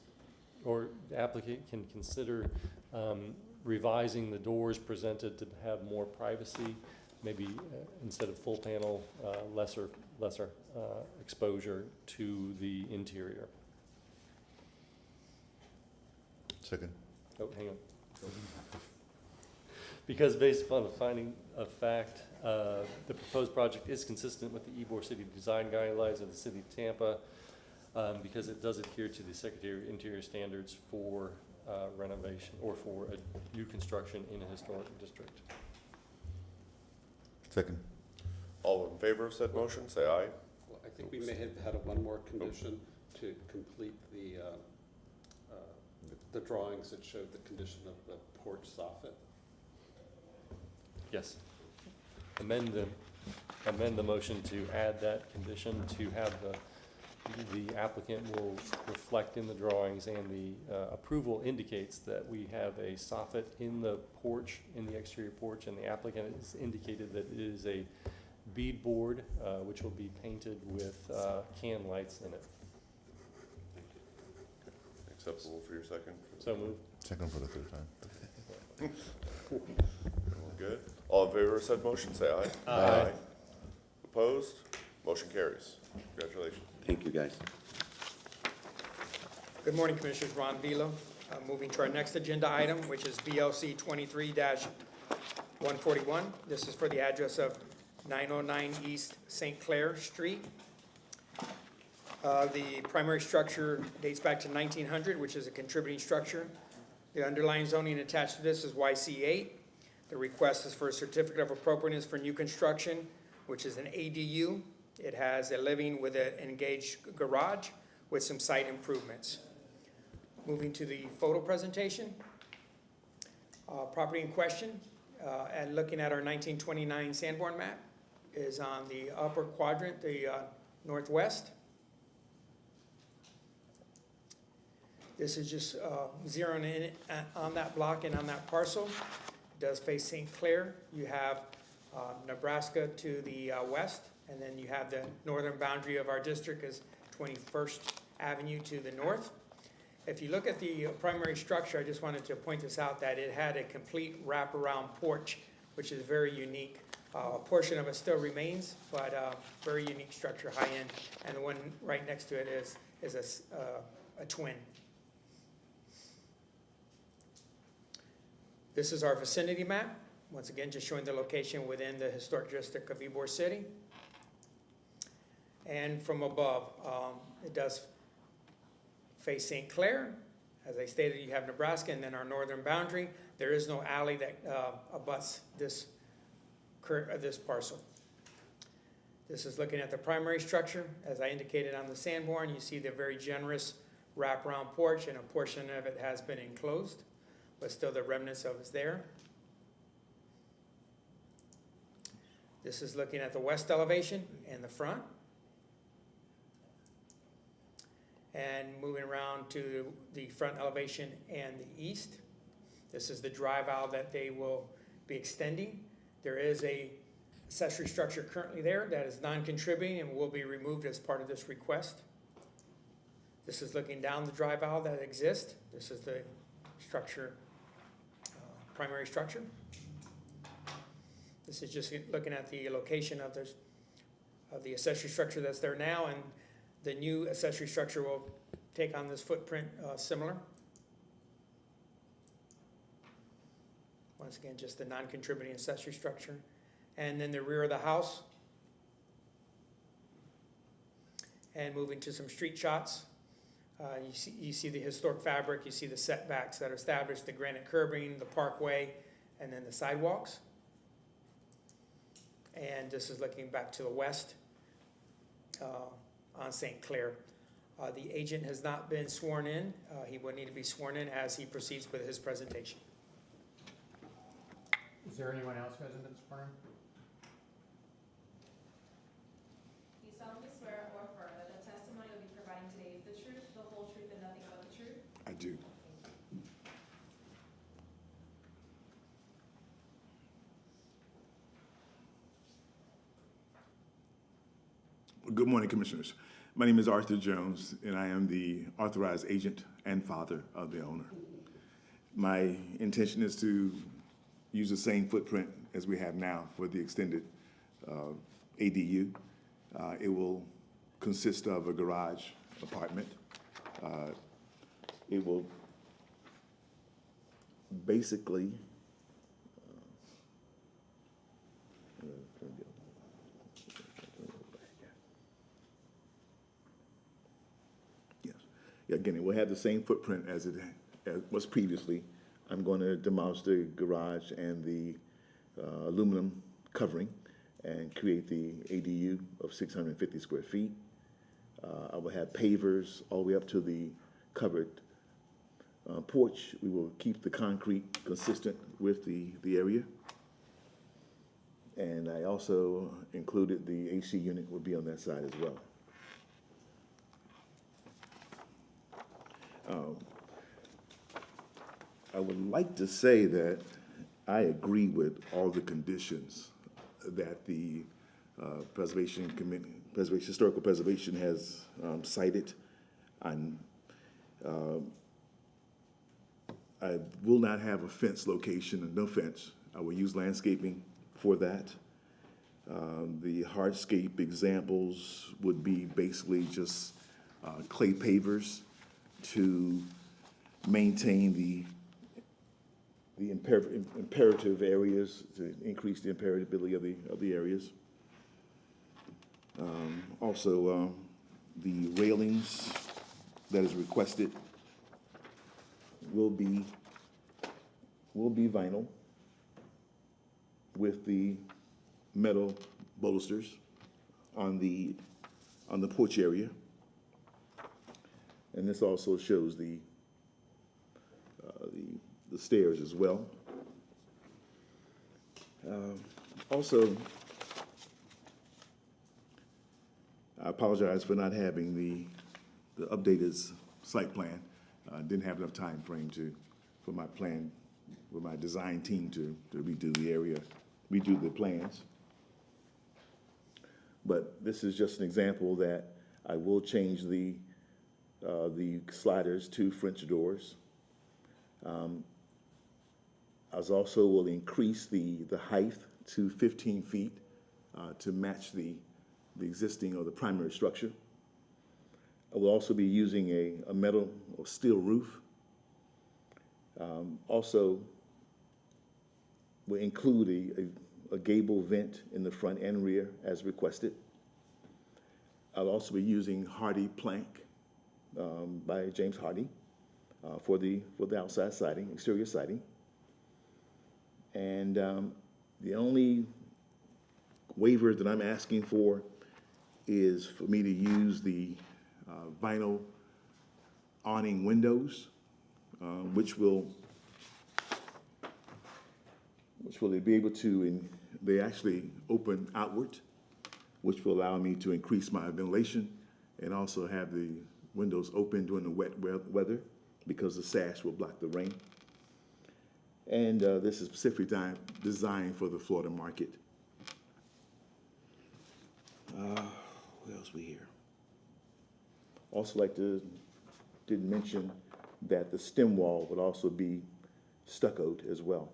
or the applicant can consider revising the doors presented to have more privacy, maybe instead of full panel, lesser exposure to the interior. Second. Oh, hang on. Because based upon the finding of fact, the proposed project is consistent with the Ybor City Design Guidelines of the City of Tampa, because it does adhere to the Secretary of Interior standards for renovation or for a new construction in a historic district. Second. All in favor of said motion, say aye. Well, I think we may have had one more condition to complete the drawings that showed the condition of the porch soffit. Yes. Amend the motion to add that condition to have the applicant will reflect in the drawings, and the approval indicates that we have a soffit in the porch, in the exterior porch, and the applicant has indicated that it is a bead board, which will be painted with can lights in it. Acceptable for your second? So moved. Second for the third time. Everyone good? All in favor of said motion, say aye. Aye. Opposed? Motion carries. Congratulations. Thank you, guys. Good morning, Commissioners. Ron Vilo. Moving to our next agenda item, which is BLC 23-141. This is for the address of 909 East St. Clair Street. The primary structure dates back to 1900, which is a contributing structure. The underlying zoning attached to this is YC8. The request is for a certificate of appropriateness for new construction, which is an ADU. It has a living with an engaged garage with some site improvements. Moving to the photo presentation. Property in question, and looking at our 1929 Sanborn map, is on the upper quadrant, the northwest. This is just zeroing in on that block and on that parcel. It does face St. Clair. You have Nebraska to the west, and then you have the northern boundary of our district is 21st Avenue to the north. If you look at the primary structure, I just wanted to point this out, that it had a complete wraparound porch, which is very unique. A portion of it still remains, but very unique structure, high-end. And the one right next to it is a twin. This is our vicinity map. Once again, just showing the location within the historic district of Ybor City. And from above, it does face St. Clair. As I stated, you have Nebraska and then our northern boundary. There is no alley that abuts this parcel. This is looking at the primary structure. As I indicated on the Sanborn, you see the very generous wraparound porch, and a portion of it has been enclosed, but still the remnants of it's there. This is looking at the west elevation and the front. And moving around to the front elevation and the east. This is the drive aisle that they will be extending. There is a accessory structure currently there that is non-contributing and will be removed as part of this request. This is looking down the drive aisle that exists. This is the structure, primary structure. This is just looking at the location of the accessory structure that's there now, and the new accessory structure will take on this footprint similar. Once again, just the non-contributing accessory structure. And then the rear of the house. And moving to some street shots. You see the historic fabric, you see the setbacks that are established, the granite curbing, the parkway, and then the sidewalks. And this is looking back to the west on St. Clair. The agent has not been sworn in. He will need to be sworn in as he proceeds with his presentation. Is there anyone else who hasn't been sworn in? Do you solemnly swear or affirm that the testimony you'll be providing today is the truth, the whole truth, and nothing but the truth? I do. Good morning, Commissioners. My name is Arthur Jones, and I am the authorized agent and father of the owner. My intention is to use the same footprint as we have now for the extended ADU. It will consist of a garage apartment. It will basically again, it will have the same footprint as it was previously. I'm going to demolish the garage and the aluminum covering and create the ADU of 650 square feet. I will have pavers all the way up to the covered porch. We will keep the concrete consistent with the area. And I also included the AC unit will be on that side as well. I would like to say that I agree with all the conditions that the Preservation Committee, Historical Preservation has cited. I will not have a fence location, no fence. I will use landscaping for that. The hardscape examples would be basically just clay pavers to maintain the imperative areas, to increase the imperability of the areas. Also, the railings that is requested will be vinyl with the metal bolsters on the porch area. And this also shows the stairs as well. Also, I apologize for not having the updated site plan. Didn't have enough time frame for my plan, for my design team to redo the area, redo the plans. But this is just an example that I will change the the sliders to French doors. I was also will increase the height to 15 feet to match the existing or the primary structure. I will also be using a metal or steel roof. Also will include a gable vent in the front and rear as requested. I'll also be using Hardy plank by James Hardy for the outside siding, exterior siding. And the only waiver that I'm asking for is for me to use the vinyl awning windows, which will be able to, they actually open outward, which will allow me to increase my ventilation and also have the windows open during the wet weather because the sash will block the rain. And this is specifically designed for the Florida market. What else we hear? Also like to didn't mention that the stem wall would also be stuccoed as well.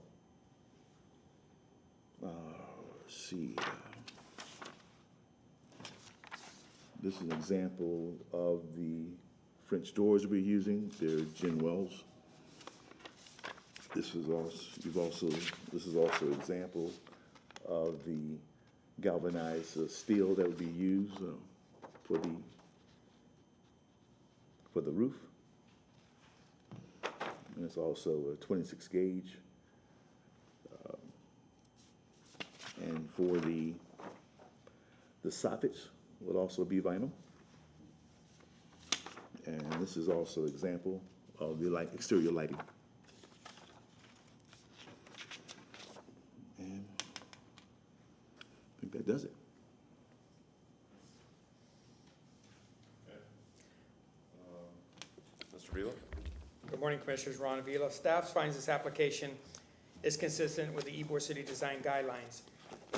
Let's see. This is an example of the French doors we're using. They're Genwells. This is also an example of the galvanized steel that would be used for the roof. And it's also a 26 gauge. And for the soffits would also be vinyl. And this is also an example of the exterior lighting. And I think that does it. Mr. Vila? Good morning, Commissioners. Ron Avila. Staff finds this application is consistent with the Ybor City Design Guidelines.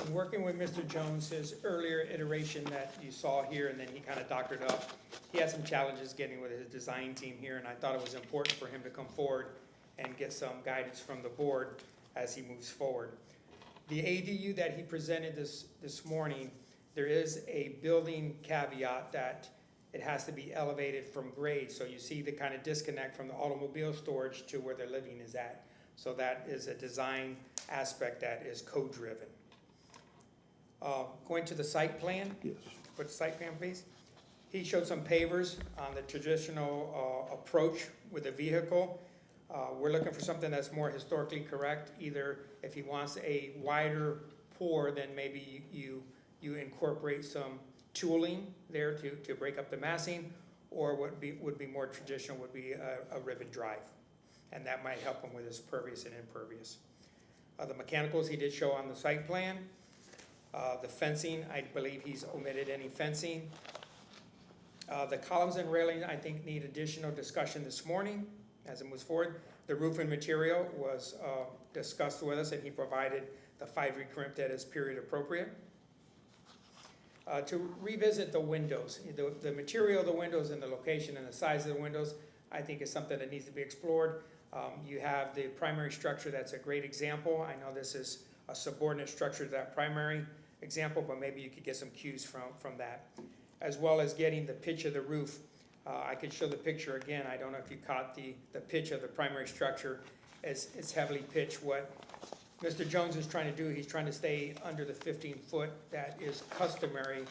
In working with Mr. Jones, his earlier iteration that you saw here, and then he kind of doctored up, he had some challenges getting with his design team here, and I thought it was important for him to come forward and get some guidance from the board as he moves forward. The ADU that he presented this morning, there is a building caveat that it has to be elevated from grade, so you see the kind of disconnect from the automobile storage to where their living is at. So that is a design aspect that is code-driven. Going to the site plan. Yes. Put the site plan, please. He showed some pavers on the traditional approach with a vehicle. We're looking for something that's more historically correct. Either if he wants a wider pour, then maybe you incorporate some tooling there to break up the massing, or what would be more traditional would be a ribbon drive, and that might help him with his pervious and impervious. The mechanicals he did show on the site plan. The fencing, I believe he's omitted any fencing. The columns and railing, I think, need additional discussion this morning as it moves forward. The roofing material was discussed with us, and he provided the 5 crimp that is period appropriate. To revisit the windows, the material of the windows and the location and the size of the windows, I think is something that needs to be explored. You have the primary structure, that's a great example. I know this is a subordinate structure to that primary example, but maybe you could get some cues from that. As well as getting the pitch of the roof. I could show the picture again. I don't know if you caught the pitch of the primary structure. It's heavily pitched. What Mr. Jones is trying to do, he's trying to stay under the 15-foot that is customary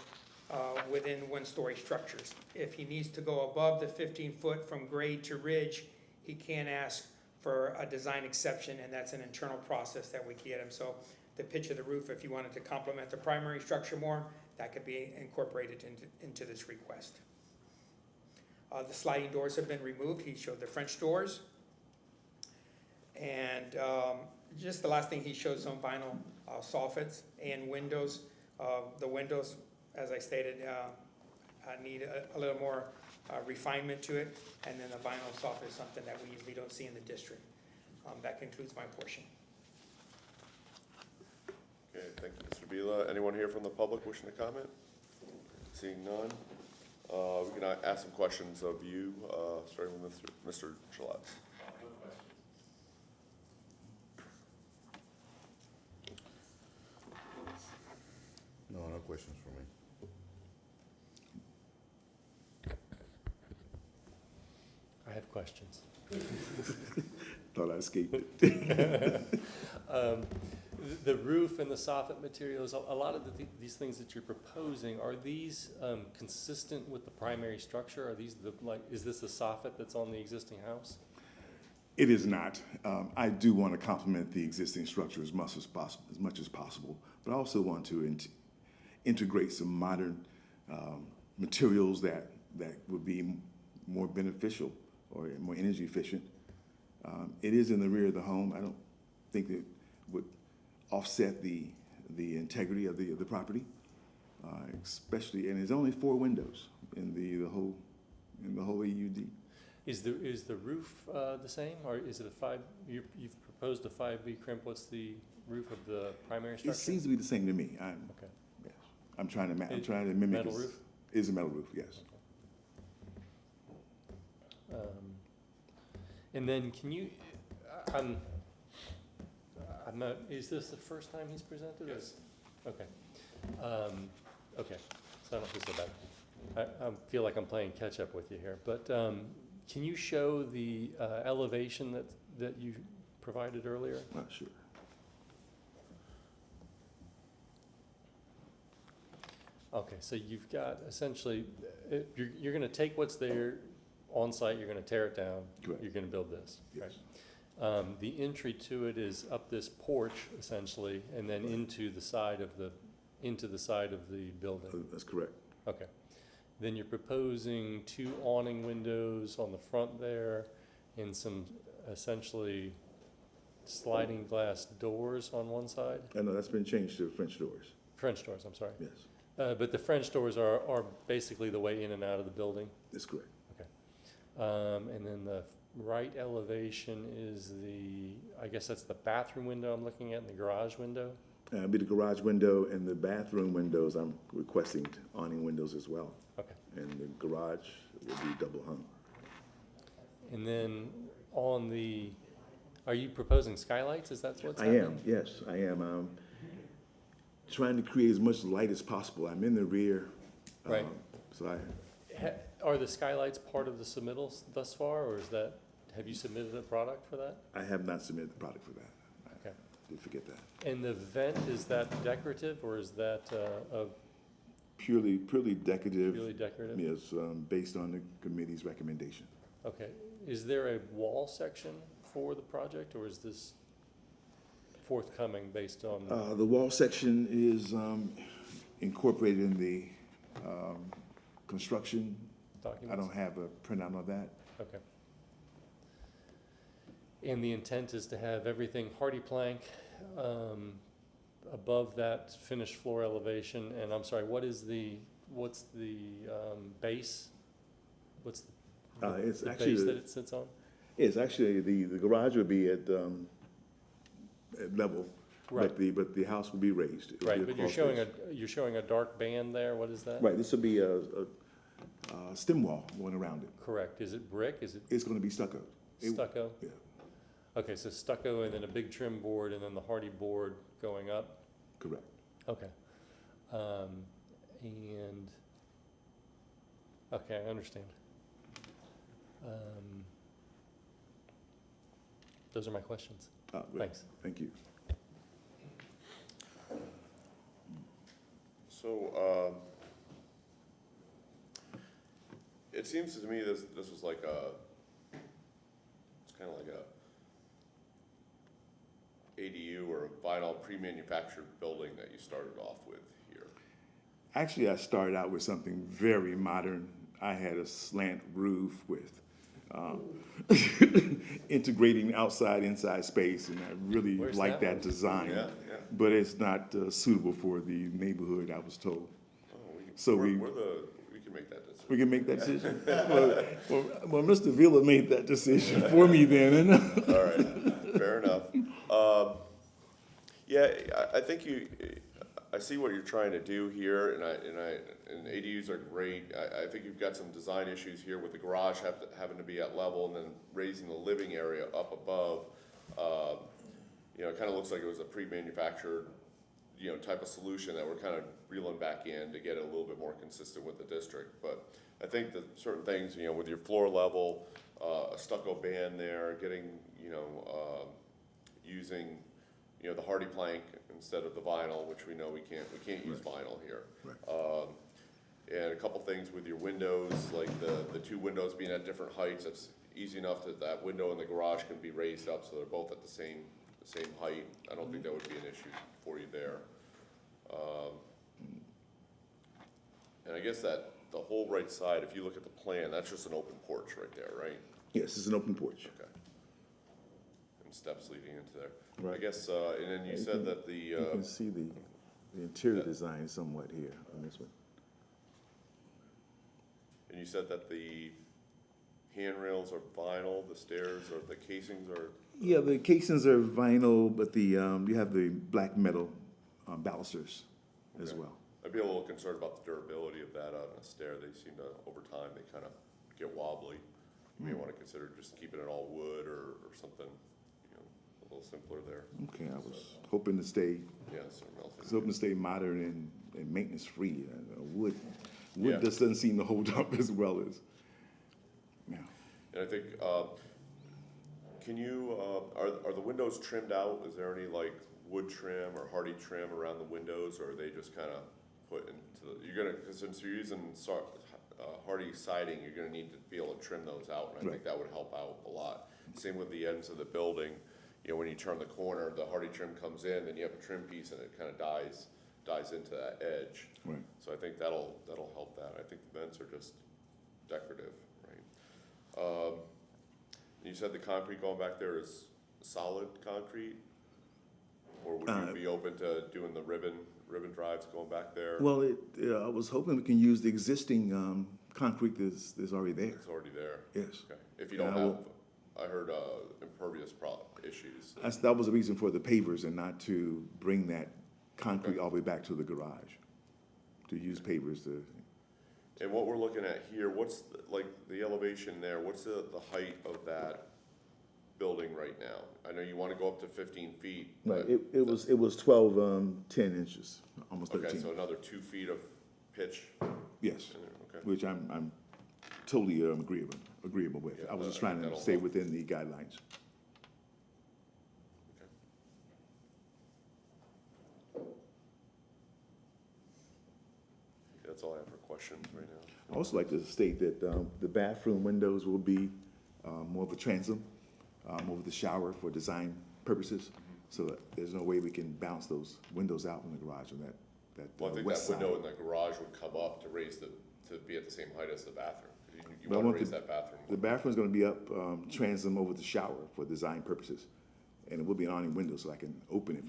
within one-story structures. If he needs to go above the 15-foot from grade to ridge, he can ask for a design exception, and that's an internal process that we get him. So the pitch of the roof, if you wanted to complement the primary structure more, that could be incorporated into this request. The sliding doors have been removed. He showed the French doors. And just the last thing, he showed some vinyl soffits and windows. The windows, as I stated, need a little more refinement to it. And then the vinyl soffit is something that we usually don't see in the district. That concludes my portion. Okay, thank you, Mr. Vila. Anyone here from the public wishing to comment? Seeing none. We can ask some questions of you, starting with Mr. Gillette. No, no questions for me. I have questions. Thought I escaped it. The roof and the soffit materials, a lot of these things that you're proposing, are these consistent with the primary structure? Are these is this the soffit that's on the existing house? It is not. I do want to complement the existing structure as much as possible, but I also want to integrate some modern materials that would be more beneficial or more energy efficient. It is in the rear of the home. I don't think that would offset the integrity of the property, especially, and there's only 4 windows in the whole AUD. Is the roof the same, or is it you've proposed a 5B crimp? What's the roof of the primary structure? It seems to be the same to me. Okay. Yes. I'm trying to mimic metal this. roof? It is a metal roof, yes. And then can you, I'm not, is this the first time he's presented? Yes. Okay. Okay, so I don't feel so bad. I feel like I'm playing catch up with you here, but can you show the elevation that you provided earlier? Sure. Okay, so you've got essentially, you're gonna take what's there on site, you're gonna tear it down. Correct. You're gonna build this. Yes. Right? The entry to it is up this porch essentially, and then into the side of the building. That's correct. Okay. Then you're proposing 2 awning windows on the front there, and some essentially sliding glass doors on one side. No, that's been changed to French doors. French doors, I'm sorry. Yes, But the French doors are basically the way in and out of the building. that's correct. And then the right elevation is I guess that's the bathroom window I'm looking at, and the garage window? Be the garage window and the bathroom windows, I'm requesting awning windows as well. Okay. And the garage will be double hung. And then are you proposing skylights? Is that what's I happening? am, yes, I am. Trying to create as much light as possible. I'm in the rear. Right. So Are the skylights part of the submittals thus far, or have you submitted a product for that? I have not submitted the product for that. I Okay. did forget that. And the vent, is that decorative, or is that Purely decorative. purely decorative? Yes, based on the committee's recommendation. Okay. Is there a wall section for the project, or is this forthcoming based on? The wall section is incorporated in the construction. Documents? I don't have a printout of that. Okay. And the intent is to have everything hardy plank above that finished floor elevation, and I'm sorry, what's the base? What's It's the actually base that it sits on? It's actually the garage would be at level, Right. but the house will be raised. It'll be Right, a but crawl space. you're showing a dark band there, what is that? Right, this will be a stem wall going around it. Correct, is it brick, is it It's going to be stucco. stucco? Yeah, Okay, so stucco and then a big trim board and then the hardy board going up? correct. Okay. Okay, I understand. Those are my questions. Great. Thanks. Thank you. So, it seems to me this was like it's kind of like a ADU or a vinyl pre-manufactured building that you started off with here. Actually, I started out with something very modern. I had a slant roof with integrating outside-inside space, and I really Where's like that that one? design. Yeah. But it's not suitable for the neighborhood, I was told. Oh, So we we can make that decision. we can make that decision. well, Mr. Villa made that decision for me then. All right, fair enough. Yeah, I think I see what you're trying to do here, and ADUs are great. I think you've got some design issues here with the garage having to be at level and then raising the living area up above. You know, it kind of looks like it was a pre-manufactured, you know, type of solution that we're kind of reeling back in to get it a little bit more consistent with the district. But I think that certain things, you know, with your floor level, a stucco band there, getting, you know, using, you know, the hardy plank instead of the vinyl, which we know we can't use vinyl here. Right. And a couple things with your windows, like the two windows being at different heights, it's easy enough that that window in the garage can be raised up so they're both at the same height. I don't think that would be an issue for you there. And I guess that the whole right side, if you look at the plan, that's just an open porch right there, right? Yes, it's an open porch. Okay. And steps leading into there. I Right. guess, and then you said that the, You can see the interior design somewhat here on this one. and you said that the handrails are vinyl, the stairs or the casings are, Yeah, the casings are vinyl, but the, you have the black metal balusters as Okay. well. I'd be a little concerned about the durability of that on a stair. They seem to, over time, they kind of get wobbly. You may want to consider just keeping it all wood or something, you know, a little simpler there. Okay, I was hoping to stay, Yeah, so melting. hoping to stay modern and maintenance-free. Wood Yeah. just doesn't seem to hold up as well as, yeah. And I think, can you, are the windows trimmed out? Is there any like wood trim or hardy trim around the windows, or are they just kind of put into the, you're gonna, because since you're using hardy siding, you're gonna need to be able to trim those out, and I think Right. that would help out a lot. Same with the ends of the building, you know, when you turn the corner, the hardy trim comes in, then you have a trim piece and it kind of dies into that edge. Right. So I think that'll help that. I think the vents are just decorative, right? You said the concrete going back there is solid concrete? Or would you be open to doing the ribbon drives going back there? Well, I was hoping we can use the existing concrete that's already there. It's already there? Yes. Okay. If you don't Yeah, I have, will- I heard impervious issues. That was the reason for the pavers and not to bring that concrete all the way back to the garage. To use pavers to, And what we're looking at here, what's, like, the elevation there, what's the height of that building right now? I know you want to go up to 15 feet, right, but, it was 12, 10 inches, almost okay, 13. so another 2 feet of pitch Yes, in there, okay? which I'm totally agreeable with. Yeah, I was just I trying think to that'll stay help. within the guidelines. That's all I have for questions right now. I also like to state that the bathroom windows will be more of a transom over the shower for design purposes, so that there's no way we can bounce those windows out in the garage on that Well, I think west that side. window in the garage would come up to raise to be at the same height as the bathroom. You But I want want to raise the- that bathroom. The bathroom's gonna be up transom over the shower for design purposes, and it will be an awning window, so I can open it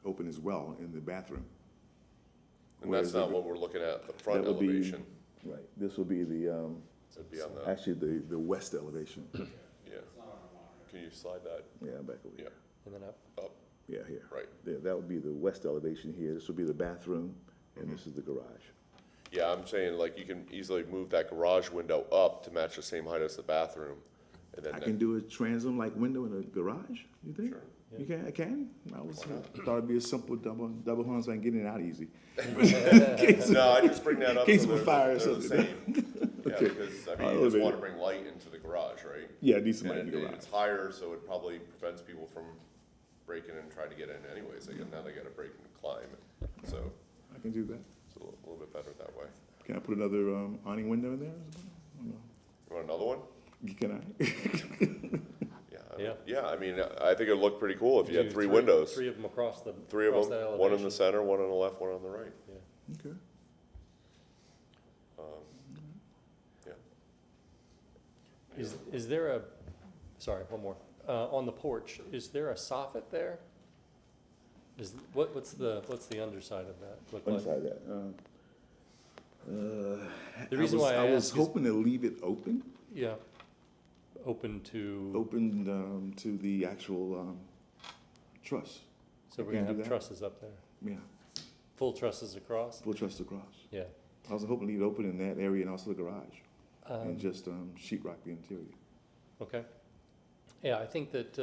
open as well in the bathroom. And that's whereas not the- what we're looking at, the front That would be- elevation. Right, this will be the, It'd be on the, actually the west elevation. yeah. Can you slide that? Yeah, back over Yeah, here. And then up. up, Yeah, here. right. Yeah, that would be the west elevation here. This will be the bathroom, and this is the garage. Yeah, I'm saying like you can easily move that garage window up to match the same height as the bathroom. And then, I can do a transom-like window in a garage, you think? Sure. You can, I can? I thought it'd be a simple double hung so I can get in and out easy. no, I just bring that up. Case so of a they're- fire or they're the something. same. Yeah, Okay. because, I mean, you just Elevator. want to bring light into the garage, right? Yeah, decent light in And the garage. it's higher, so it probably prevents people from breaking and trying to get in anyways. Now they gotta break and climb, so I can do that. it's a little bit better that way. Can I put another awning window in there? You want another one? Can I? Yeah, I mean, I think it'd look pretty cool if you had Do three windows. Three of them across the, Three of across that them, one in elevation. the center, one on the left, one on the right. Yeah. Okay. Yeah. Is there a, sorry, one more. On the porch, is there a soffit there? What's the underside of that look like? Inside that. The reason why I was ask is- hoping to leave it open, Yeah. Open to, to the actual truss. so we're Can gonna do have that? trusses up there. Yeah. Full trusses across? full truss across. Yeah. I was hoping to leave it open in that area and also the garage, and Um, just sheet rock the interior. Okay. Yeah, I think that,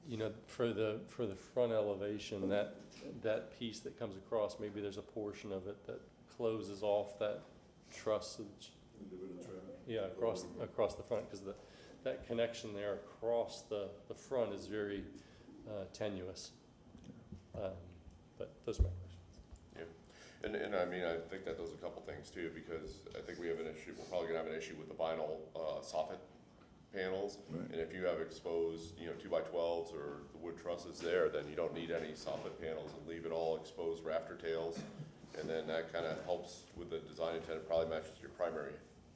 you know, for the front elevation, that piece that comes across, maybe there's a portion of it that closes off that trussage. Yeah, across the front, because that connection there across the front is very tenuous. But those are my questions. Yeah, and I mean, I think that does a couple things too, because I think we have an issue, we're probably gonna have an issue with the vinyl, soffit panels. Right. And if you have exposed, 2x12s or the wood trusses there, then you don't need any soffit panels and leave it all exposed rafter tails. And then that kinda helps with the design intent, it probably matches your primary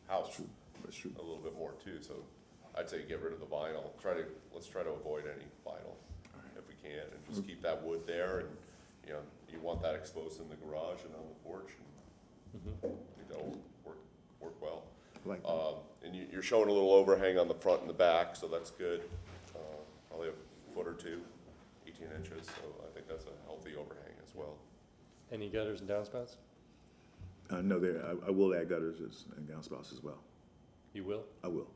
house True, that's true. a little bit more too, so I'd say get rid of the vinyl, let's try to avoid any vinyl if we can, and just keep that wood there, and, you want that exposed in the garage and on the porch, and I think that'll work well. Like that. And you're showing a little overhang on the front and the back, so that's good, probably a foot or two, 18 inches, so I think that's a healthy overhang as well. Any gutters and downspouts? No, I will add gutters and downspouts as well. You will? I will,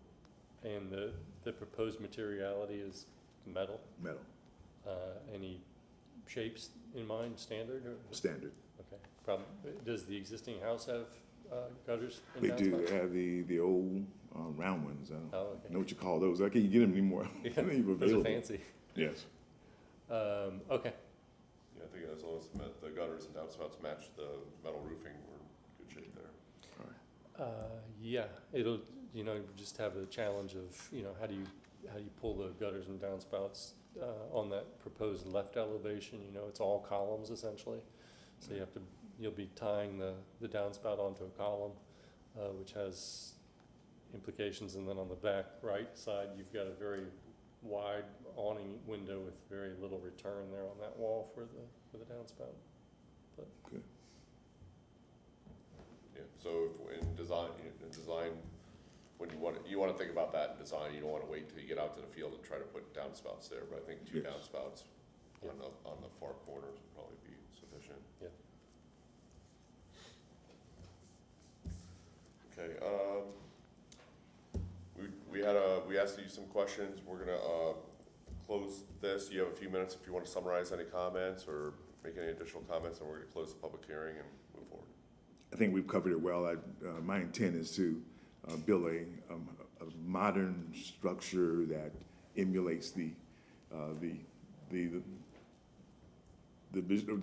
And the proposed materiality is metal? metal, Any shapes in mind, standard or? standard. Okay, does the existing house have gutters and They downspouts? do have the old round ones. I Oh, don't okay. know what you call those. I can't get them anymore. Yeah, They're those are available. fancy. Yes. Okay, Yeah, I think as long as the gutters and downspouts match the metal roofing, we're in good shape there. yeah, it'll, just have the challenge of, how do you pull the gutters and downspouts on that proposed left elevation? It's all columns essentially. So you'll be tying the downspout onto a column, which has implications. And then on the back right side, you've got a very wide awning window with very little return there on that wall for the downspout. Okay. Yeah, so if in design, when you wanna think about that in design, you don't wanna wait till you get out to the field and try to put downspouts there, but I think two Yes. downspouts Yeah. on the far corners would probably be sufficient. Yeah. Okay, we asked you some questions, we're gonna, close this, you have a few minutes if you wanna summarize any comments or make any additional comments, and we're gonna close the public hearing and move forward. I think we've covered it well. My intent is to build a modern structure that emulates the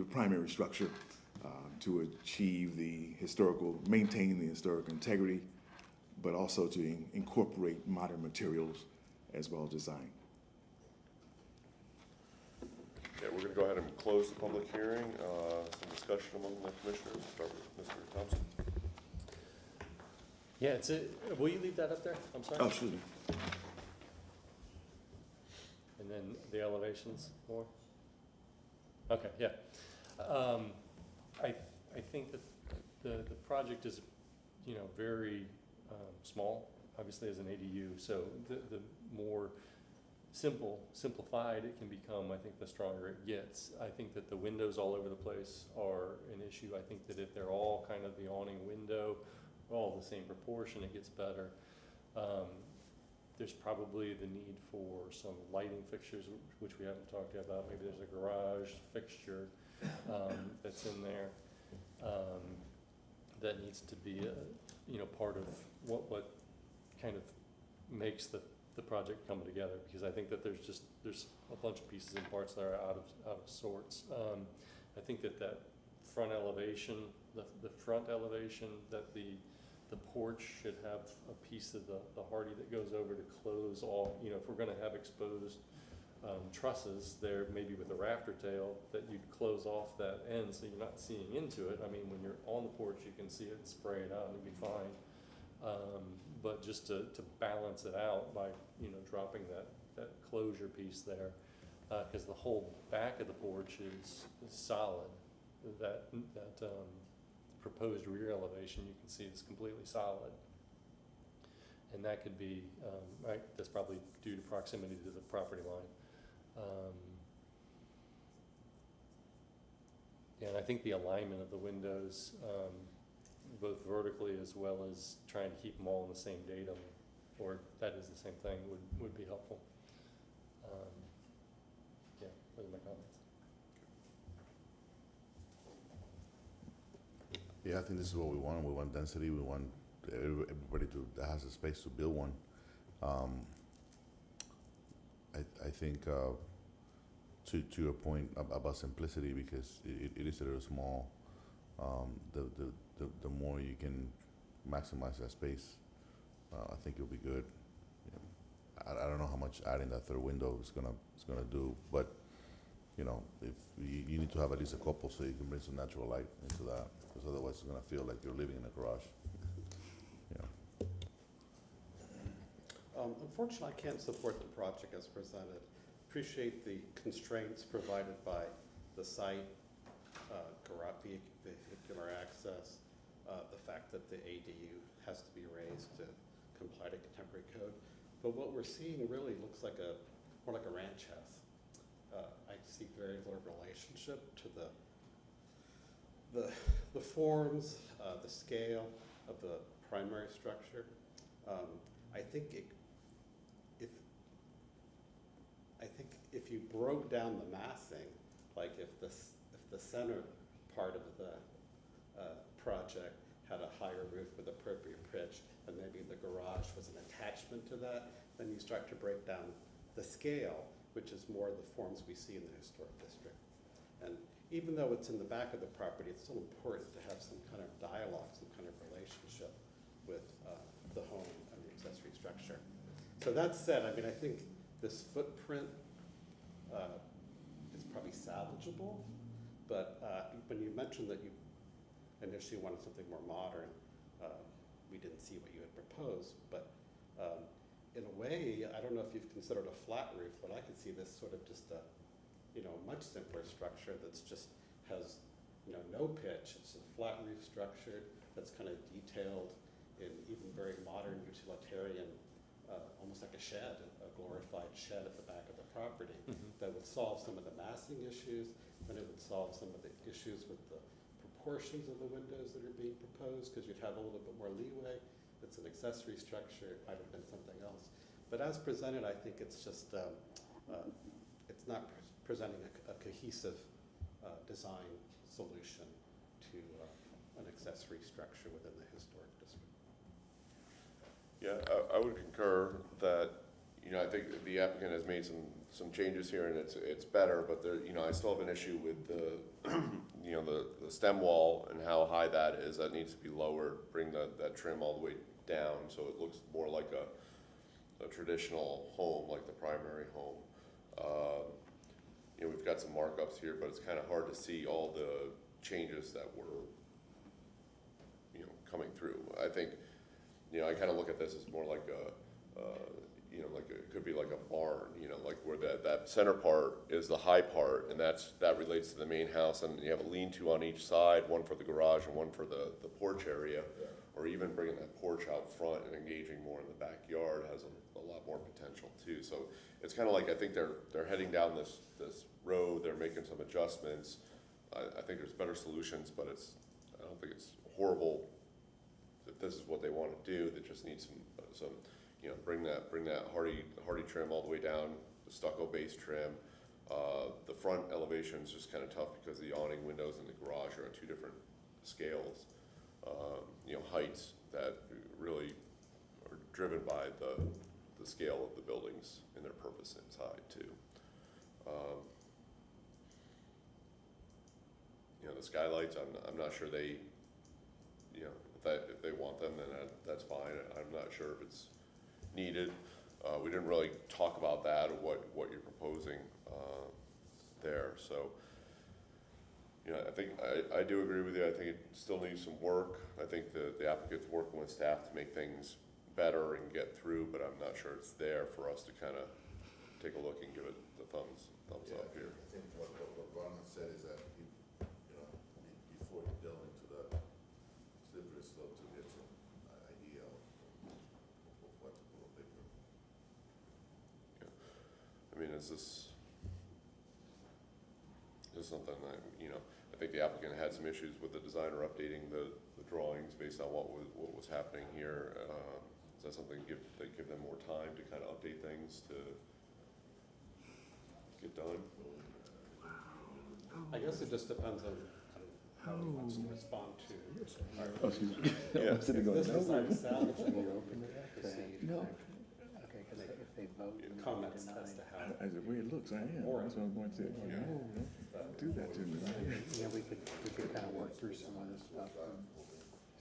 primary structure to achieve maintain the historical integrity, but also to incorporate modern materials as well as design. Okay, we're gonna go ahead and close the public hearing, some discussion among the commissioners, start with Mr. Thompson. Yeah, will you leave that up there? I'm sorry? Oh, excuse me. And then the elevations more? Okay, yeah. I think that the project is, very small, obviously as an ADU, so the more simplified it can become, I think the stronger it gets. I think that the windows all over the place are an issue. I think that if they're all kind of the awning window, all the same proportion, it gets better. There's probably the need for some lighting fixtures, which we haven't talked about. Maybe there's a garage fixture that's in there that needs to be, part of what kind of makes the project come together, because I think that there's a bunch of pieces and parts that are out of sorts. I think that front elevation, the front elevation, that the porch should have a piece of the hardy that goes over to close all, if we're gonna have exposed trusses there, maybe with a rafter tail, that you'd close off that end so you're not seeing into it. I mean, when you're on the porch, you can see it and spray it out and it'd be fine. But just to balance it out by, dropping that closure piece there, because the whole back of the porch is solid. That proposed rear elevation, you can see is completely solid. And that could be, that's probably due to proximity to the property line. Yeah, And I think the alignment of the windows, both vertically as well as trying to keep them all in the same datum, or that is the same thing, would be helpful. Yeah, those are my comments. Yeah, I think this is what we want. We want density. We want everybody that has a space to build one. I think to your point about simplicity, because it is a little small. The more you can maximize that space, I think it'll be good. I don't know how much adding that third window is gonna do, but you know, if you need to have at least a couple so you can bring some natural light into that, because otherwise it's gonna feel like you're living in a garage. Unfortunately, I can't support the project as presented. Appreciate the constraints provided by the site, garage, vehicular access, the fact that the ADU has to be raised to comply to contemporary code. But what we're seeing really looks like more like a ranch house. I see very little relationship to the forms, the scale of the primary structure. I think if you broke down the massing, like if the center part of the project had a higher roof with appropriate pitch, and maybe the garage was an attachment to that, then you start to break down the scale, which is more the forms we see in the historic district. And even though it's in the back of the property, it's still important to have some kind of dialogue, some kind of relationship with the home and the accessory structure. So that said, I mean, I think this footprint is probably salvageable, but when you mentioned that you initially wanted something more modern, we didn't see what you had proposed, but in a way, I don't know if you've considered a flat roof, but I could see this sort of just a, much simpler structure that's just has, no pitch. It's a flat roof structure that's kind of detailed in even very modern utilitarian, almost like a shed, a glorified shed at the back of the property that would solve some of the massing issues, and it would solve some of the issues with the proportions of the windows that are being proposed, because you'd have a little bit more leeway. It's an accessory structure, it might have been something else. But as presented, I think it's just, it's not presenting a cohesive design solution to an accessory structure within the historic district. Yeah, I would concur that, I think the applicant has made some changes here and it's better, but there, I still have an issue with the, the stem wall and how high that is. That needs to be lowered, bring that trim all the way down so it looks more like a traditional home, like the primary home. We've got some markups here, but it's kind of hard to see all the changes that were, coming through. I think, I kind of look at this as more like it could be like a barn, like where that center part is the high part, and that relates to the main house, and you have a lean-to on each side, one for the garage and one for the porch area, or even bringing that porch out front and engaging more in the backyard has a lot more potential too. So it's kind of like, I think they're heading down this road, they're making some adjustments. I think there's better solutions, but I don't think it's horrible that this is what they want to do. They just need some bring that hardy trim all the way down, the stucco base trim. The front elevation is just kind of tough because the awning windows in the garage are at two different scales, heights that really are driven by the scale of the buildings and their purpose inside too. The skylights, I'm not sure they, if they want them, then that's fine. I'm not sure if it's needed. We didn't really talk about that, or what you're proposing there. So, I think I do agree with you. I think it still needs some work. I think the applicant's working with staff to make things better and get through, but I'm not sure it's there for us to kind of take a look and give it the thumbs up here. I think what Ron has said is that before you delve into the slippery slope, to get some idea of what to put on paper. I mean, is this just something that, I think the applicant had some issues with the designer updating the drawings based on what was happening here. Is that something that give them more time to kind of update things to get done? I guess it just depends on how he wants to respond to. Oh, excuse me. Yeah. If this design is salvageable, we can proceed. No. Comments as to how. As the way it looks, I am. That's what I'm going to say. No, don't do that to me. Yeah, we could kind of work through some of this stuff and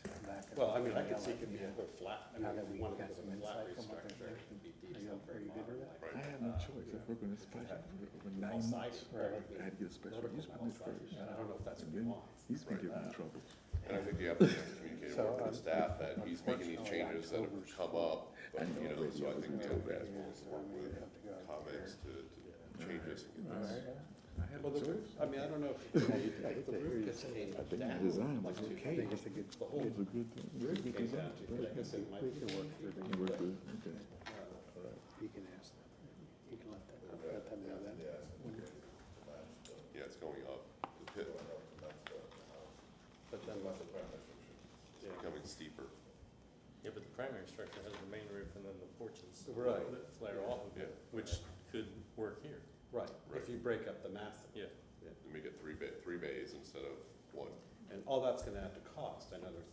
come back. Well, I mean, I could see it could be a little flat, I Now mean, that if we we wanted got to some do a flat insight from what they're restructure, doing. it'd be Are you detailed very good with that? modern, I have no choice. I've worked on this project for 9 all months. sided, I had to get a special use permit first. I don't know if that's what And we then want. he's been giving me trouble. And I think the applicant has communicated So, with the staff that he's making these unfortunately, changes that have October's come up, but, so I think the applicant Yeah, has so work we with have to go out comments to change this and get this. I had Well, no the roof, choice. I mean, I don't know if, I if the roof gets caved I think my down, design was like to okay. cave, the whole It was a good thing. It was a roof good came design. down to, I guess it might. We can work through It worked good. Okay. You can ask them, you can let them know that. Yeah, it's going up, the pit But then what? is becoming steeper. Yeah, but the primary structure has the main roof and then the porches. Right. That flare off of it, which could work here. Right, if you break up the mass, Yeah. And make it three bays instead of one. and all that's gonna add to cost, I know there's,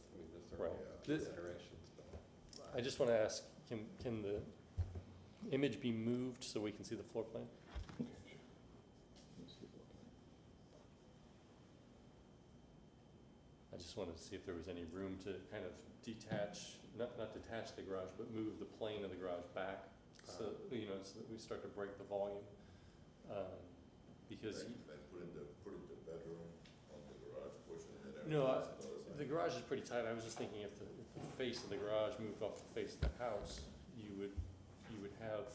there are all Right. This- considerations, but. I just want to ask, can the image be moved so we can see the floor plan? I just wanted to see if there was any room to kind of detach, not detach the garage, but move the plane of the garage back. So, so that we start to break the volume. Because, Like put in the bedroom on the garage portion and then no, everything else the garage is pretty tight. I was just thinking if the face of the garage moved off the face of the house, you would have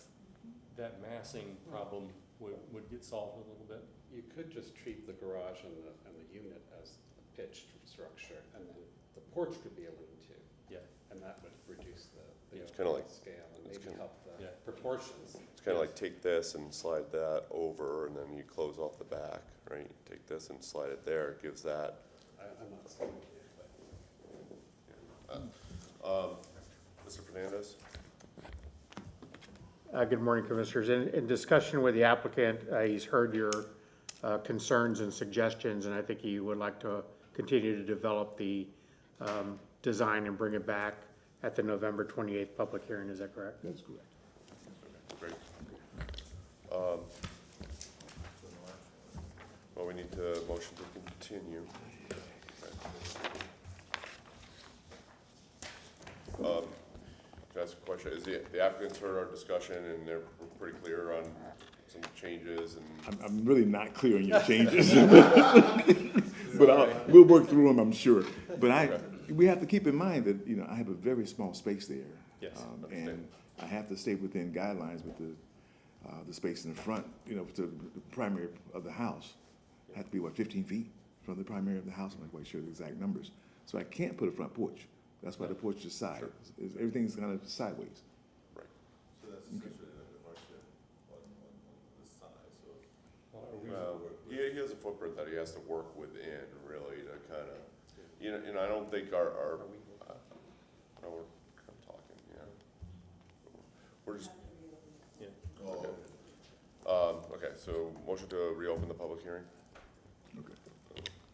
that massing problem would get solved a little bit. You could just treat the garage and the unit as a pitched structure, and then the porch could be a lean-to, Yeah. and that would reduce the It's kinda like- scale and it's maybe kinda- help the Yeah. proportions. It's kind of like take this and slide that over, and then you close off the back, right? Take this and slide it there, it gives that. I'm not saying. Mr. Fernandez? Good morning, Commissioners. In discussion with the applicant, he's heard your concerns and suggestions, and I think he would like to continue to develop the design and bring it back at the November 28th public hearing. Is that correct? That's correct. Great. Well, we need to motion to continue. Can I ask a question? Is the applicants heard our discussion and they're pretty clear on some changes and? I'm really not clear on your changes. But we'll work through them, I'm sure. But we have to keep in mind that, I have a very small space there. Yes, And understand. I have to stay within guidelines with the space in the front, to the primary of the house. I have to be, 15 feet from the primary of the house? I'm not quite sure the exact numbers. So I can't put a front porch. That's why the porch is side. Everything's kind of sideways. Right. So that's essentially like a hardship on the size, so. Well, he has a footprint that he has to work within, really, to kind of, and I don't think our, no, we're kind of talking, We're just, Yeah. okay, so motion to reopen the public hearing? Okay.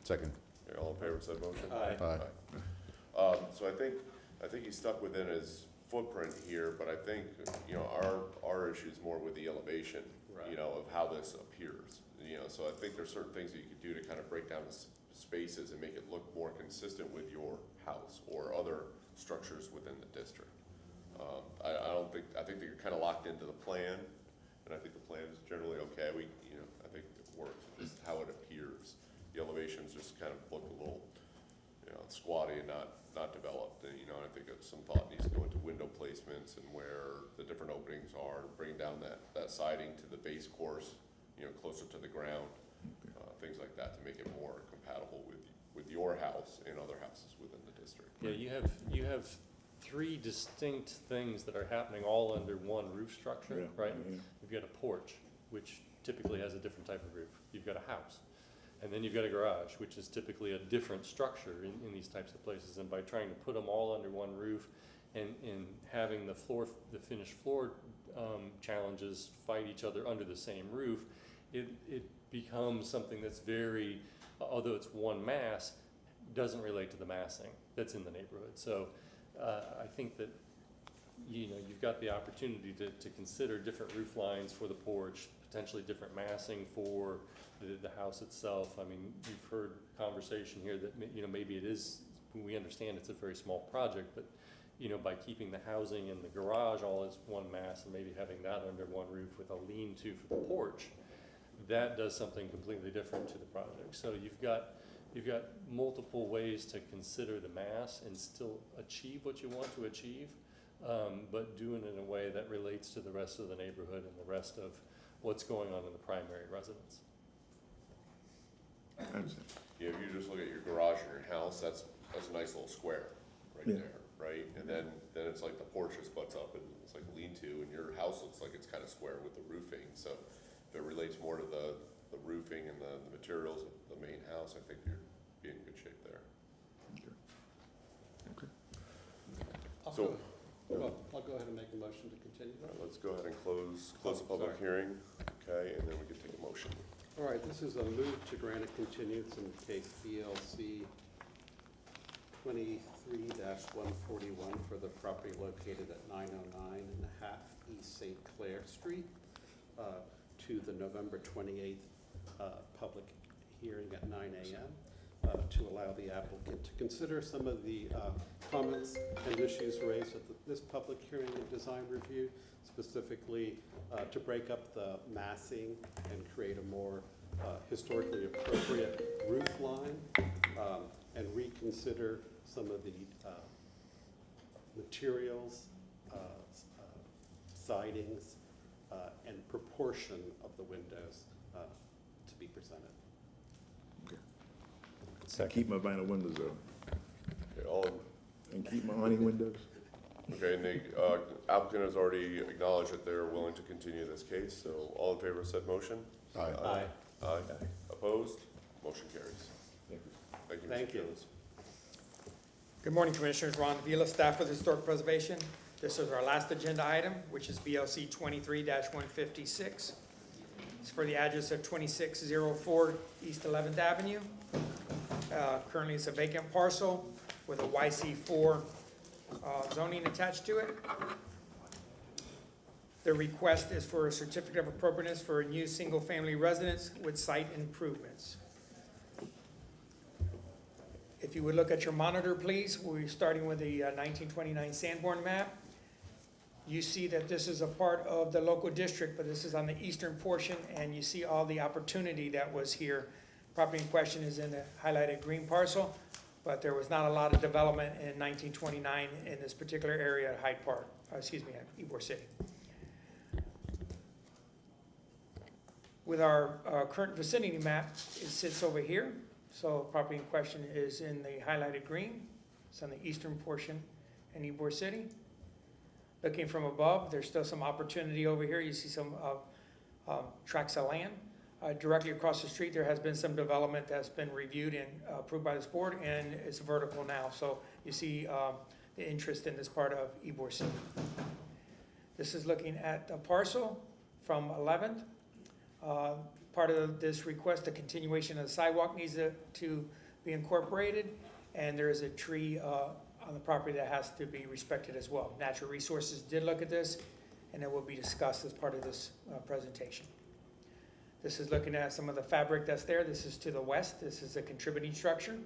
Second. Okay, all in favor of said motion? Aye. So I think he's stuck within his footprint here, but I think, our issue is more with the elevation, Right. of how this appears. So I think there's certain things that you could do to kind of break down the spaces and make it look more consistent with your house or other structures within the district. I think that you're kind of locked into the plan, and I think the plan is generally okay. I think it works, just how it appears. The elevations just kind of look a little, squatty and not developed, and, I think that some thought needs to go into window placements and where the different openings are, and bring down that siding to the base course, closer to the ground, things like that to make it more compatible with your house and other houses within the district. Yeah, you have three distinct things that are happening all under one roof structure, Yeah, right? yeah. You've got a porch, which typically has a different type of roof. You've got a house. And then you've got a garage, which is typically a different structure in these types of places. And by trying to put them all under one roof and having the finished floor challenges fight each other under the same roof, it becomes something that's very, although it's one mass, doesn't relate to the massing that's in the neighborhood. So I think that, you know, you've got the opportunity to consider different roof lines for the porch, potentially different massing for the house itself. I mean, you've heard conversation here that, you know, maybe it is, we understand it's a very small project, but, you know, by keeping the housing and the garage all as one mass and maybe having that under one roof with a lean-to for the porch, that does something completely different to the project. So you've got multiple ways to consider the mass and still achieve what you want to achieve, but doing it in a way that relates to the rest of the neighborhood and the rest of what's going on in the primary residence. Yeah, if you just look at your garage and your house, that's a nice little square right Yeah. there, right? And then it's like the porch just butts up and it's like a lean-to, and your house looks like it's kind of square with the roofing. So if it relates more to the roofing and the materials of the main house, I think you're be in good shape there. So, Well, I'll go ahead and make a motion to continue. all right, let's go ahead and close the public sorry. hearing, okay, and then we can take a motion. All right, this is a move to grant a continuance in case BLC 23-141 for the property located at 909 and a half East St. Clair Street to the November 28th public hearing at 9 a.m. To allow the applicant to consider some of the comments and issues raised at this public hearing and design review, specifically to break up the massing and create a more historically appropriate roof line, and reconsider some of the materials, sidings, and proportion of the windows to be presented. And keep my vinyl windows though, Okay, and keep my awning windows. okay, and the applicant has already acknowledged that they're willing to continue this case, so all in favor of said motion? Aye. Aye. Opposed? Motion carries. Thank you. Thank you, Thank Mr. you. Jones. Good morning, Commissioners. Ron Vila, staff with Historic Preservation. This is our last agenda item, which is BLC 23-156. It's for the address of 2604 East 11th Avenue. Currently, it's a vacant parcel with a YC4 zoning attached to it. The request is for a certificate of appropriateness for a new single-family residence with site improvements. If you would look at your monitor, please, we're starting with the 1929 Sanborn map. You see that this is a part of the local district, but this is on the eastern portion, and you see all the opportunity that was here. Property in question is in the highlighted green parcel, but there was not a lot of development in 1929 in this particular area at Hyde Park, at Ybor City. With our current vicinity map, it sits over here. So property in question is in the highlighted green. It's on the eastern portion in Ybor City. Looking from above, there's still some opportunity over here. You see some tracts of land. Directly across the street, there has been some development that's been reviewed and approved by this board, and it's vertical now. So you see the interest in this part of Ybor City. This is looking at a parcel from 11th. Part of this request, the continuation of the sidewalk needs to be incorporated, and there is a tree on the property that has to be respected as well. Natural Resources did look at this, and it will be discussed as part of this presentation. This is looking at some of the fabric that's there. This is to the west. This is a contributing structure.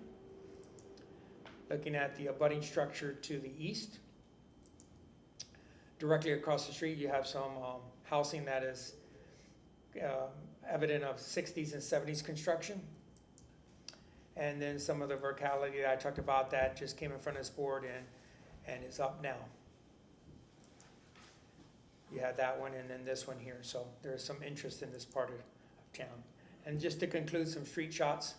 Looking at the abutting structure to the east. Directly across the street, you have some housing that is evident of 60s and 70s construction. And then some of the verticality that I talked about that just came in front of this board and is up now. You had that one and then this one here. So there's some interest in this part of town. And just to conclude some street shots,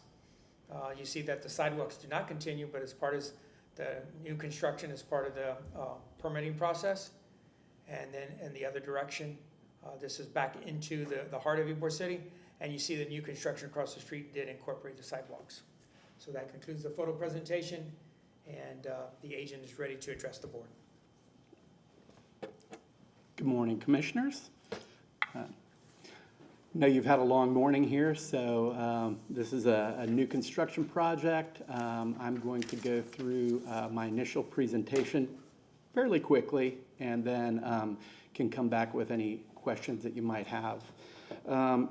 you see that the sidewalks do not continue, but as part of the new construction as part of the permitting process. And then in the other direction, this is back into the heart of Ybor City, And you see the new construction across the street did incorporate the sidewalks. So that concludes the photo presentation, and the agent is ready to address the board. Good morning, Commissioners. Know you've had a long morning here, so this is a new construction project. I'm going to go through my initial presentation fairly quickly, and then can come back with any questions that you might have.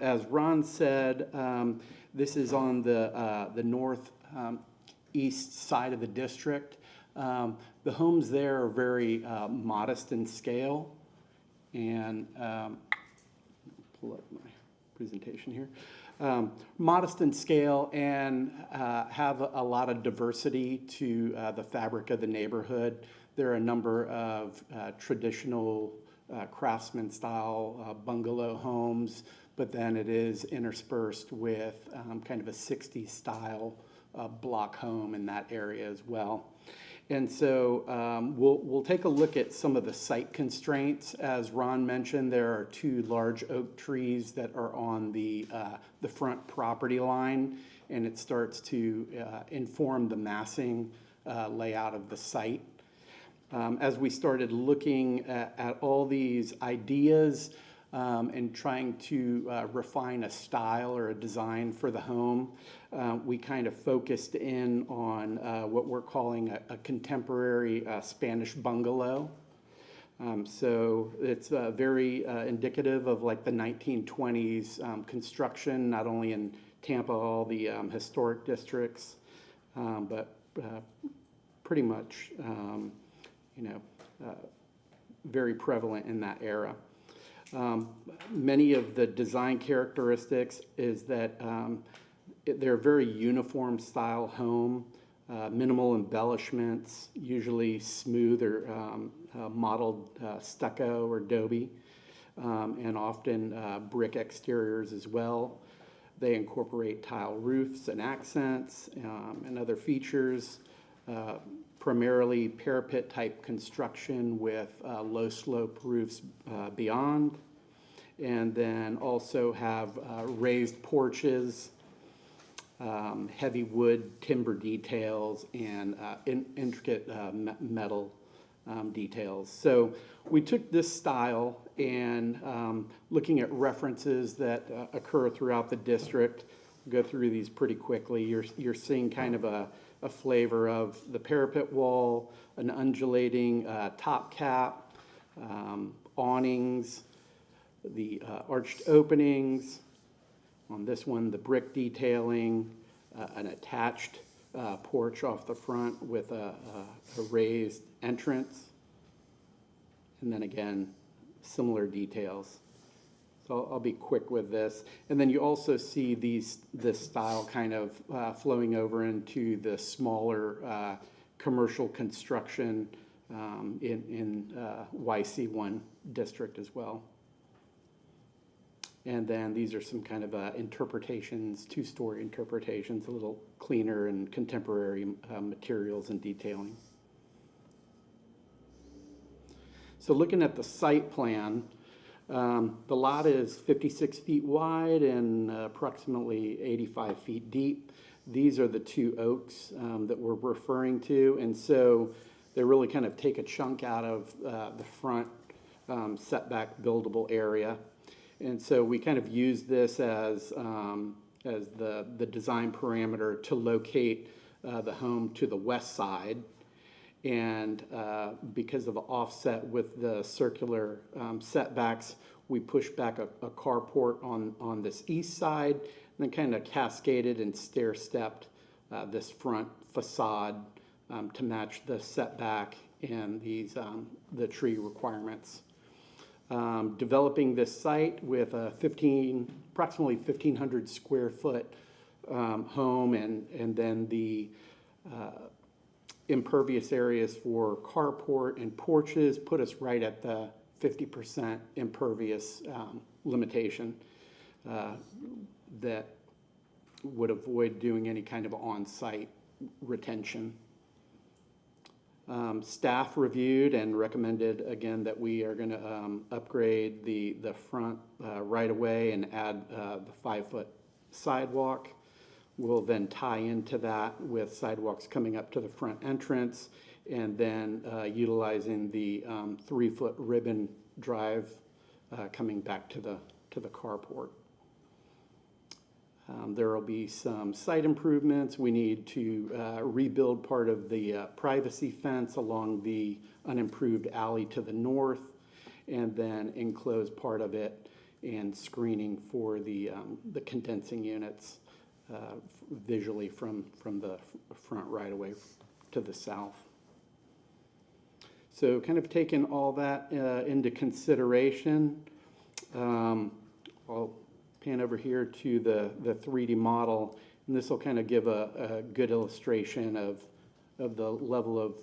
As Ron said, this is on the north east side of the district. The homes there are very modest in scale, and pull up my presentation here. Modest in scale and have a lot of diversity to the fabric of the neighborhood. There are a number of traditional craftsman style bungalow homes, but then it is interspersed with kind of a 60s style block home in that area as well. And so we'll take a look at some of the site constraints. As Ron mentioned, there are 2 large oak trees that are on the front property line, and it starts to inform the massing layout of the site. As we started looking at all these ideas and trying to refine a style or a design for the home, we kind of focused in on what we're calling a contemporary Spanish bungalow. So it's very indicative of like the 1920s construction, not only in Tampa, all the historic districts, but pretty much, very prevalent in that era. Many of the design characteristics is that they're a very uniform style home, minimal embellishments, usually smooth or modeled stucco or adobe, and often brick exteriors as well. They incorporate tile roofs and accents and other features, primarily parapet type construction with low slope roofs beyond, and then also have raised porches, heavy wood timber details, and intricate metal details. So we took this style and looking at references that occur throughout the district, go through these pretty quickly. You're seeing kind of a flavor of the parapet wall, an undulating top cap, awnings, the arched openings. On this one, the brick detailing, an attached porch off the front with a raised entrance. And then again, similar details. So I'll be quick with this. And then you also see this style kind of flowing over into the smaller commercial construction in YC1 district as well. And then these are some kind of interpretations, 2-story interpretations, a little cleaner and contemporary materials and detailing. So looking at the site plan, the lot is 56 feet wide and approximately 85 feet deep. These are the 2 oaks that we're referring to, and so they really kind of take a chunk out of the front setback buildable area. And so we kind of use this as the design parameter to locate the home to the west side. And because of the offset with the circular setbacks, we push back a carport on this east side, and then kind of cascaded and stair-stepped this front facade to match the setback and these the tree requirements. Developing this site with a approximately 1,500 square foot home, and then the impervious areas for carport and porches put us right at the 50% impervious limitation that would avoid doing any kind of on-site retention. Staff reviewed and recommended, again, that we are gonna upgrade the front right-of-way and add the 5-foot sidewalk. We'll then tie into that with sidewalks coming up to the front entrance, and then utilizing the 3-foot ribbon drive coming back to the carport. There will be some site improvements. We need to rebuild part of the privacy fence along the unimproved alley to the north, and then enclose part of it and screening for the condensing units visually from the front right-of-way to the south. So kind of taking all that into consideration, I'll pan over here to the 3D model, and this will kind of give a good illustration of the level of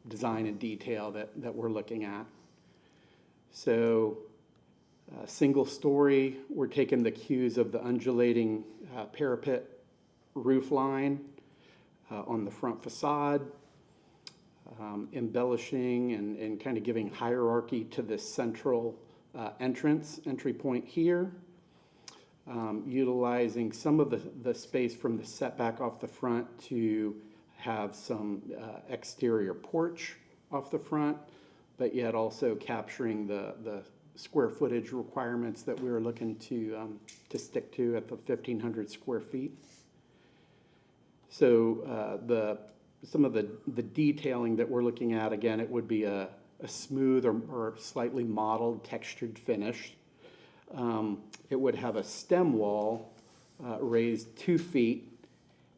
design and detail that we're looking at. So single story, we're taking the cues of the undulating parapet roof line on the front facade, embellishing and kind of giving hierarchy to this central entry point here, utilizing some of the space from the setback off the front to have some exterior porch off the front, but yet also capturing the square footage requirements that we were looking to stick to at the 1,500 square feet. So some of the detailing that we're looking at, again, it would be a smooth or slightly modeled textured finish. It would have a stem wall raised 2 feet,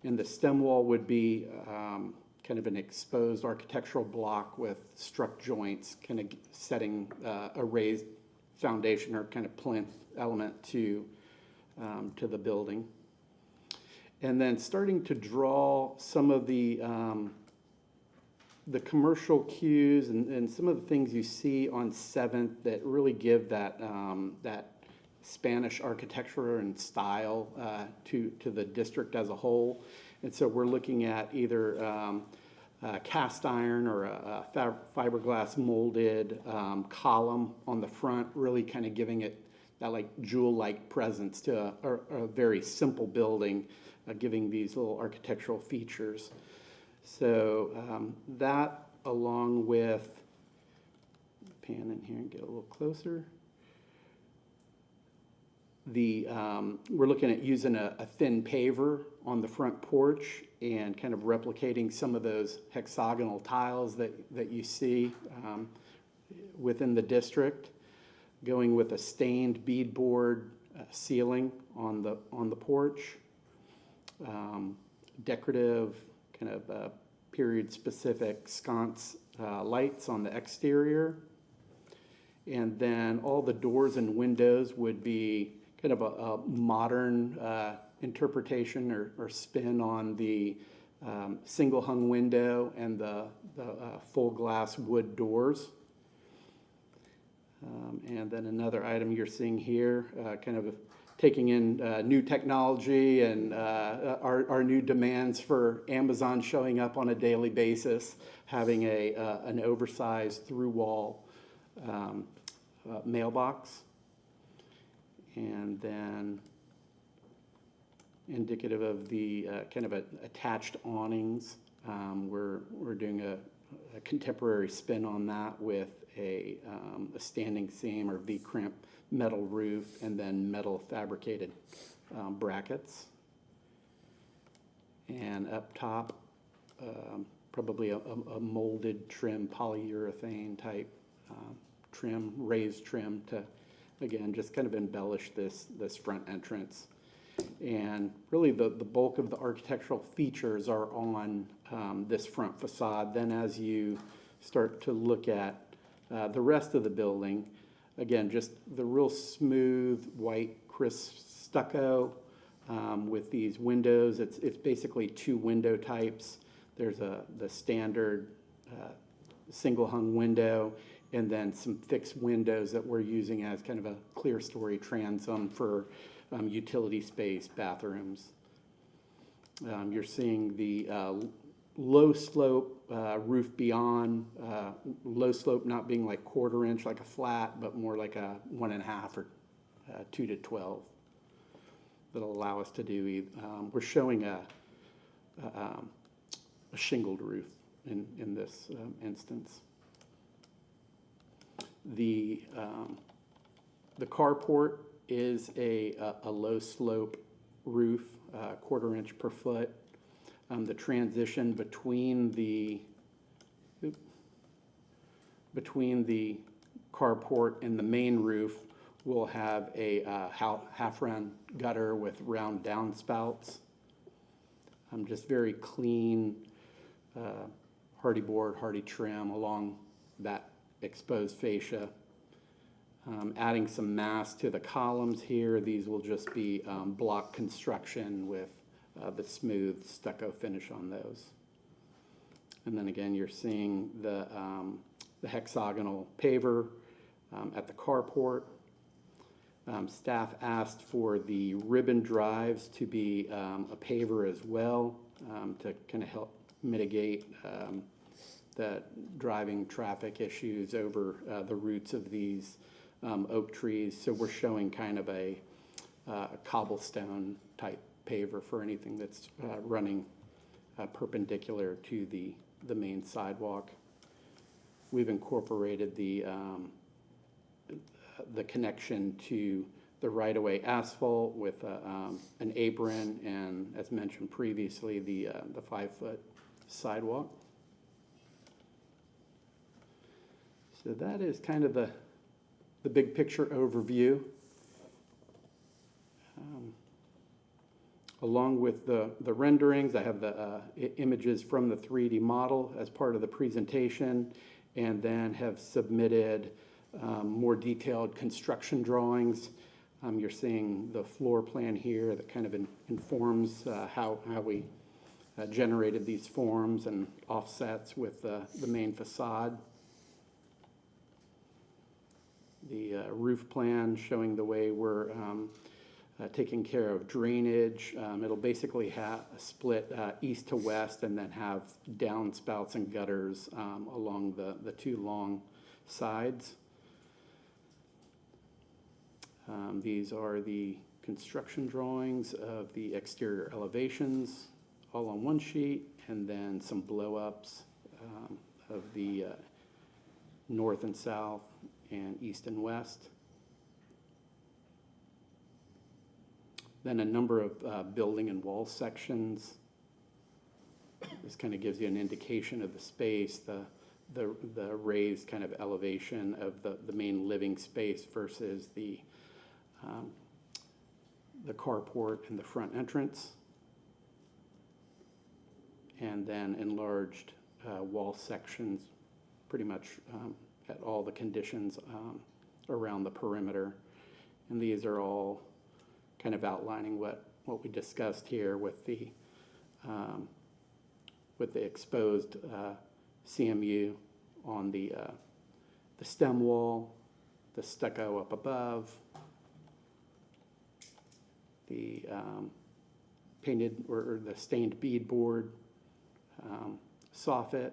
and the stem wall would be kind of an exposed architectural block with struck joints, kind of setting a raised foundation or kind of plinth element to the building. And then starting to draw some of the commercial cues and some of the things you see on 7th that really give that Spanish architecture and style to the district as a whole. And so we're looking at either cast iron or a fiberglass molded column on the front, really kind of giving it that like jewel-like presence to a very simple building, giving these little architectural features. So that, along with, pan in here and get a little closer. We're looking at using a thin paver on the front porch and kind of replicating some of those hexagonal tiles that you see within the district, going with a stained beadboard ceiling on the porch, decorative kind of period-specific sconce lights on the exterior, and then all the doors and windows would be kind of a modern interpretation or spin on the single hung window and the full glass wood doors. And then another item you're seeing here, kind of taking in new technology and our new demands for Amazon showing up on a daily basis, having an oversized through wall mailbox. And then indicative of the kind of attached awnings. We're doing a contemporary spin on that with a standing seam or V-crimp metal roof and then metal fabricated brackets. And up top, probably a molded trim, polyurethane type trim, raised trim to, again, just kind of embellish this front entrance. And really the bulk of the architectural features are on this front facade. Then as you start to look at the rest of the building, again, just the real smooth, white, crisp stucco with these windows. It's basically 2 window types. There's the standard single hung window, and then some fixed windows that we're using as kind of a clear story transom for utility space, bathrooms. You're seeing the low slope roof beyond, low slope not being like 1/4 inch like a flat, but more like a 1.5 or 2 to 12. That'll allow us to do, we're showing a shingled roof in this instance. The carport is a low slope roof, 1/4 inch per foot. The transition between the carport and the main roof will have a half-round gutter with round downspouts. Just very clean, hardy board, hardy trim along that exposed fascia. Adding some mass to the columns here. These will just be block construction with the smooth stucco finish on those. And then again, you're seeing the hexagonal paver at the carport. Staff asked for the ribbon drives to be a paver as well, to kind of help mitigate the driving traffic issues over the roots of these oak trees. So we're showing kind of a cobblestone type paver for anything that's running perpendicular to the main sidewalk. We've incorporated the connection to the right-of-way asphalt with an apron and, as mentioned previously, the 5-foot sidewalk. So that is kind of the big picture overview. Along with the renderings, I have the images from the 3D model as part of the presentation, and then have submitted more detailed construction drawings. You're seeing the floor plan here that kind of informs how we generated these forms and offsets with the main facade. The roof plan showing the way we're taking care of drainage. It'll basically have a split east to west, and then have downspouts and gutters along the two long sides. These are the construction drawings of the exterior elevations, all on one sheet, and then some blow-ups of the north and south and east and west. Then a number of building and wall sections. This kind of gives you an indication of the space, the raised kind of elevation of the main living space versus the carport and the front entrance. And then enlarged wall sections, pretty much at all the conditions around the perimeter. And these are all kind of outlining what we discussed here with the exposed CMU on the stem wall, the stucco up above, the painted or the stained beadboard soffit,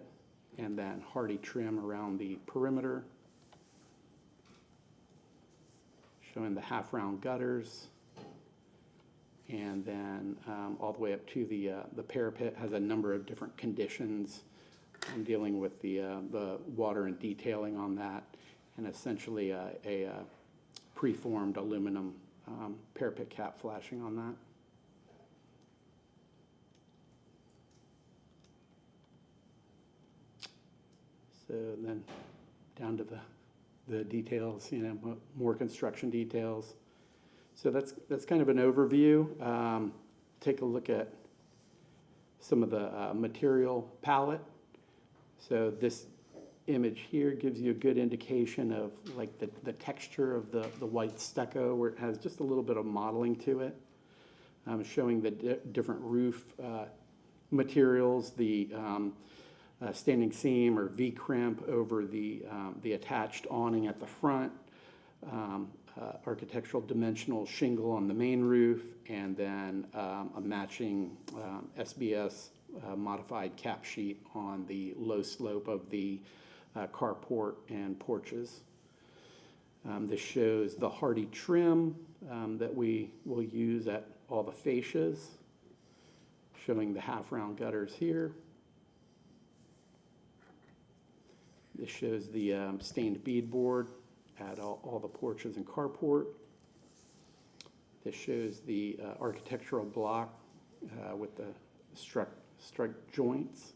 and then hardy trim around the perimeter, showing the half-round gutters. And then all the way up to the parapet has a number of different conditions. I'm dealing with the water and detailing on that, and essentially a preformed aluminum parapet cap flashing on that. So then down to the details, more construction details. So that's kind of an overview. Take a look at some of the material palette. So this image here gives you a good indication of like the texture of the white stucco, where it has just a little bit of modeling to it, showing the different roof materials, the standing seam or V-crimp over the attached awning at the front, architectural dimensional shingle on the main roof, and then a matching SBS modified cap sheet on the low slope of the carport and porches. This shows the hardy trim that we will use at all the fascias, showing the half-round gutters here. This shows the stained beadboard at all the porches and carport. This shows the architectural block with the struck joints.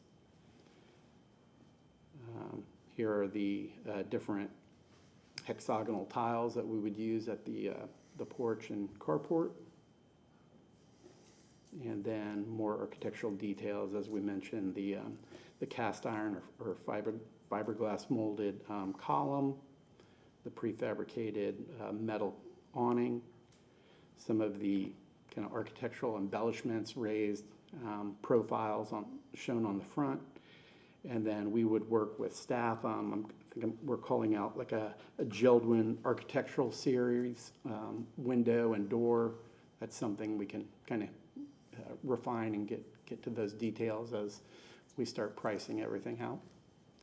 Here are the different hexagonal tiles that we would use at the porch and carport. And then more architectural details, as we mentioned, the cast iron or fiberglass molded column, the prefabricated metal awning, some of the kind of architectural embellishments, raised profiles shown on the front. And then we would work with staff. I think we're calling out like a Jeld-Wen architectural series, window and door. That's something we can kind of refine and get to those details as we start pricing everything out.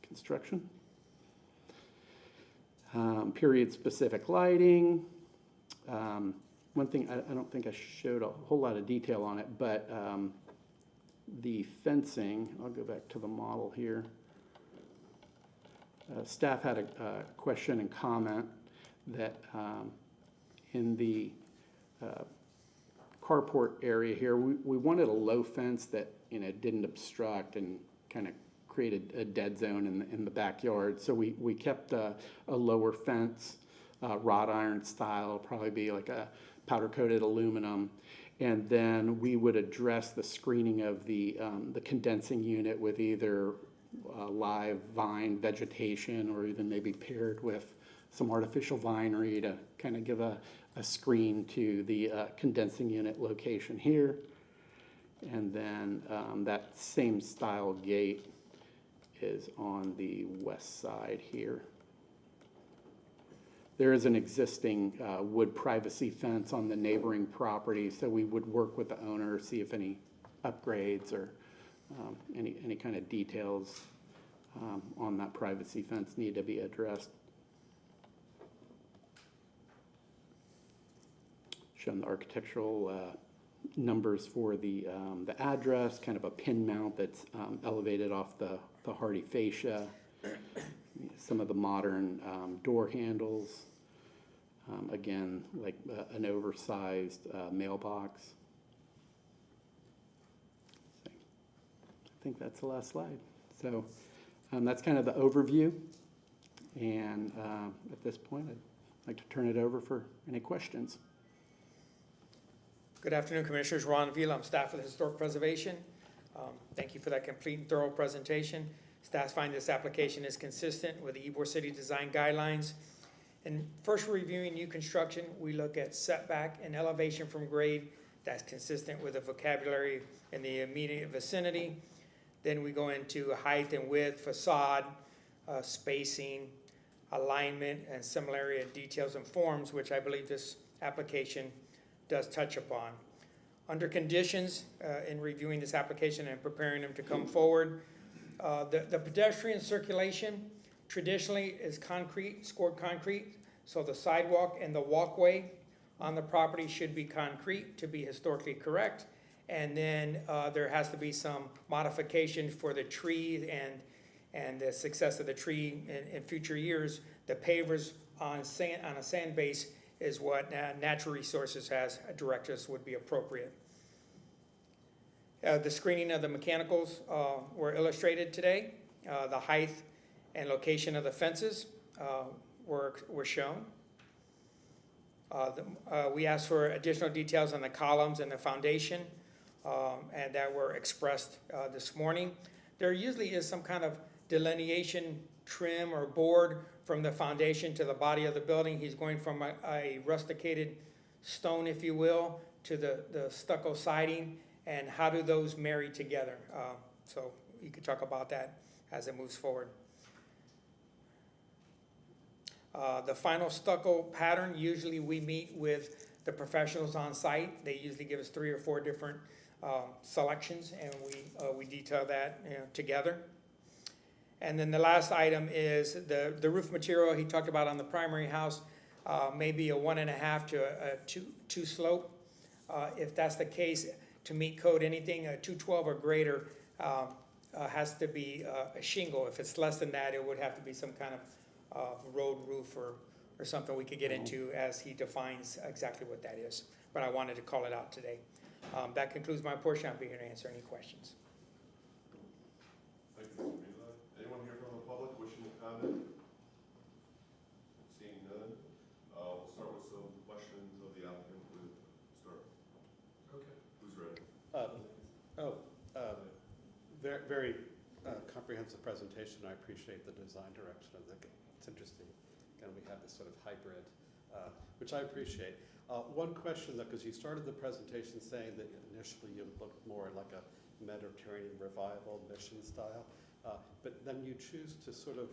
Construction. Period-specific lighting. One thing, I don't think I showed a whole lot of detail on it, but the fencing, I'll go back to the model here. Staff had a question and comment that in the carport area here, we wanted a low fence that didn't obstruct and kind of created a dead zone in the backyard. So we kept a lower fence, wrought iron style, probably be like a powder coated aluminum. And then we would address the screening of the condensing unit with either live vine vegetation or even maybe paired with some artificial vinery to kind of give a screen to the condensing unit location here. And then that same style gate is on the west side here. There is an existing wood privacy fence on the neighboring property, so we would work with the owner, see if any upgrades or any kind of details on that privacy fence need to be addressed. Showing the architectural numbers for the address, kind of a pin mount that's elevated off the hardy fascia. Some of the modern door handles, again, like an oversized mailbox. So, I think that's the last slide. So that's kind of the overview. And at this point, I'd like to turn it over for any questions. Good afternoon, Commissioners. Ron Vila, I'm staff with Historic Preservation. Thank you for that complete and thorough presentation. Staff find this application is consistent with the Ybor City Design Guidelines. And first reviewing new construction, we look at setback and elevation from grade. That's consistent with the vocabulary in the immediate vicinity. Then we go into height and width, facade, spacing, alignment, and similarity of details and forms, which I believe this application does touch upon. Under conditions, in reviewing this application and preparing them to come forward, the pedestrian circulation traditionally is concrete, scored concrete, so the sidewalk and the walkway on the property should be concrete to be historically correct. And then there has to be some modification for the tree and the success of the tree in future years. The pavers on a sand base is what Natural Resources has directed us would be appropriate. The screening of the mechanicals were illustrated today. The height and location of the fences were shown. We asked for additional details on the columns and the foundation, and that were expressed this morning. There usually is some kind of delineation trim or board from the foundation to the body of the building. He's going from a rusticated stone, if you will, to the stucco siding, and how do those marry together? So you could talk about that as it moves forward. The final stucco pattern, usually we meet with the professionals on site. They usually give us 3 or 4 different selections, and we detail that, together. And then the last item is the roof material he talked about on the primary house, maybe a 1.5 to a 2 slope. If that's the case, to meet code, anything 212 or greater has to be a shingle. If it's less than that, it would have to be some kind of road roof or something we could get into as he defines exactly what that is. But I wanted to call it out today. That concludes my portion. I'll be here to answer any questions. Thank you, Mr. Vila. Anyone here from the public wishing to comment? Seeing none, we'll start with some questions of the applicant with start. Okay. Who's ready? Very, very comprehensive presentation. I appreciate the design direction of it. It's interesting. And we have this sort of hybrid, which I appreciate. One question though, because you started the presentation saying that initially you looked more like a Mediterranean revival mission style, but then you choose to sort of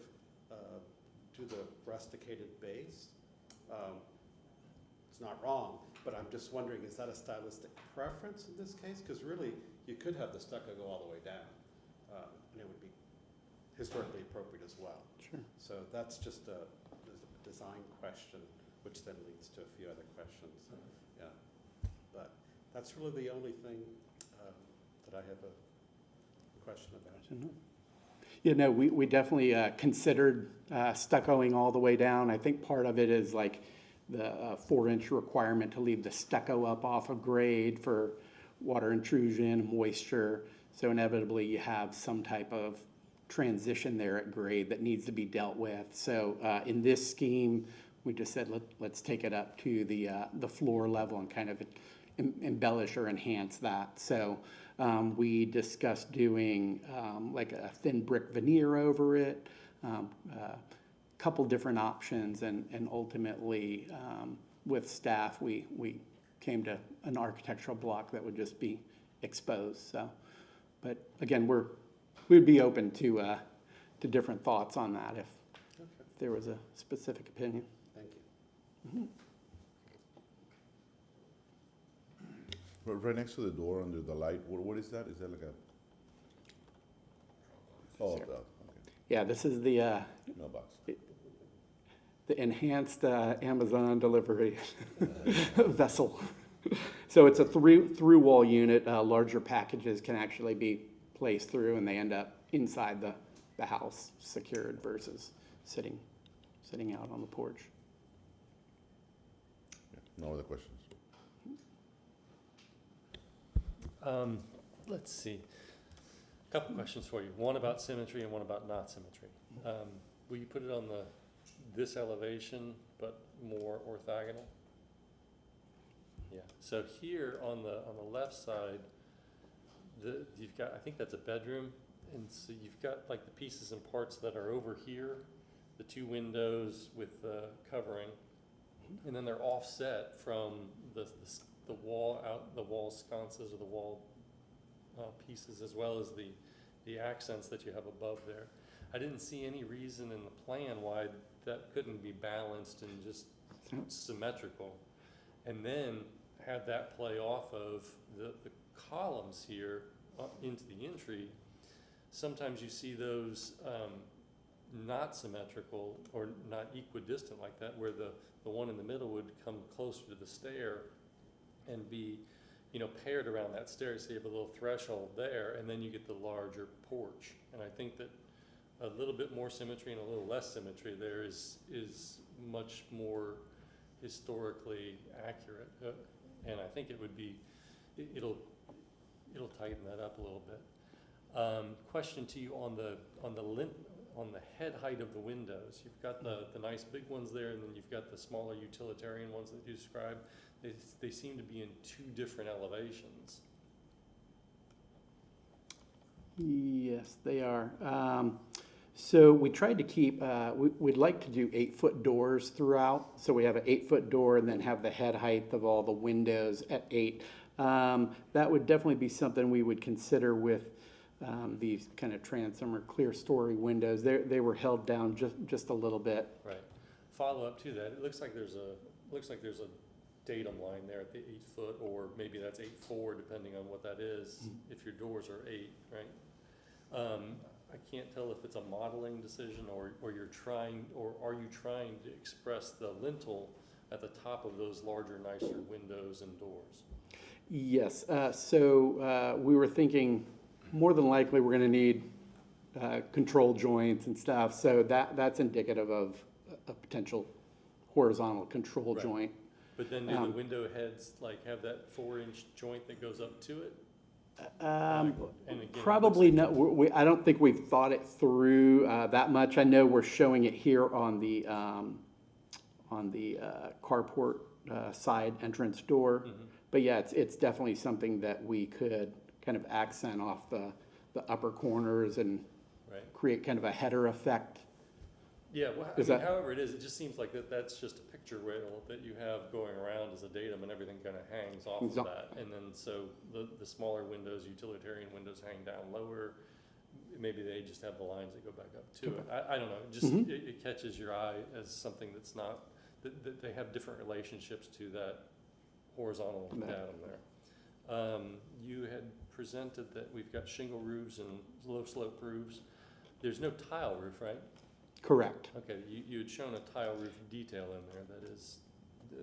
do the rusticated base. It's not wrong, but I'm just wondering, is that a stylistic preference in this case? Because really, you could have the stucco go all the way down, and it would be historically appropriate as well. Sure. So that's just a design question, which then leads to a few other questions. Yeah, but that's really the only thing that I have a question about. You know, we definitely considered stuccoing all the way down. I think part of it is like the 4-inch requirement to leave the stucco up off of grade for water intrusion, moisture. So inevitably you have some type of transition there at grade that needs to be dealt with. So in this scheme, we just said let's take it up to the floor level and kind of embellish or enhance that. So we discussed doing like a thin brick veneer over it, couple different options, and ultimately with staff we came to an architectural block that would just be exposed. So, but again, we'd be open to different thoughts on that if there was a specific opinion. Thank you. Right next to the door under the light, what is that? Is that like a? Oh, okay. Yeah, this is the Mailbox. the enhanced Amazon delivery vessel. So it's a through wall unit. Larger packages can actually be placed through, and they end up inside the house, secured versus sitting out on the porch. Yeah, no other questions. Let's see. A couple questions for you. One about symmetry and one about not symmetry. Will you put it on this elevation, but more orthogonal? Yeah. So here on the left side, you've got, I think that's a bedroom, and so you've got like the pieces and parts that are over here, the 2 windows with the covering, and then they're offset from the wall sconces or the wall pieces, as well as the accents that you have above there. I didn't see any reason in the plan why that couldn't be balanced and just symmetrical, and then have that play off of the columns here into the entry. Sometimes you see those not symmetrical or not equidistant like that, where the one in the middle would come closer to the stair and be, paired around that stair, so you have a little threshold there, and then you get the larger porch. And I think that a little bit more symmetry and a little less symmetry there is much more historically accurate, and I think it would be, it'll tighten that up a little bit. Question to you on the head height of the windows. You've got the nice big ones there, and then you've got the smaller utilitarian ones that you described. They seem to be in 2 different elevations. Yes, they are. So we tried to keep, we'd like to do 8-foot doors throughout. So we have an 8-foot door and then have the head height of all the windows at 8. That would definitely be something we would consider with these kind of transom or clear story windows. They were held down just a little bit. Right. Follow up to that. It looks like there's a datum line there at the 8 foot, or maybe that's 8.4, depending on what that is, if your doors are 8, right? I can't tell if it's a modeling decision, or you're trying, or are you trying to express the lintel at the top of those larger, nicer windows and doors? Yes, so we were thinking more than likely we're gonna need control joints and stuff, so that's indicative of a potential horizontal control Right. joint. But then do the window heads like have that 4-inch joint that goes up to it? And again, it Probably looks no, I don't think we've thought it through that much. I know we're showing it here on the carport side entrance door. But yeah, it's definitely something that we could kind of accent off the upper corners and Right. create kind of a header effect. Yeah, well, Is I mean, that- however it is, it just seems like that's just a picture rail that you have going around as a datum, and everything kind of hangs off of Exact- that. And then, so the smaller windows, utilitarian windows hang down lower. Maybe they just have the lines that go back up to it. I don't know, it just, it catches your eye as something that's not, that they have different relationships to that horizontal Right. datum there. You had presented that we've got shingle roofs and low slope roofs. There's no tile roof, right? Correct. Okay, you had shown a tile roof detail in there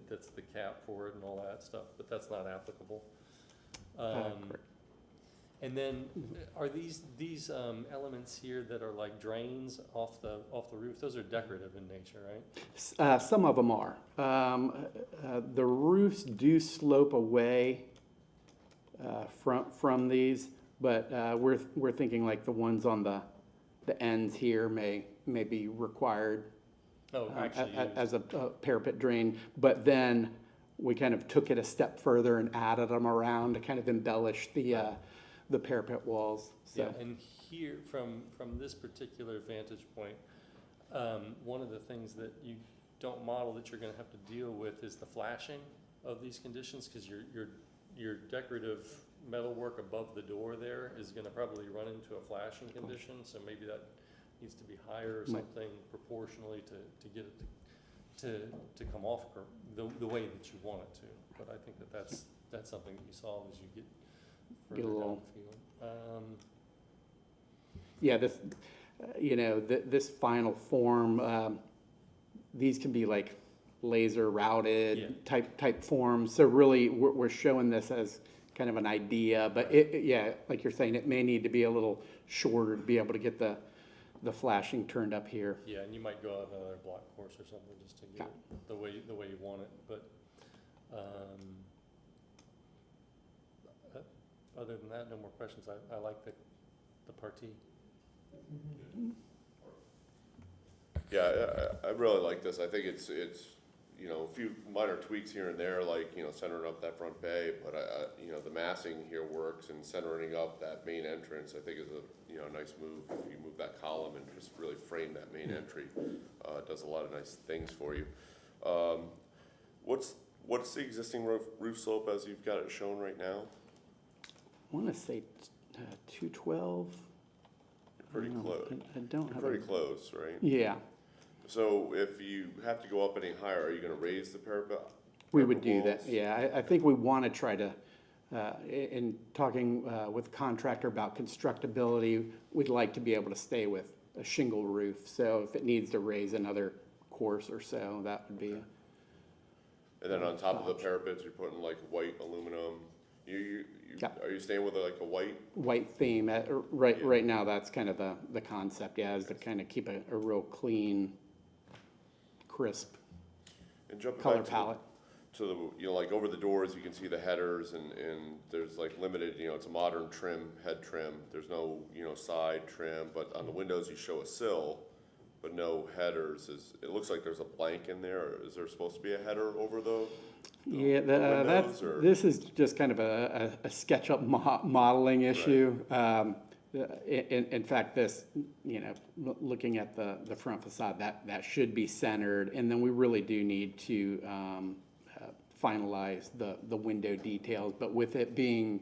that's the cap for it and all that stuff, but that's not applicable. Correct. And then, are these elements here that are like drains off the roof, those are decorative in nature, right? Some of them are. The roofs do slope away from these, but we're thinking like the ones on the ends here may be required Oh, actually as a parapet drain. But then we kind of took it a step further and added them around to kind of embellish the parapet walls. So. Yeah, and here, from this particular vantage point, one of the things that you don't model that you're gonna have to deal with is the flashing of these conditions, because your decorative metalwork above the door there is gonna probably run into a flashing condition, so maybe that needs to be higher or Might- something proportionally to get it to come off the way that you want it to. But I think that's something that you solve as you get further Get a down little- the field. Yeah, this final form, these can be like laser Yeah. routed type forms. So really, we're showing this as kind of an idea, but yeah, like you're saying, it may need to be a little shorter to be able to get the flashing turned up here. Yeah, and you might go out another block course or something just to get it the way you want it, but, other than that, no more questions. I like the party. Yeah, I really like this. I think it's, you know, a few minor tweaks here and there, like, you know, centering up that front bay, but you know, the massing here works, and centering up that main entrance, I think is a, you know, nice move. If you move that column and just really frame that main entry, it does a lot of nice things for you. What's the existing roof slope as you've got it shown right now? I want to say 212. Pretty close. I don't have Pretty a, close, right? yeah, So if you have to go up any higher, are you gonna raise the parapet? we would do walls? that. Yeah, I think we want to try to, in talking with the contractor about constructability, we'd like to be able to stay with a shingle roof. So if it needs to raise another course or so, that would be And then on top of the parapets, you're putting like white aluminum. Yeah. Are you staying with like a white? white theme. Right now, that's kind of the concept, yeah, is to kind of keep a real clean, crisp And jumping color back palette. to the, you know, like over the doors, you can see the headers and there's like limited, you know, it's a modern trim, head trim. There's no, you know, side trim, but on the windows you show a sill, but no headers. It looks like there's a blank in there. Is there supposed to be a header over the Yeah, windows, or? this is just kind of a SketchUp modeling issue. In fact, this, you know, looking at the front facade, that should be centered, and then we really do need to finalize the window details. But with it being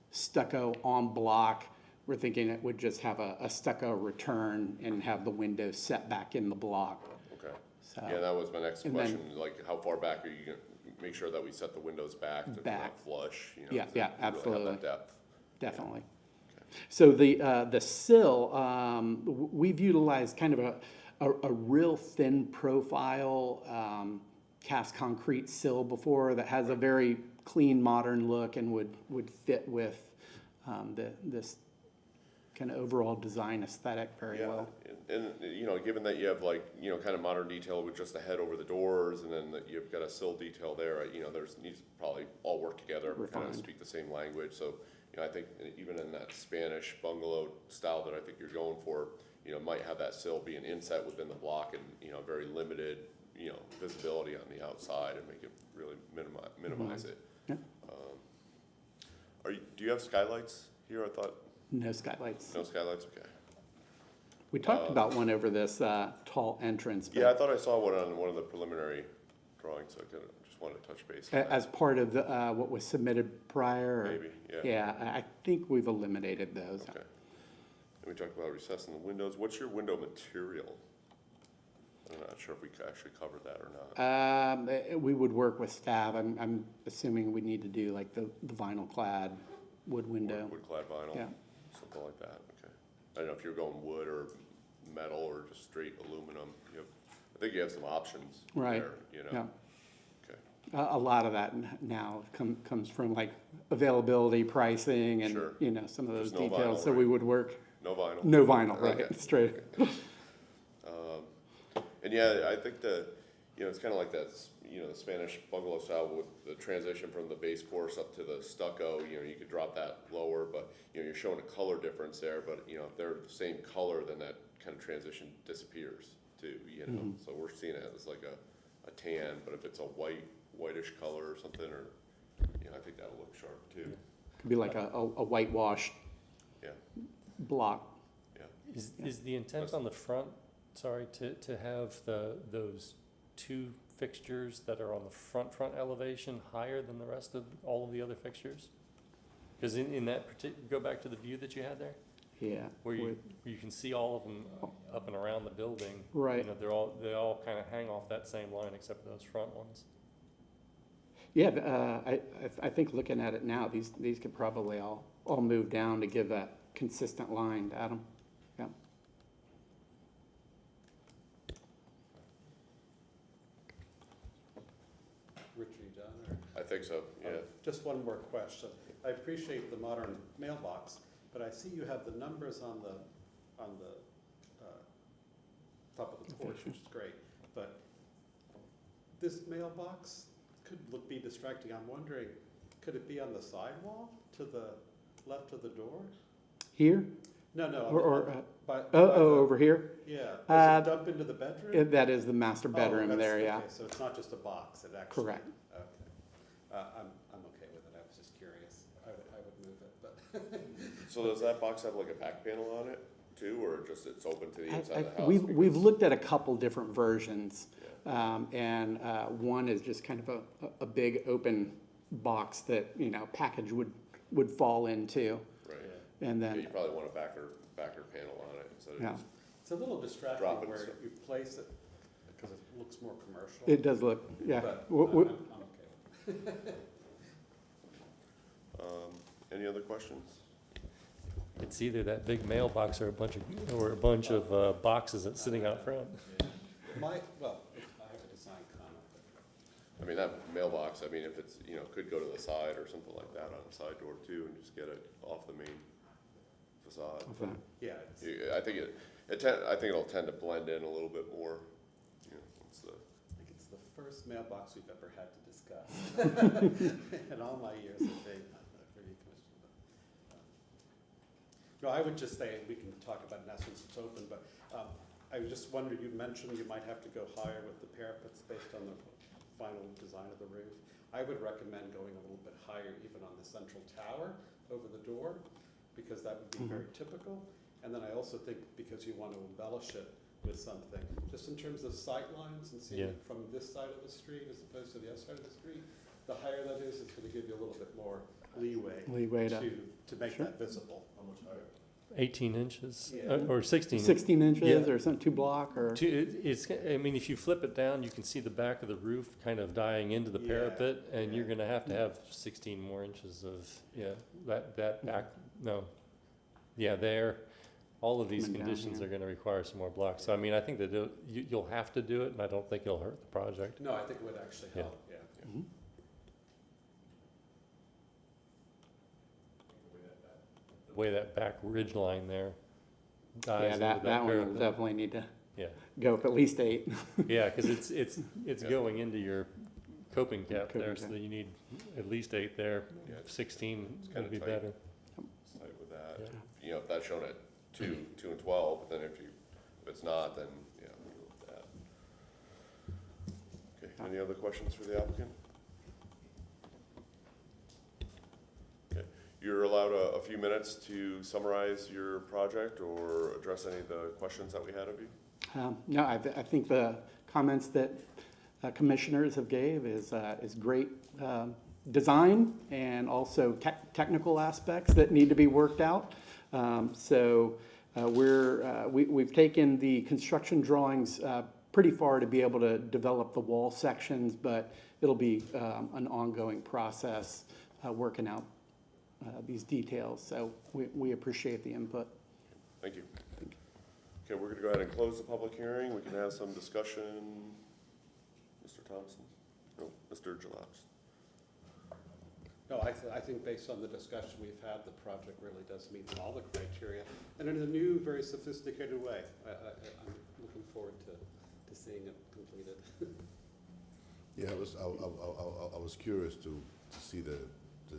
stucco en bloc, we're thinking it would just have a stucco return and have the windows set back in the block. Okay. So, Yeah, that was my next And then- question, like, how far back are you gonna make sure that we set the windows back to Back. not flush, you know? Yeah, does it yeah, really have that absolutely. depth? definitely. So the sill, we've utilized kind of a real thin profile, cast concrete sill before that has a very clean, modern look and would fit with, this kind of overall design aesthetic very Yeah, well. and, you know, given that you have like, you know, kind of modern detail with just the head over the doors, and then that you've got a sill detail there, you know, needs to probably all work together, kind of Refined. speak the same language, so, you know, I think even in that Spanish bungalow style that I think you're going for, you know, might have that sill be an inset within the block and, you know, very limited, you know, visibility on the outside and make it really minimize it. Yeah. Do you have skylights here? I thought, No skylights. no skylights, okay. We talked about one over this tall entrance, Yeah, I but thought I saw one on one of the preliminary drawings, so I just wanted to touch base on that. as part of what was submitted prior. or- Maybe, yeah. Yeah, I think we've eliminated those. Okay. And we talked about recessing the windows. What's your window material? I'm not sure if we actually covered that or not. We would work with staff. I'm assuming we need to do like the vinyl clad wood window. Wood clad vinyl? Yeah. Something like that, okay. I don't know if you're going wood or metal or just straight aluminum. I think you have some options Right. there, you know? Yeah. Okay. A lot of that now comes from like availability, pricing, and, Sure. you know, some of those There's no details. vinyl, So we right? would work, No vinyl? no vinyl, right, Okay. straight. And yeah, I think you know, it's kind of like that, you know, the Spanish bungalow style with the transition from the base course up to the stucco, you know, you could drop that lower, but, you know, you're showing a color difference there, but, you know, if they're the same color, then that kind of transition disappears too, you know? So we're seeing it as like a tan, but if it's a whitish color or something, or, you know, I think that'll look sharp too. Could be like a whitewashed Yeah, block. yeah. Is the intent on the front, sorry, to have those two fixtures that are on the front elevation higher than the rest of all of the other fixtures? Because in that go back to the view that you had there, Yeah. where you can see all of them up and around the building. Right. You know, they all kind of hang off that same line except for those front ones. Yeah, I think looking at it now, these could probably all move down to give that consistent line, Adam. Yeah. Richard, you done, or? I think so, yeah. Just one more question. I appreciate the modern mailbox, but I see you have the numbers on the top of the porch, which is great. But this mailbox could be distracting. I'm wondering, could it be on the sidewall to the left of the door? Here? No, no. Over here? Yeah. Does it dump into the bedroom? That is the master bedroom Oh, there, that's- yeah. okay, so it's not just a box, it actually. Correct. Okay. I'm okay with it, I was just curious. I would move it, but. So does that box have like a back panel on it too, or just it's open to the inside of the house? We've looked at a couple different versions. And one is just kind of a big open box that, you know, package would fall into. Right. And Yeah, you then, probably want a backer panel on it instead of yeah, just, It's a little distracting Drop it, where so- you place it, because it looks more commercial. it does look, yeah. But W- w- I'm okay with it. any other questions? It's either that big mailbox or a bunch of boxes that's sitting out front. Well, I have a design comment, but. I mean, that mailbox, I mean, if it's, you know, could go to the side or something like that on the side door too, and just get it off the main facade. Yeah, I think I think it'll tend to blend in a little bit more, you know, it's the, I think it's the first mailbox we've ever had to discuss in all my years of being for you, Commissioner. No, I would just say, we can talk about it in essence, it's open, but I just wondered, you mentioned you might have to go higher with the parapets based on the final design of the roof. I would recommend going a little bit higher even on the central tower over the door, because that would be very typical. And then I also think because you want to embellish it with something, just in terms of sight lines and seeing it from this side of the street as opposed to the other side of the street, the higher that is, it's going to give you a little bit more leeway Leeway to- to make Sure. that visible. How much higher? 18 inches, Yeah. or 16. 16 inches Yeah. or something, 2 block or? It's, I mean, if you flip it down, you can see the back of the roof kind of dying into the Yeah, parapet, and you're yeah. gonna have 16 more inches of, that back, no. Yeah, there, all of these Coming down conditions here. are gonna require some more blocks. So I mean, I think that you'll have to do it, and I don't think it'll hurt the project. No, I think it would actually Yeah. help, yeah. Mhm. The way that back ridge line there dies Yeah, into that one will parapet. definitely need to Yeah, go up at least 8. yeah, because it's going into your coping cap Coping there, so cap. that you need at least 8 there. Yeah. 16 It's kinda would be tight. better. It's tight with that. Yeah. You know, if that's shown at 2 and 12, but then if it's not, then, you look at that. Okay, any other questions for the applicant? Okay, you're allowed a few minutes to summarize your project or address any of the questions that we had of you. No, I think the comments that commissioners have gave is great design and also technical aspects that need to be worked out. We've taken the construction drawings pretty far to be able to develop the wall sections, but it'll be an ongoing process working out these details. So we appreciate the input. Thank you. Okay, we're gonna go ahead and close the public hearing. We can have some discussion. Mr. Thompson? No, Mr. Jalopes. No, I think based on the discussion we've had, the project really does meet all the criteria, and in a new, very sophisticated way. I'm looking forward to seeing it completed. Yeah, I was curious to see the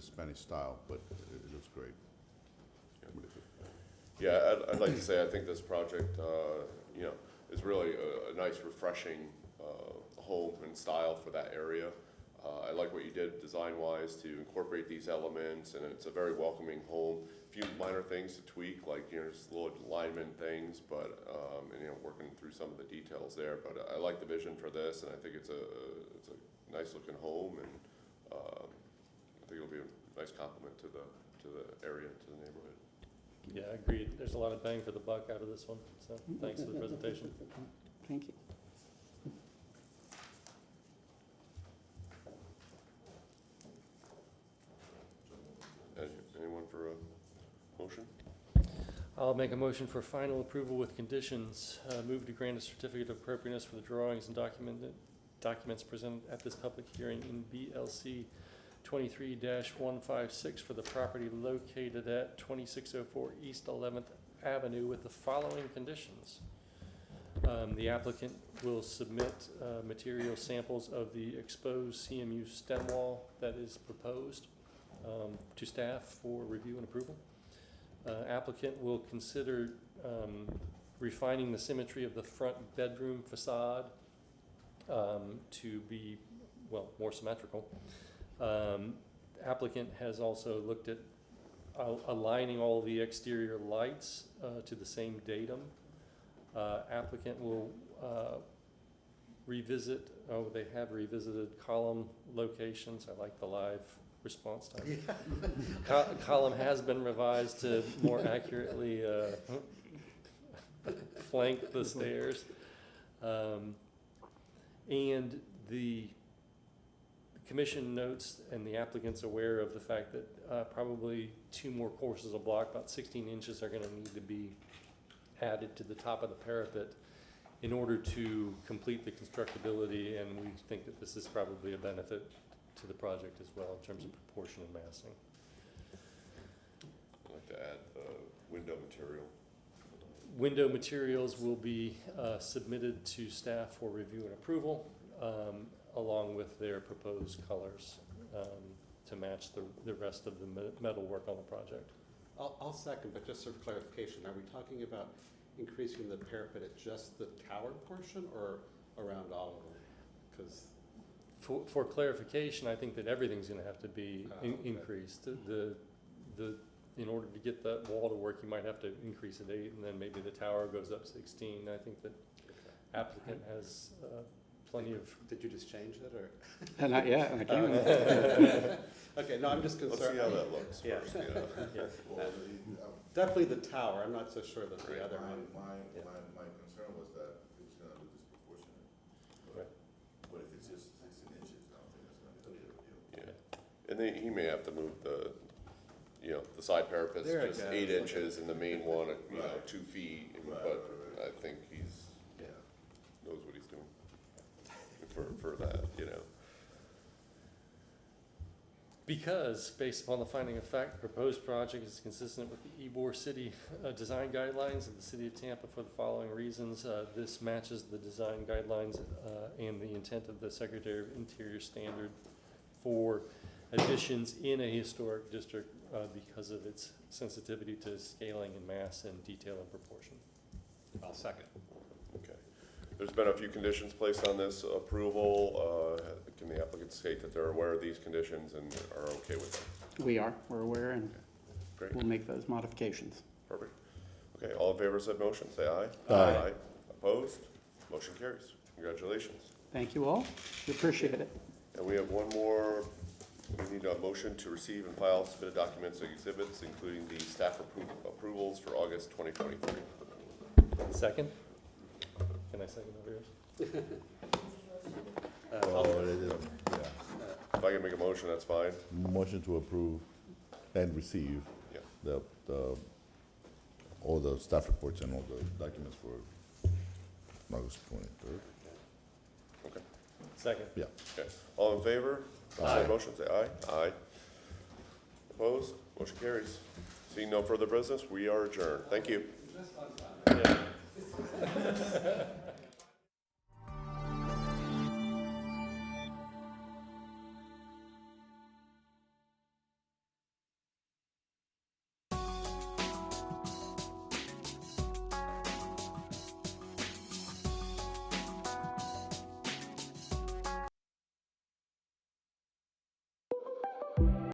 Spanish style, but it looks great. Yeah, I'd like to say, I think this project, is really a nice, refreshing, home and style for that area. I like what you did design-wise to incorporate these elements, and it's a very welcoming home. A few minor things to tweak, like, just little alignment things, but, working through some of the details there. But I like the vision for this, and I think it's a nice-looking home, and, I think it'll be a nice compliment to the area, to the neighborhood. Yeah, agreed. There's a lot of bang for the buck out of this one, so thanks for the presentation. Thank you. Anyone for a motion? I'll make a motion for final approval with conditions. Move to grant a certificate of appropriateness for the drawings and documents presented at this public hearing in BLC 23-156 for the property located at 2604 East 11th Avenue with the following conditions. The applicant will submit material samples of the exposed CMU stem wall that is proposed to staff for review and approval. Applicant will consider refining the symmetry of the front bedroom facade to be, more symmetrical. Applicant has also looked at aligning all the exterior lights to the same datum. Applicant will revisit, they have revisited column locations. I like the live response time. Column has been revised to more accurately flank the stairs. And the commission notes, and the applicant's aware of the fact that probably 2 more courses of block, about 16 inches, are gonna need to be added to the top of the parapet in order to complete the constructability, and we think that this is probably a benefit to the project as well in terms of proportion and massing. I'd like to add window material. Window materials will be submitted to staff for review and approval, along with their proposed colors to match the rest of the metal work on the project. I'll second, but just for clarification, are we talking about increasing the parapet at just the tower portion or around all of them? Because For clarification, I think that everything's gonna have to be Okay. increased. In order to get that wall to work, you might have to increase it 8, and then maybe the tower goes up 16. I think that applicant has plenty of, Did you just change it, or? Not yet, I can. Okay, no, I'm just Let's concerned. see how that looks Yeah. first, you know. Definitely the tower, I'm not so sure that the other one. My concern was that it was gonna look disproportionate. Right. But if it's just 16 inches, I don't think that's gonna be a big deal. Yeah, and then he may have to move the, you know, the side parapet's There it just goes. 8 inches and the main one, you know, Right. 2 feet, Right, but right, I think he's, Yeah. knows what he's doing for that, you know. because based upon the finding of fact, the proposed project is consistent with the Ybor City design guidelines of the city of Tampa for the following reasons. This matches the design guidelines and the intent of the Secretary of Interior standard for additions in a historic district because of its sensitivity to scaling and mass and detail and proportion. I'll second. Okay. There's been a few conditions placed on this approval. Can the applicant state that they're aware of these conditions and are okay with them? We are, we're aware, and Great, we'll make those modifications. perfect. Okay, all in favor of said motion, say aye. Aye. Opposed? Motion carries. Congratulations. Thank you all, we appreciate it. And we have one more, we need a motion to receive and file submitted documents and exhibits, including the staff approvals for August 2023. Second? Can I second over yours? Oh, it is, yeah. If I can make a motion, that's fine. Motion to approve and receive Yeah. all the staff reports and all the documents for August 23rd. Okay. Second. Yeah. Okay. All in favor? of said motion, say aye. Aye. Opposed? Motion carries. Seeing no further business, we are adjourned. Thank you. Yeah.